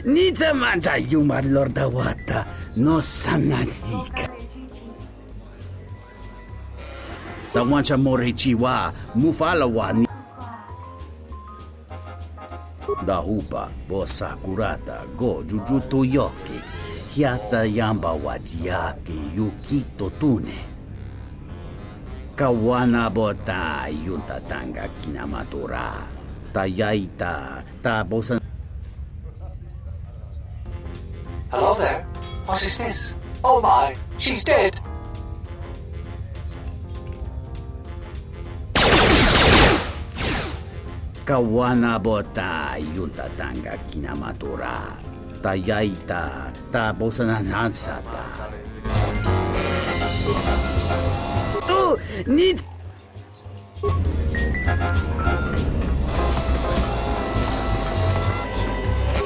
Nizamanta yuma lordawata no sanazika. Tawancha morichiwa mufalawa ni Dahupa bosa kurata go jujuto yoki hiata yamba wajiaki yukito tune. Kawana bota yuntatanga kinamatura tayaita tabosan.
Hello there. What is this? Oh my, she's dead.
Kawana bota yuntatanga kinamatura tayaita tabosananansata. Tu need.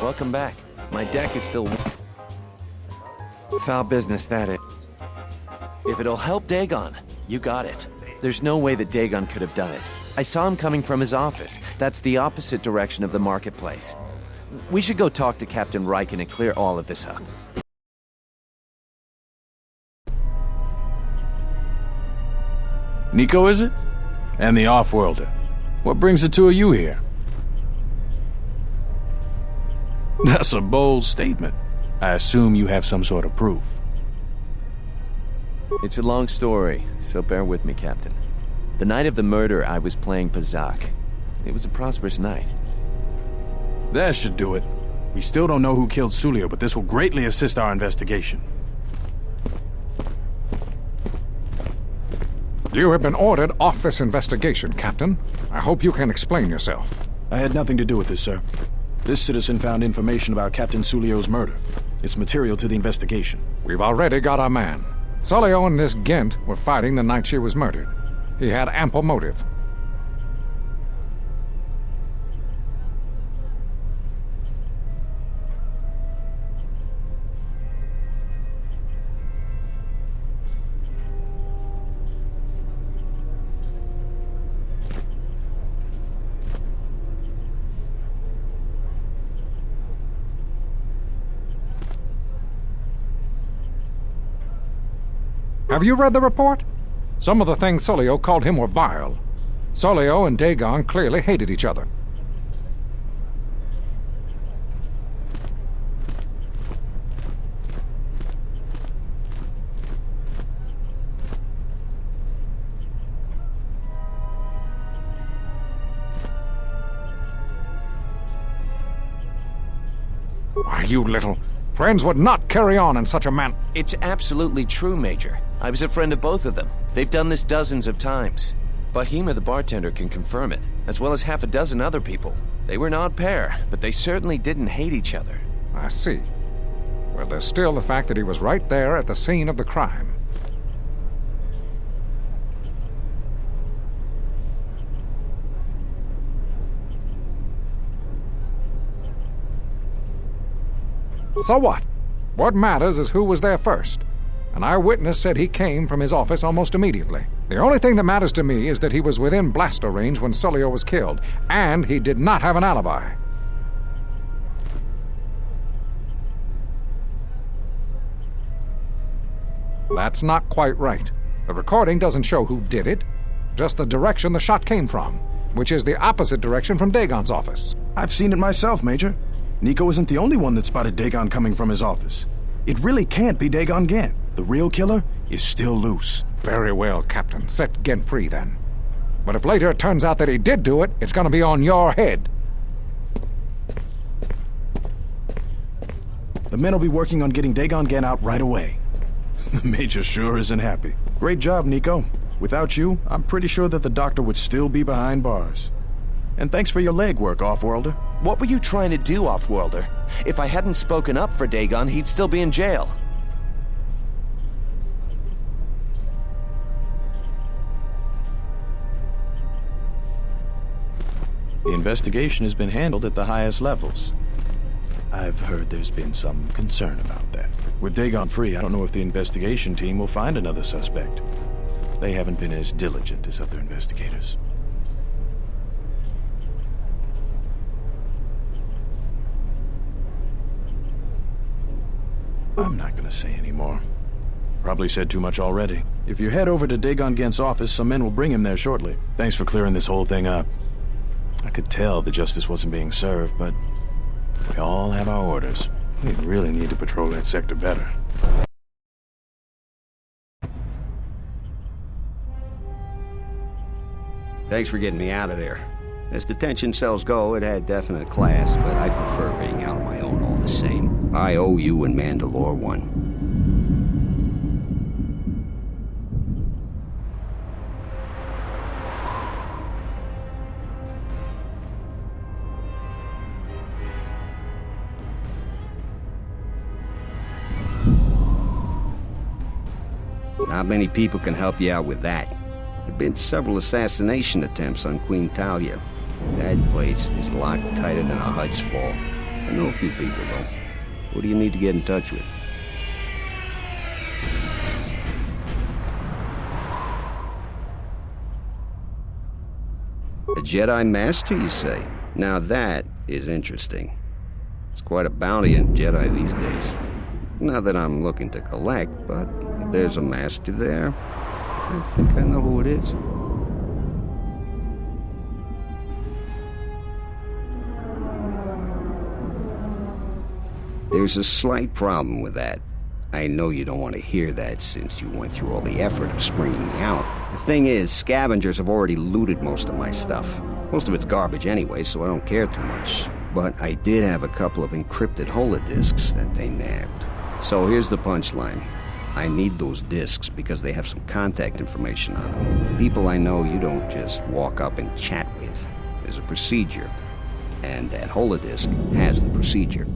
Welcome back. My deck is still... Foul business, that is. If it'll help Dagon, you got it. There's no way that Dagon could have done it. I saw him coming from his office. That's the opposite direction of the marketplace. We should go talk to Captain Riken and clear all of this up.
Nico, is it? And the Offworlder. What brings the two of you here? That's a bold statement. I assume you have some sort of proof.
It's a long story, so bear with me, Captain. The night of the murder, I was playing Pazak. It was a prosperous night.
That should do it. We still don't know who killed Sulio, but this will greatly assist our investigation.
You have been ordered off this investigation, Captain. I hope you can explain yourself.
I had nothing to do with this, sir. This citizen found information about Captain Sulio's murder. It's material to the investigation.
We've already got our man. Sulio and this Gent were fighting the night she was murdered. He had ample motive. Have you read the report? Some of the things Sulio called him were vile. Sulio and Dagon clearly hated each other. Why, you little... Friends would not carry on in such a manner.
It's absolutely true, Major. I was a friend of both of them. They've done this dozens of times. Bahima the bartender can confirm it, as well as half a dozen other people. They were an odd pair, but they certainly didn't hate each other.
I see. Well, there's still the fact that he was right there at the scene of the crime. So what? What matters is who was there first. An eyewitness said he came from his office almost immediately. The only thing that matters to me is that he was within blaster range when Solio was killed, and he did not have an alibi. That's not quite right. The recording doesn't show who did it, just the direction the shot came from, which is the opposite direction from Dagon's office.
I've seen it myself, Major. Nico isn't the only one that spotted Dagon coming from his office. It really can't be Dagon Gant. The real killer is still loose.
Very well, Captain. Set Gent free, then. But if later it turns out that he did do it, it's gonna be on your head.
The men will be working on getting Dagon Gant out right away. The Major sure isn't happy. Great job, Nico. Without you, I'm pretty sure that the doctor would still be behind bars. And thanks for your legwork, Offworlder.
What were you trying to do, Offworlder? If I hadn't spoken up for Dagon, he'd still be in jail.
The investigation has been handled at the highest levels. I've heard there's been some concern about that. With Dagon free, I don't know if the investigation team will find another suspect. They haven't been as diligent as other investigators. I'm not gonna say any more. Probably said too much already. If you head over to Dagon Gant's office, some men will bring him there shortly. Thanks for clearing this whole thing up. I could tell the justice wasn't being served, but we all have our orders. We really need to patrol that sector better.
Thanks for getting me out of there. As detention cells go, it had definite class, but I prefer being out on my own all the same. I owe you and Mandalore one. Not many people can help you out with that. There have been several assassination attempts on Queen Talia. That place is locked tighter than a Hud's fall. I know a few people, though. Who do you need to get in touch with? A Jedi Master, you say? Now that is interesting. It's quite a bounty in Jedi these days. Not that I'm looking to collect, but if there's a master there, I think I know who it is. There's a slight problem with that. I know you don't want to hear that since you went through all the effort of springing me out. The thing is, scavengers have already looted most of my stuff. Most of it's garbage anyway, so I don't care too much. But I did have a couple of encrypted holodisks that they nabbed. So here's the punchline. I need those disks because they have some contact information on them. People I know you don't just walk up and chat with. There's a procedure. And that holodisk has the procedure.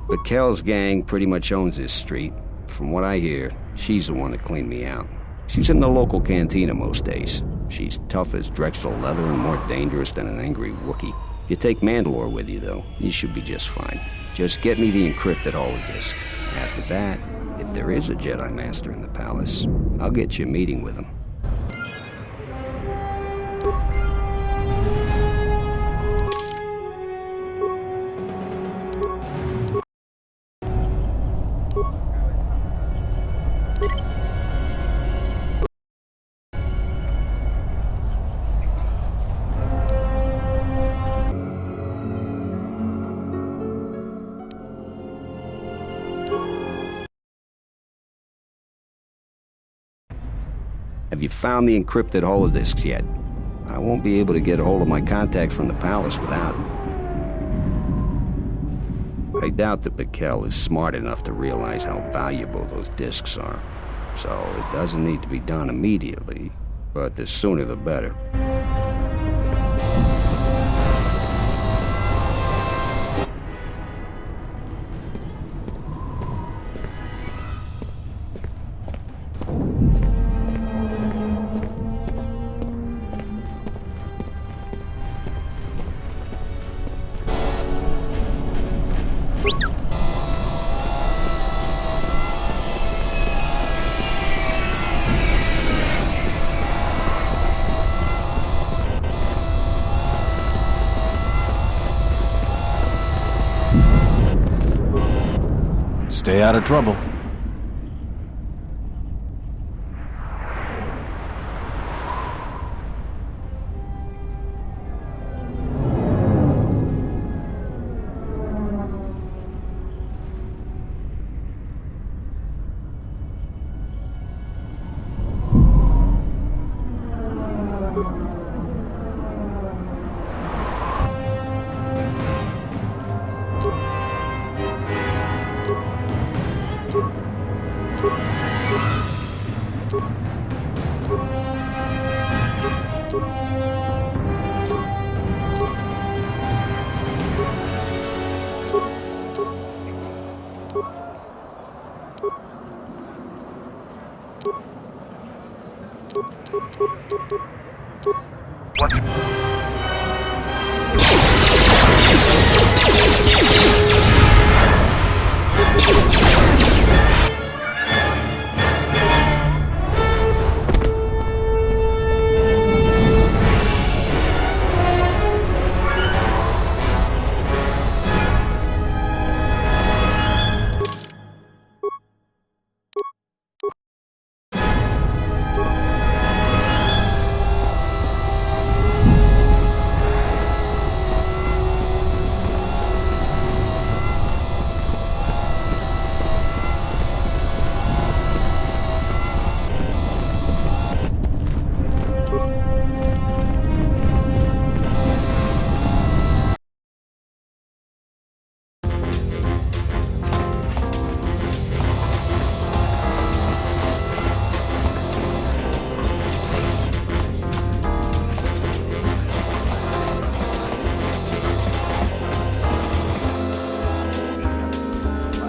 The Kells gang pretty much owns this street. From what I hear, she's the one that cleaned me out. She's in the local cantina most days. She's tough as Drexel leather and more dangerous than an angry Wookiee. If you take Mandalore with you, though, you should be just fine. Just get me the encrypted holodisk. After that, if there is a Jedi Master in the palace, I'll get you a meeting with him. Have you found the encrypted holodisks yet? I won't be able to get a hold of my contact from the palace without it. I doubt that Mikkel is smart enough to realize how valuable those discs are. So it doesn't need to be done immediately, but the sooner the better.
Stay out of trouble.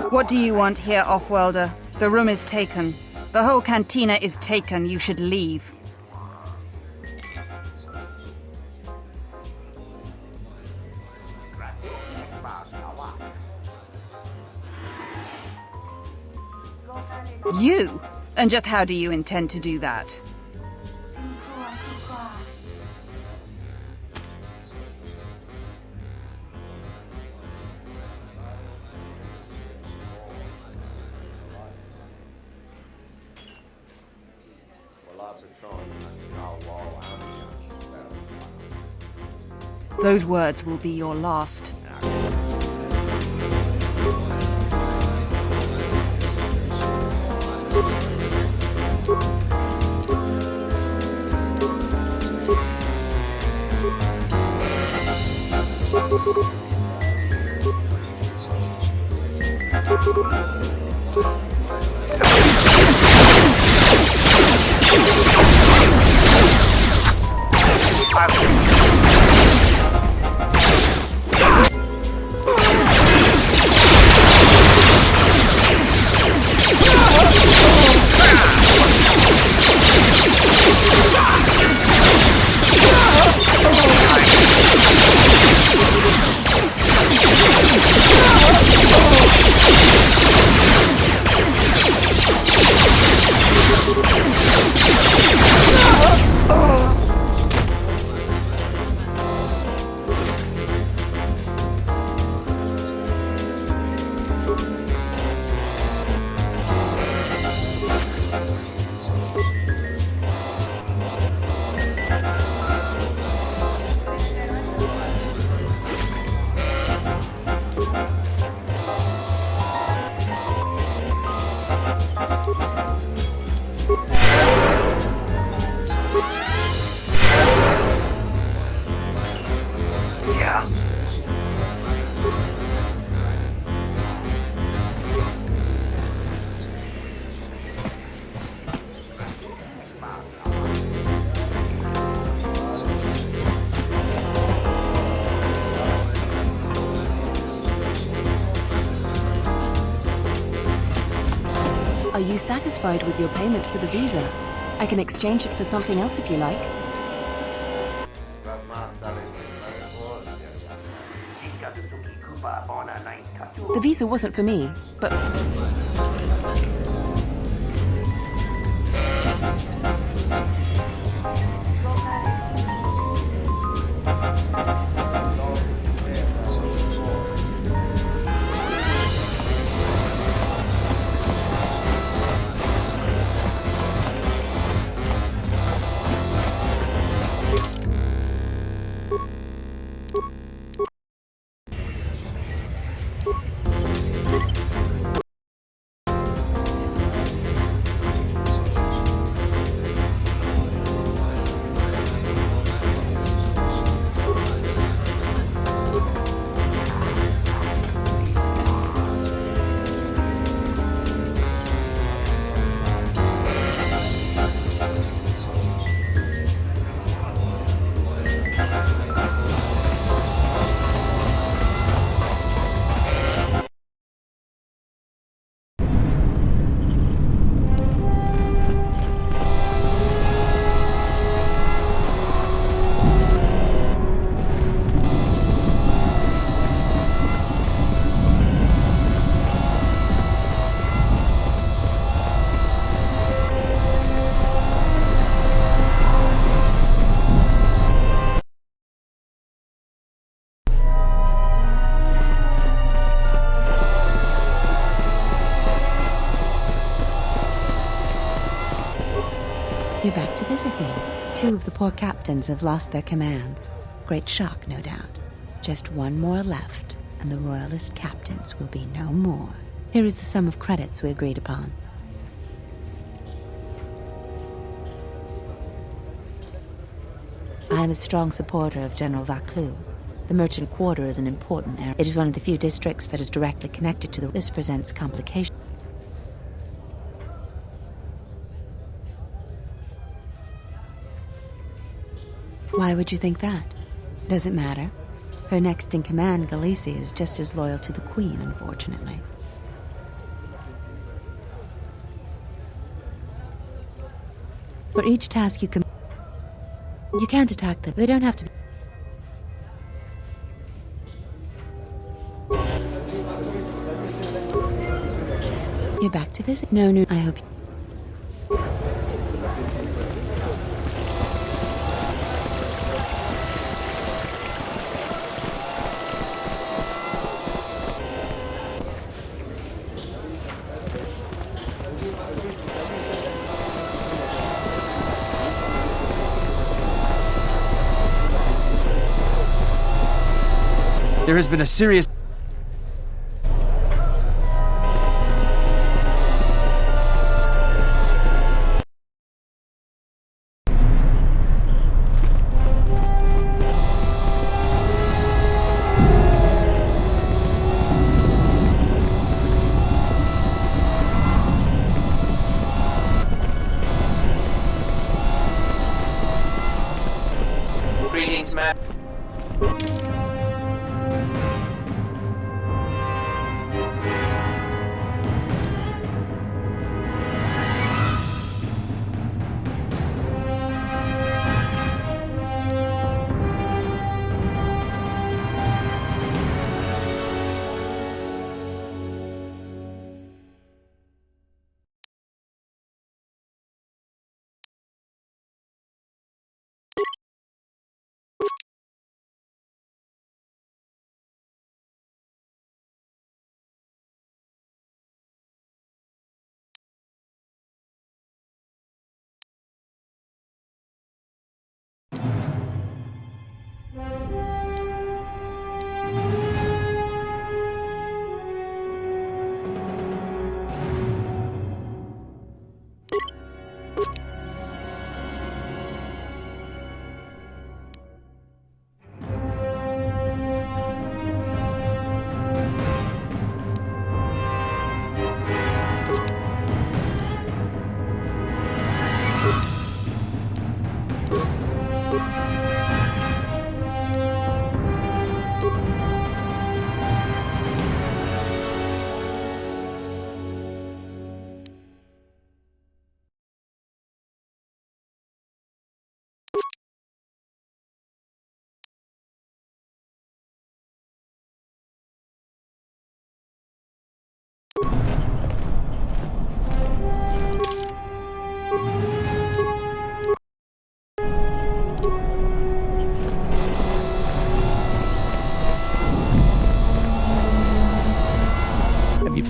What do you want here, Offworlder? The room is taken. The whole cantina is taken. You should leave. You? And just how do you intend to do that? Those words will be your last.
Are you satisfied with your payment for the visa? I can exchange it for something else if you like. The visa wasn't for me, but...
You're back to visit me. 2 of the poor captains have lost their commands. Great shock, no doubt. Just 1 more left, and the royalist captains will be no more. Here is the sum of credits we agreed upon. I am a strong supporter of General Vaclou. The merchant quarter is an important area. It is one of the few districts that is directly connected to the... This presents complications. Why would you think that? Does it matter? Her next-in-command, Khaleesi, is just as loyal to the Queen, unfortunately. For each task you can't attack them. They don't have to be... You're back to visit? No, I hope...
There has been a serious...
Greetings, Matt.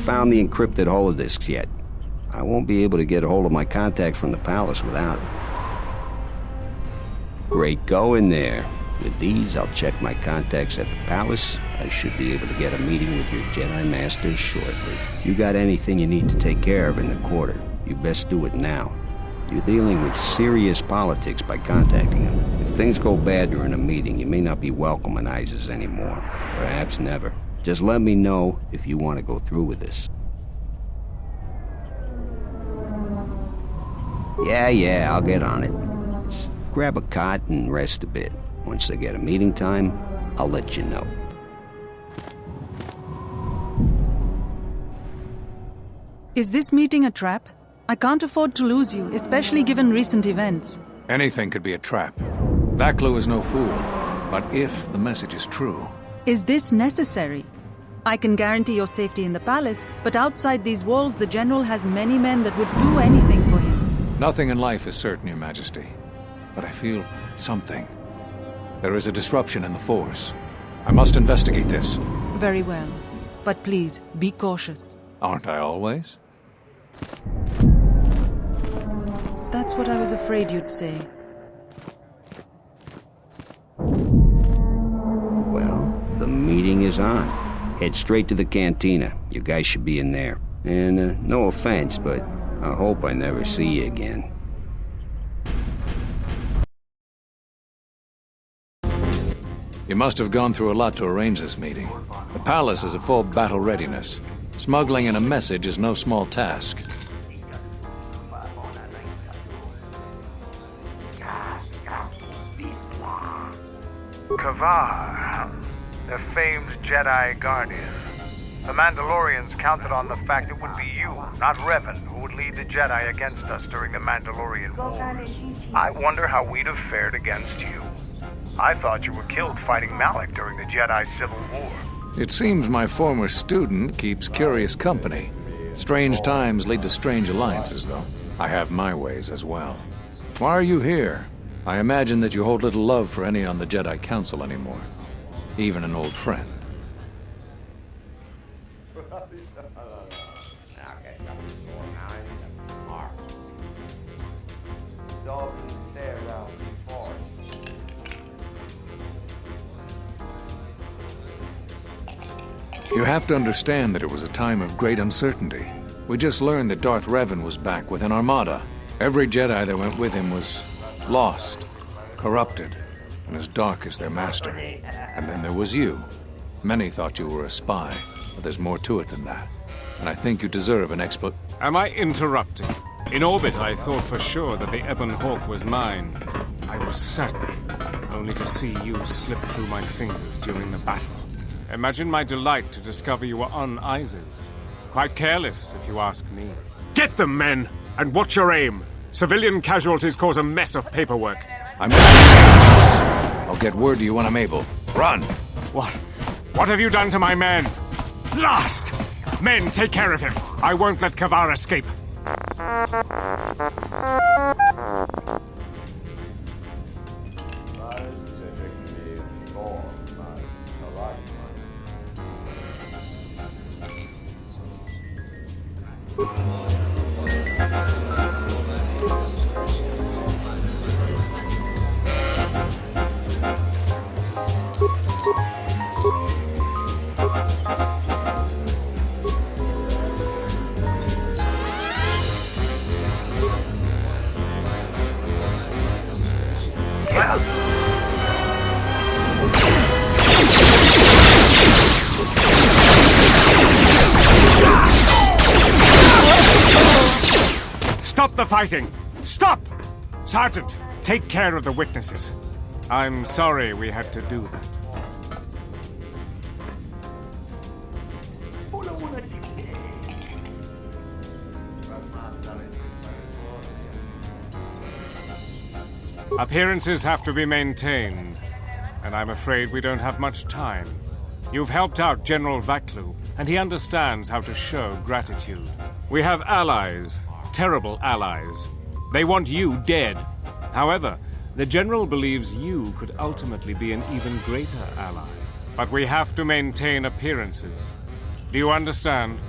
found the encrypted holodisks yet. I won't be able to get a hold of my contact from the palace without it. Great going there. With these, I'll check my contacts at the palace. I should be able to get a meeting with your Jedi Master shortly. You got anything you need to take care of in the quarter, you best do it now. You're dealing with serious politics by contacting him. If things go bad during a meeting, you may not be welcome in Isis anymore. Perhaps never. Just let me know if you want to go through with this. Yeah, I'll get on it. Just grab a cot and rest a bit. Once they get a meeting time, I'll let you know.
Is this meeting a trap? I can't afford to lose you, especially given recent events.
Anything could be a trap. Vaklu is no fool. But if the message is true...
Is this necessary? I can guarantee your safety in the palace, but outside these walls the General has many men that would do anything for him.
Nothing in life is certain, Your Majesty. But I feel something. There is a disruption in the Force. I must investigate this.
Very well. But please, be cautious.
Aren't I always?
That's what I was afraid you'd say.
Well, the meeting is on. Head straight to the cantina. You guys should be in there. And no offense, but I hope I never see you again.
You must have gone through a lot to arrange this meeting. The palace is at full battle readiness. Smuggling in a message is no small task.
Kavar, the famed Jedi Guardian. The Mandalorians counted on the fact it would be you, not Revan, who would lead the Jedi against us during the Mandalorian Wars. I wonder how we'd have fared against you. I thought you were killed fighting Malak during the Jedi Civil War.
It seems my former student keeps curious company. Strange times lead to strange alliances, though. I have my ways as well. Why are you here? I imagine that you hold little love for any on the Jedi Council anymore. Even an old friend. You have to understand that it was a time of great uncertainty. We just learned that Darth Revan was back with an armada. Every Jedi that went with him was lost, corrupted, and as dark as their master. And then there was you. Many thought you were a spy, but there's more to it than that. And I think you deserve an
Am I interrupting? In orbit, I thought for sure that the Ebon Hawk was mine. I was certain, only to see you slip through my fingers during the battle. Imagine my delight to discover you were on Isis. Quite careless, if you ask me. Get them, men, and watch your aim. Civilian casualties cause a mess of paperwork.
I'm not. I'll get word to you when I'm able. Run!
What have you done to my men? Blast! Men, take care of him. I won't let Kavar escape. Stop the fighting! Stop! Sergeant, take care of the witnesses. I'm sorry we had to do that. Appearances have to be maintained, and I'm afraid we don't have much time. You've helped out General Vaklu, and he understands how to show gratitude. We have allies, terrible allies. They want you dead. However, the General believes you could ultimately be an even greater ally. But we have to maintain appearances. Do you understand?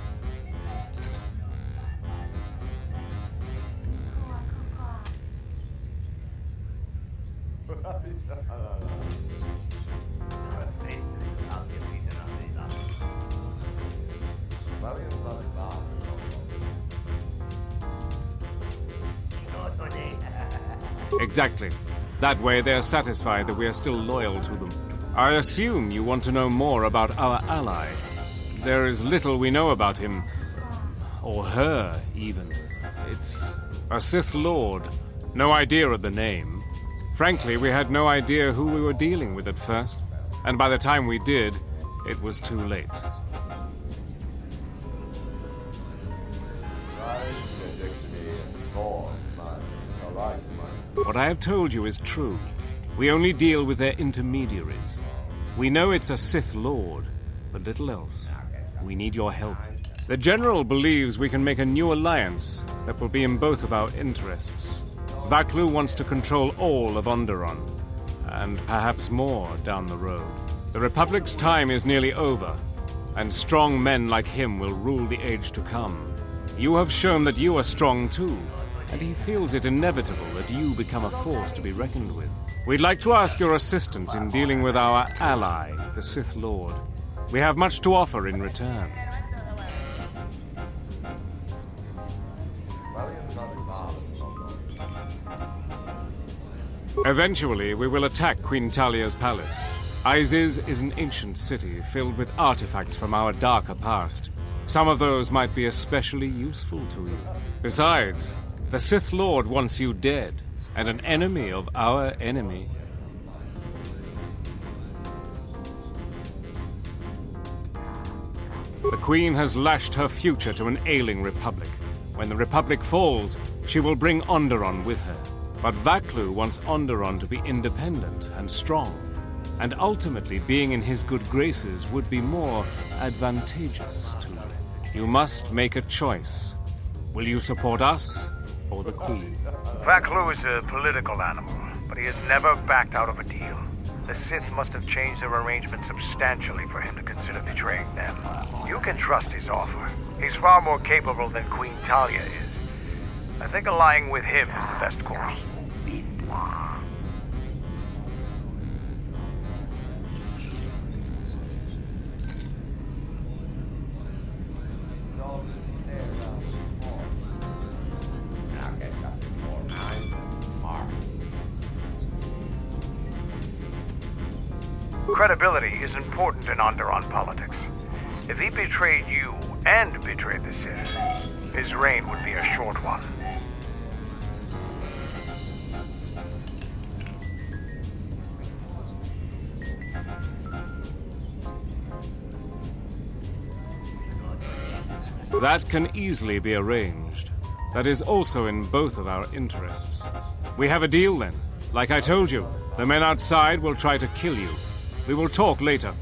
Exactly. That way they're satisfied that we are still loyal to them. I assume you want to know more about our ally. There is little we know about him. Or her, even. It's a Sith Lord. No idea of the name. Frankly, we had no idea who we were dealing with at first. And by the time we did, it was too late. What I have told you is true. We only deal with their intermediaries. We know it's a Sith Lord, but little else. We need your help. The General believes we can make a new alliance that will be in both of our interests. Vaklu wants to control all of Onderon, and perhaps more down the road. The Republic's time is nearly over, and strong men like him will rule the age to come. You have shown that you are strong too, and he feels it inevitable that you become a force to be reckoned with. We'd like to ask your assistance in dealing with our ally, the Sith Lord. We have much to offer in return. Eventually, we will attack Queen Talia's palace. Iziz is an ancient city filled with artifacts from our darker past. Some of those might be especially useful to you. Besides, the Sith Lord wants you dead, and an enemy of our enemy. The Queen has lashed her future to an ailing Republic. When the Republic falls, she will bring Onderon with her. But Vaklu wants Onderon to be independent and strong, and ultimately being in his good graces would be more advantageous to you. You must make a choice. Will you support us or the Queen?
Vaklu is a political animal, but he has never backed out of a deal. The Sith must have changed their arrangement substantially for him to consider betraying them. You can trust his offer. He's far more capable than Queen Talia is. I think allying with him is the best course. Credibility is important in Onderon politics. If he betrayed you and betrayed the Sith, his reign would be a short one.
That can easily be arranged. That is also in both of our interests. We have a deal then. Like I told you, the men outside will try to kill you. We will talk later.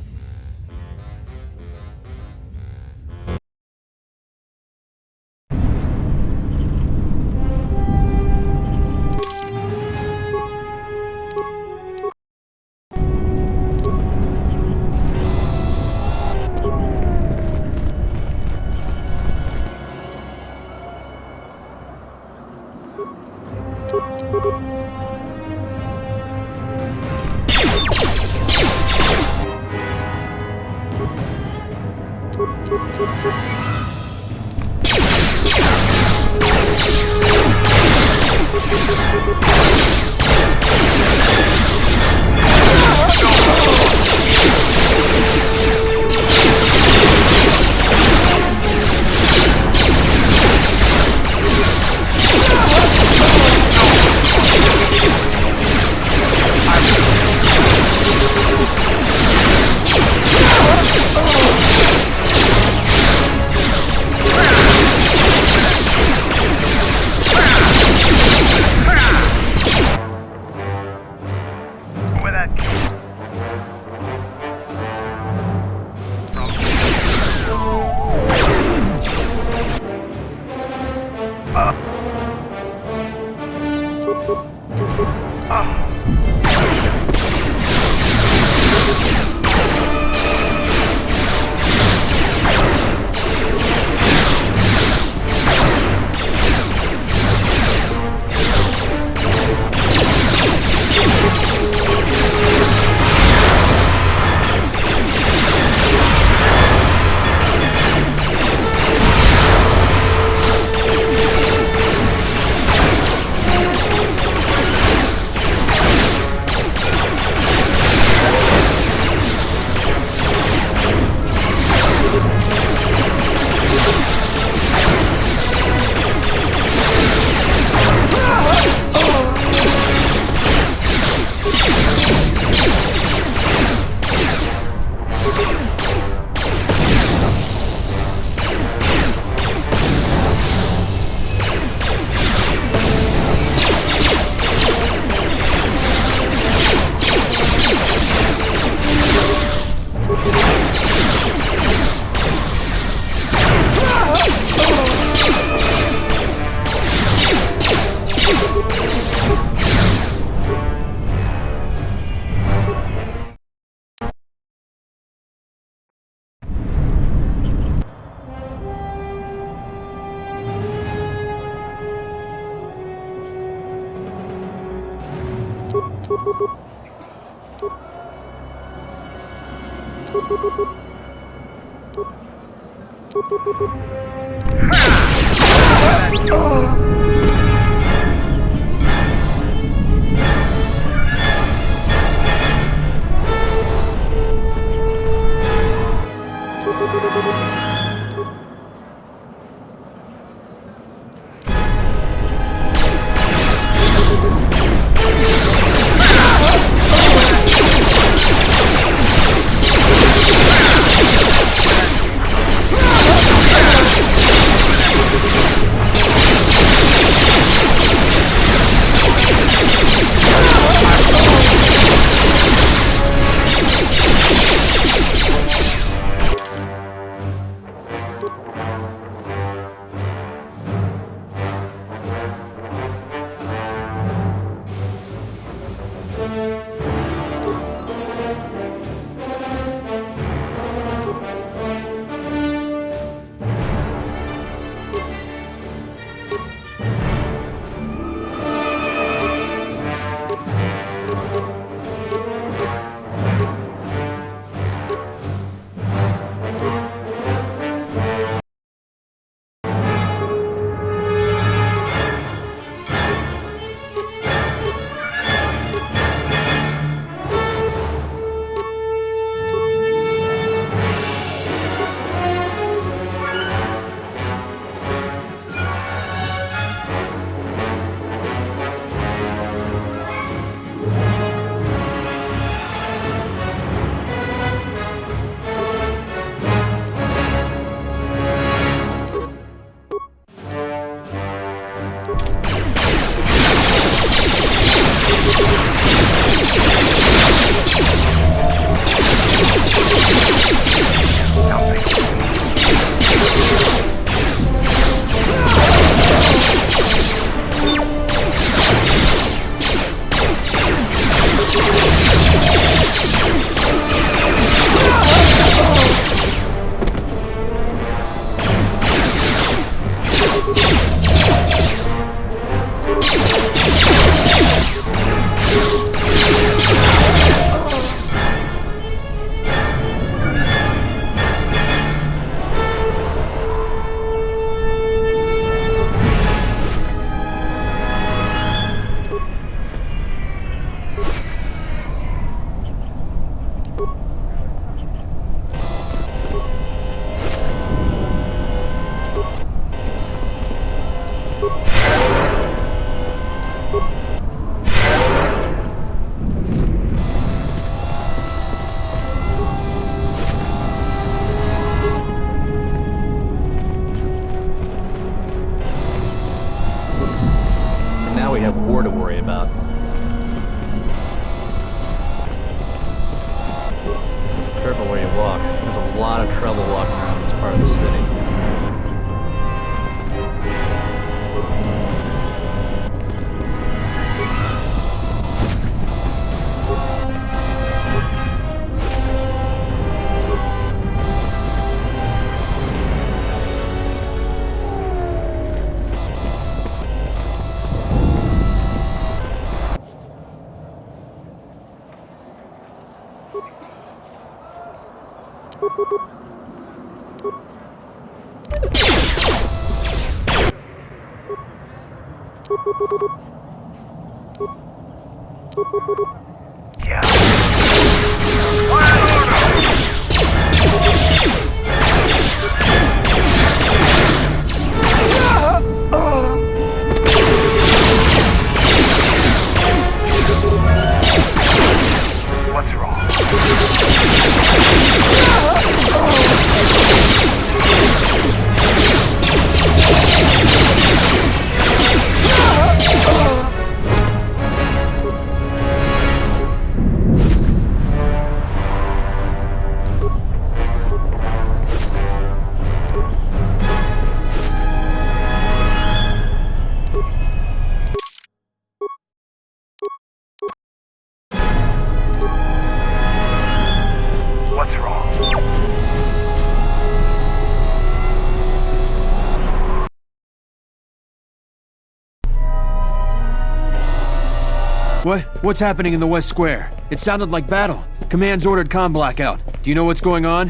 What's happening in the West Square? It sounded like battle. Command's ordered comm blackout. Do you know what's going on?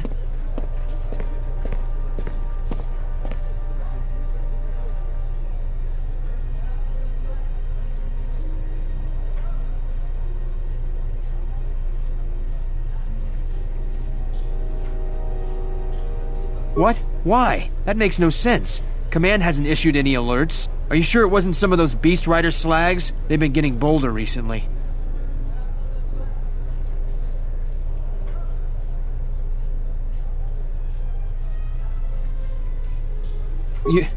What? Why? That makes no sense. Command hasn't issued any alerts. Are you sure it wasn't some of those Beast Rider slags? They've been getting bolder recently.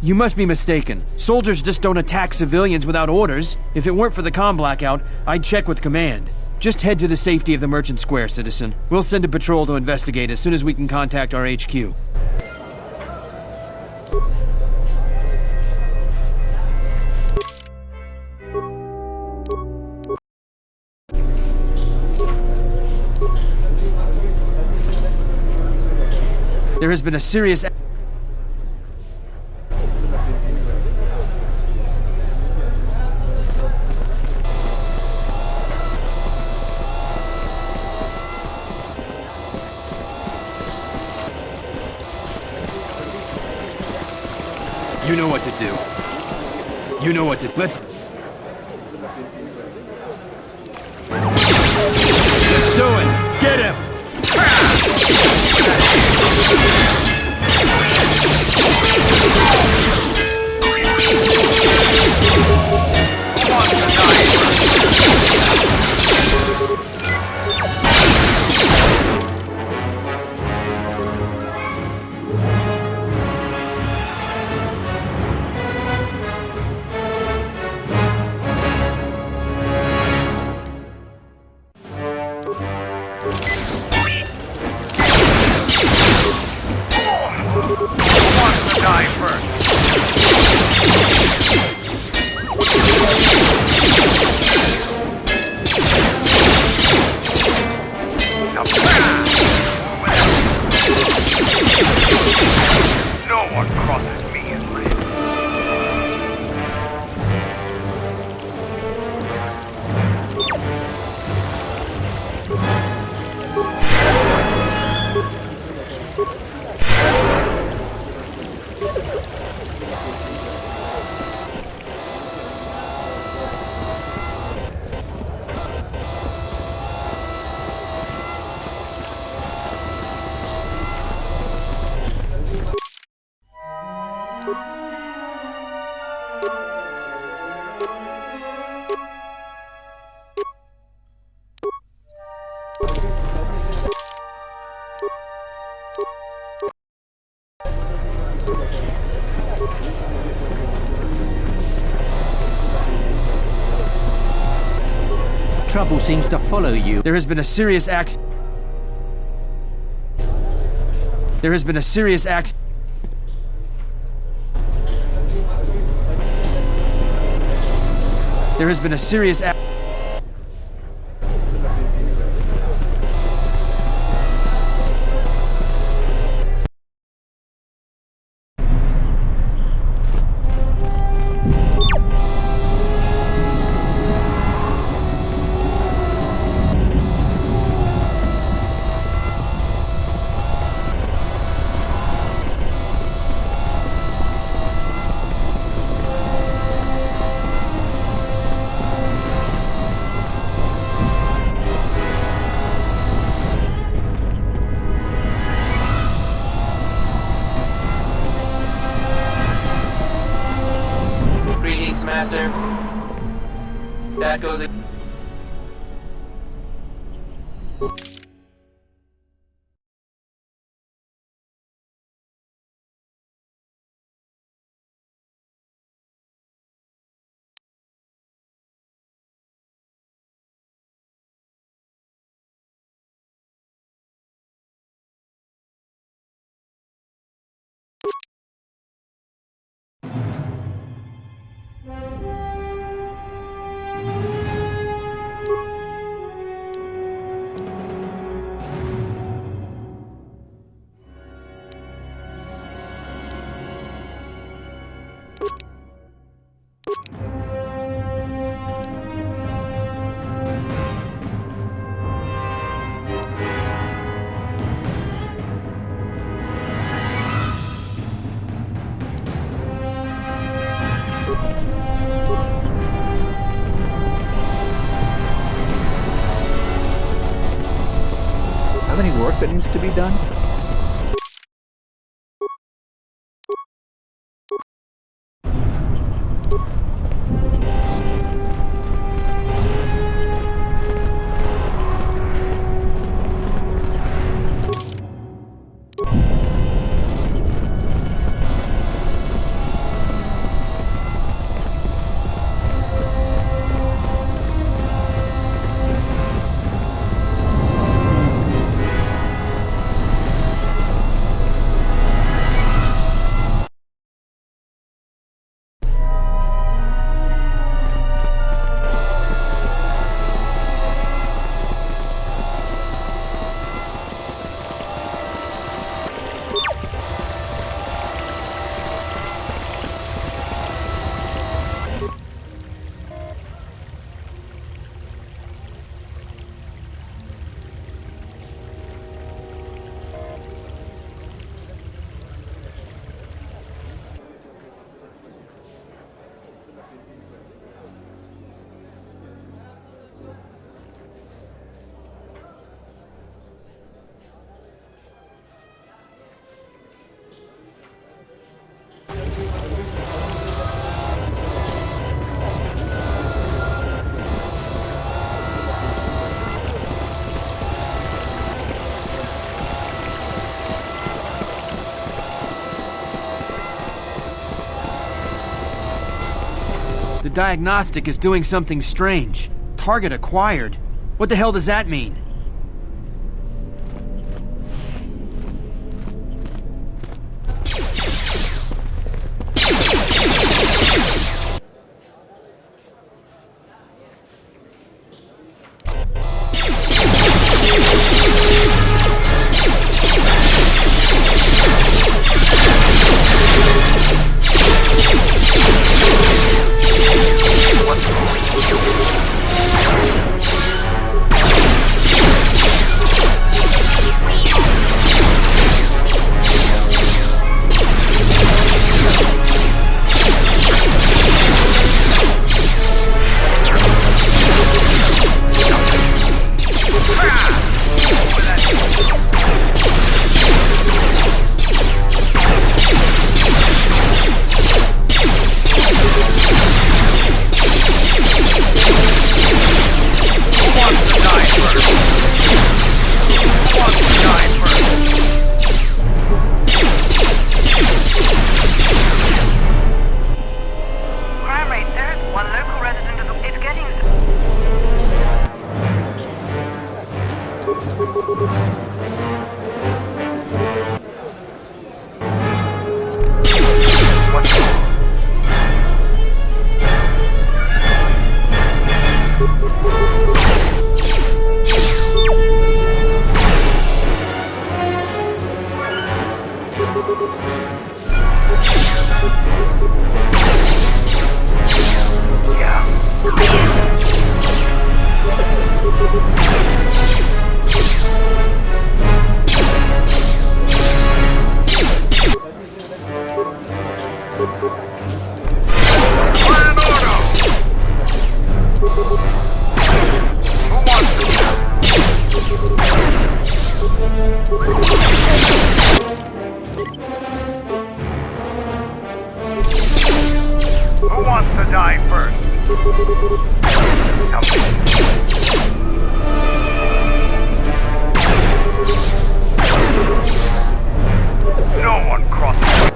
You must be mistaken. Soldiers just don't attack civilians without orders. If it weren't for the comm blackout, I'd check with Command. Just head to the safety of the Merchant Square, citizen. We'll send a patrol to investigate as soon as we can contact our HQ. There has been a serious... You know what to do. You know what to... Let's do it! Get him!
Trouble seems to follow you.
There has been a serious accident. There has been a serious accident. There has been a serious accident.
Master. That goes...
have any work that needs to be done?
The diagnostic is doing something strange. Target acquired. What the hell does that mean?
Who wants to die first? No one crosses.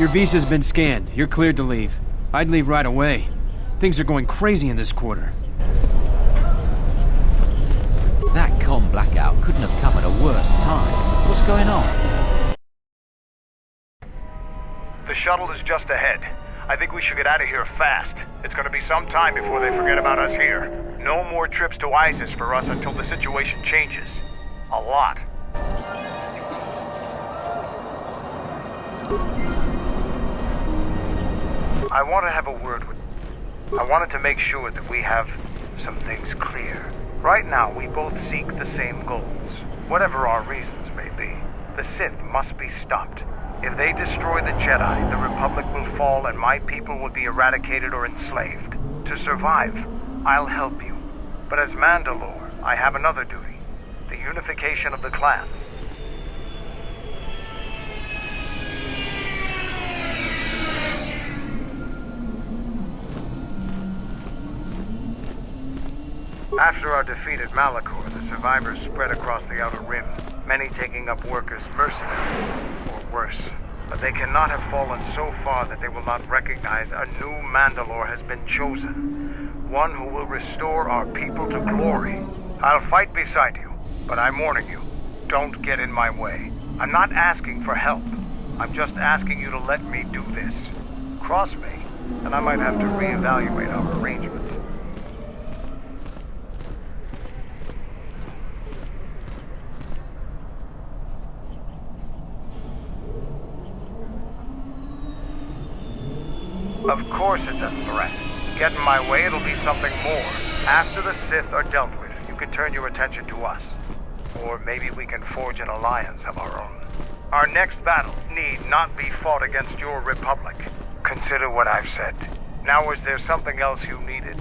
Your visa's been scanned. You're cleared to leave. I'd leave right away. Things are going crazy in this quarter.
That comm blackout couldn't have come at a worse time. What's going on?
The shuttle is just ahead. I think we should get out of here fast. It's gonna be some time before they forget about us here. No more trips to ISIS for us until the situation changes. A lot. I want to have a word with you. I wanted to make sure that we have some things clear. Right now, we both seek the same goals. Whatever our reasons may be, the Sith must be stopped. If they destroy the Jedi, the Republic will fall and my people will be eradicated or enslaved. To survive, I'll help you. But as Mandalore, I have another duty. The unification of the clans. After our defeat at Malachor, the survivors spread across the Outer Rim, many taking up work as mercenaries, or worse. But they cannot have fallen so far that they will not recognize a new Mandalore has been chosen. One who will restore our people to glory. I'll fight beside you, but I'm warning you, don't get in my way. I'm not asking for help. I'm just asking you to let me do this. Cross me, and I might have to reevaluate our arrangement. Of course it's a threat. Get in my way, it'll be something more. After the Sith are dealt with, you can turn your attention to us. Or maybe we can forge an alliance of our own. Our next battle need not be fought against your Republic. Consider what I've said. Now, is there something else you needed?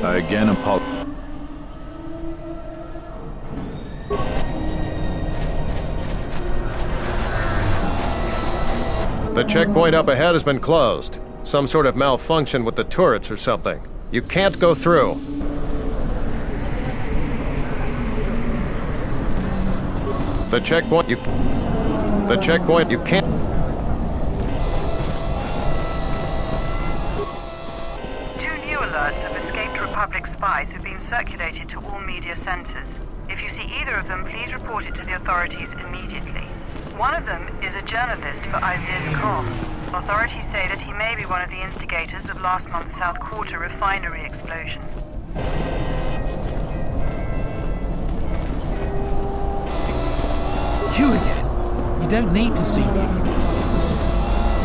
I again apologize.
The checkpoint up ahead has been closed. Some sort of malfunction with the turrets or something. You can't go through. The checkpoint you can't.
Alerts of escaped Republic spies have been circulated to all media centers. If you see either of them, please report it to the authorities immediately. One of them is a journalist for Aspyr's comm. Authorities say that he may be one of the instigators of last month's South Quarter refinery explosion.
You again? You don't need to see me if you want to leave the city.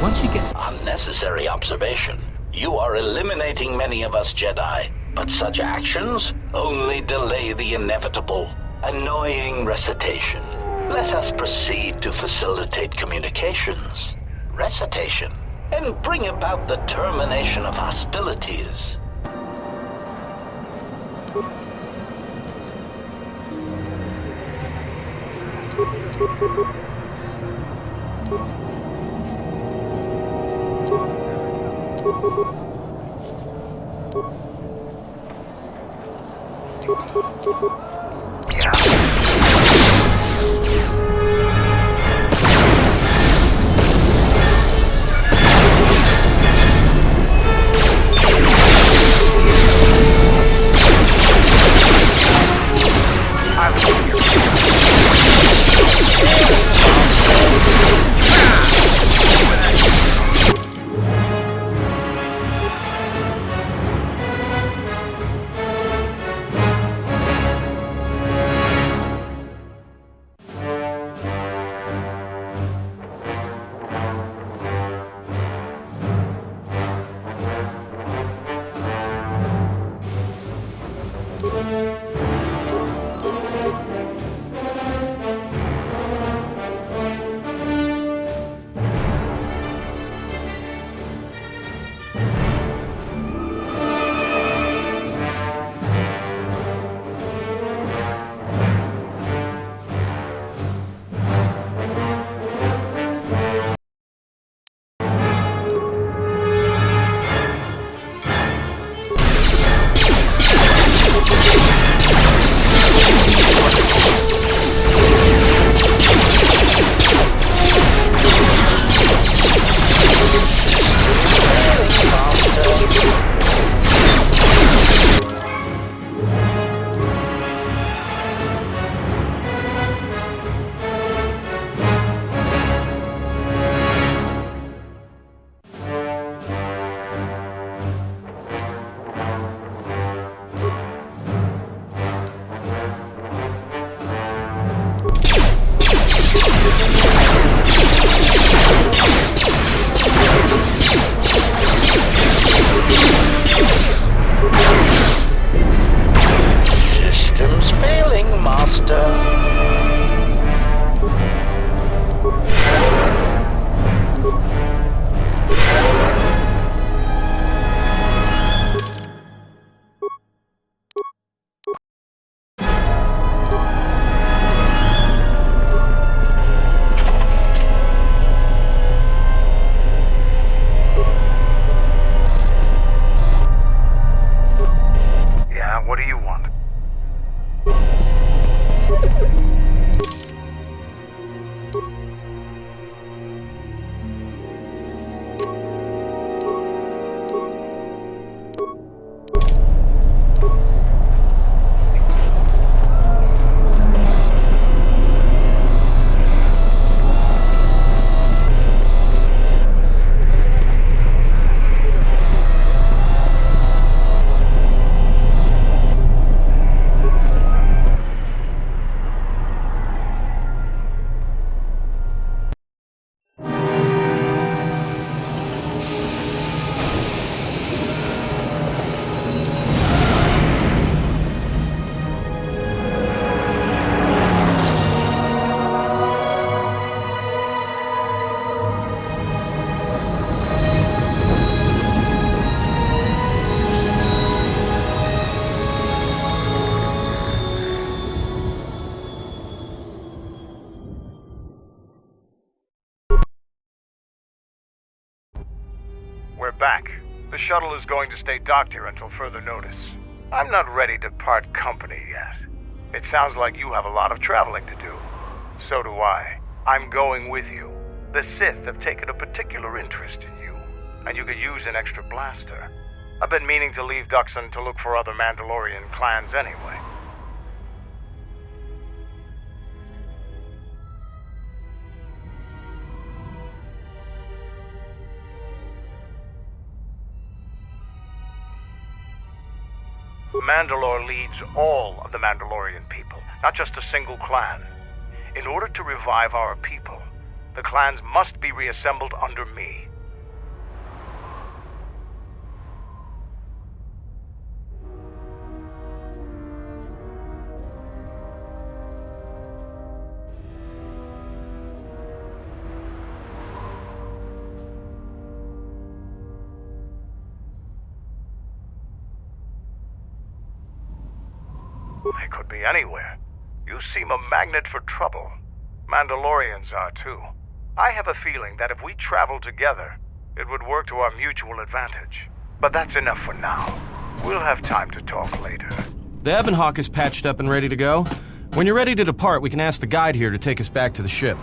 Once you get...
Unnecessary observation. You are eliminating many of us Jedi, but such actions only delay the inevitable. Annoying recitation. Let us proceed to facilitate communications. Recitation. And bring about the termination of hostilities.
back. The shuttle is going to stay docked here until further notice. I'm not ready to part company yet. It sounds like you have a lot of traveling to do. So do I. I'm going with you. The Sith have taken a particular interest in you, and you could use an extra blaster. I've been meaning to leave Duxon to look for other Mandalorian clans anyway. Mandalore leads all of the Mandalorian people, not just a single clan. In order to revive our people, the clans must be reassembled under me. They could be anywhere. You seem a magnet for trouble. Mandalorians are too. I have a feeling that if we travel together, it would work to our mutual advantage. But that's enough for now. We'll have time to talk later.
The Ebonhawk is patched up and ready to go. When you're ready to depart, we can ask the guide here to take us back to the ship.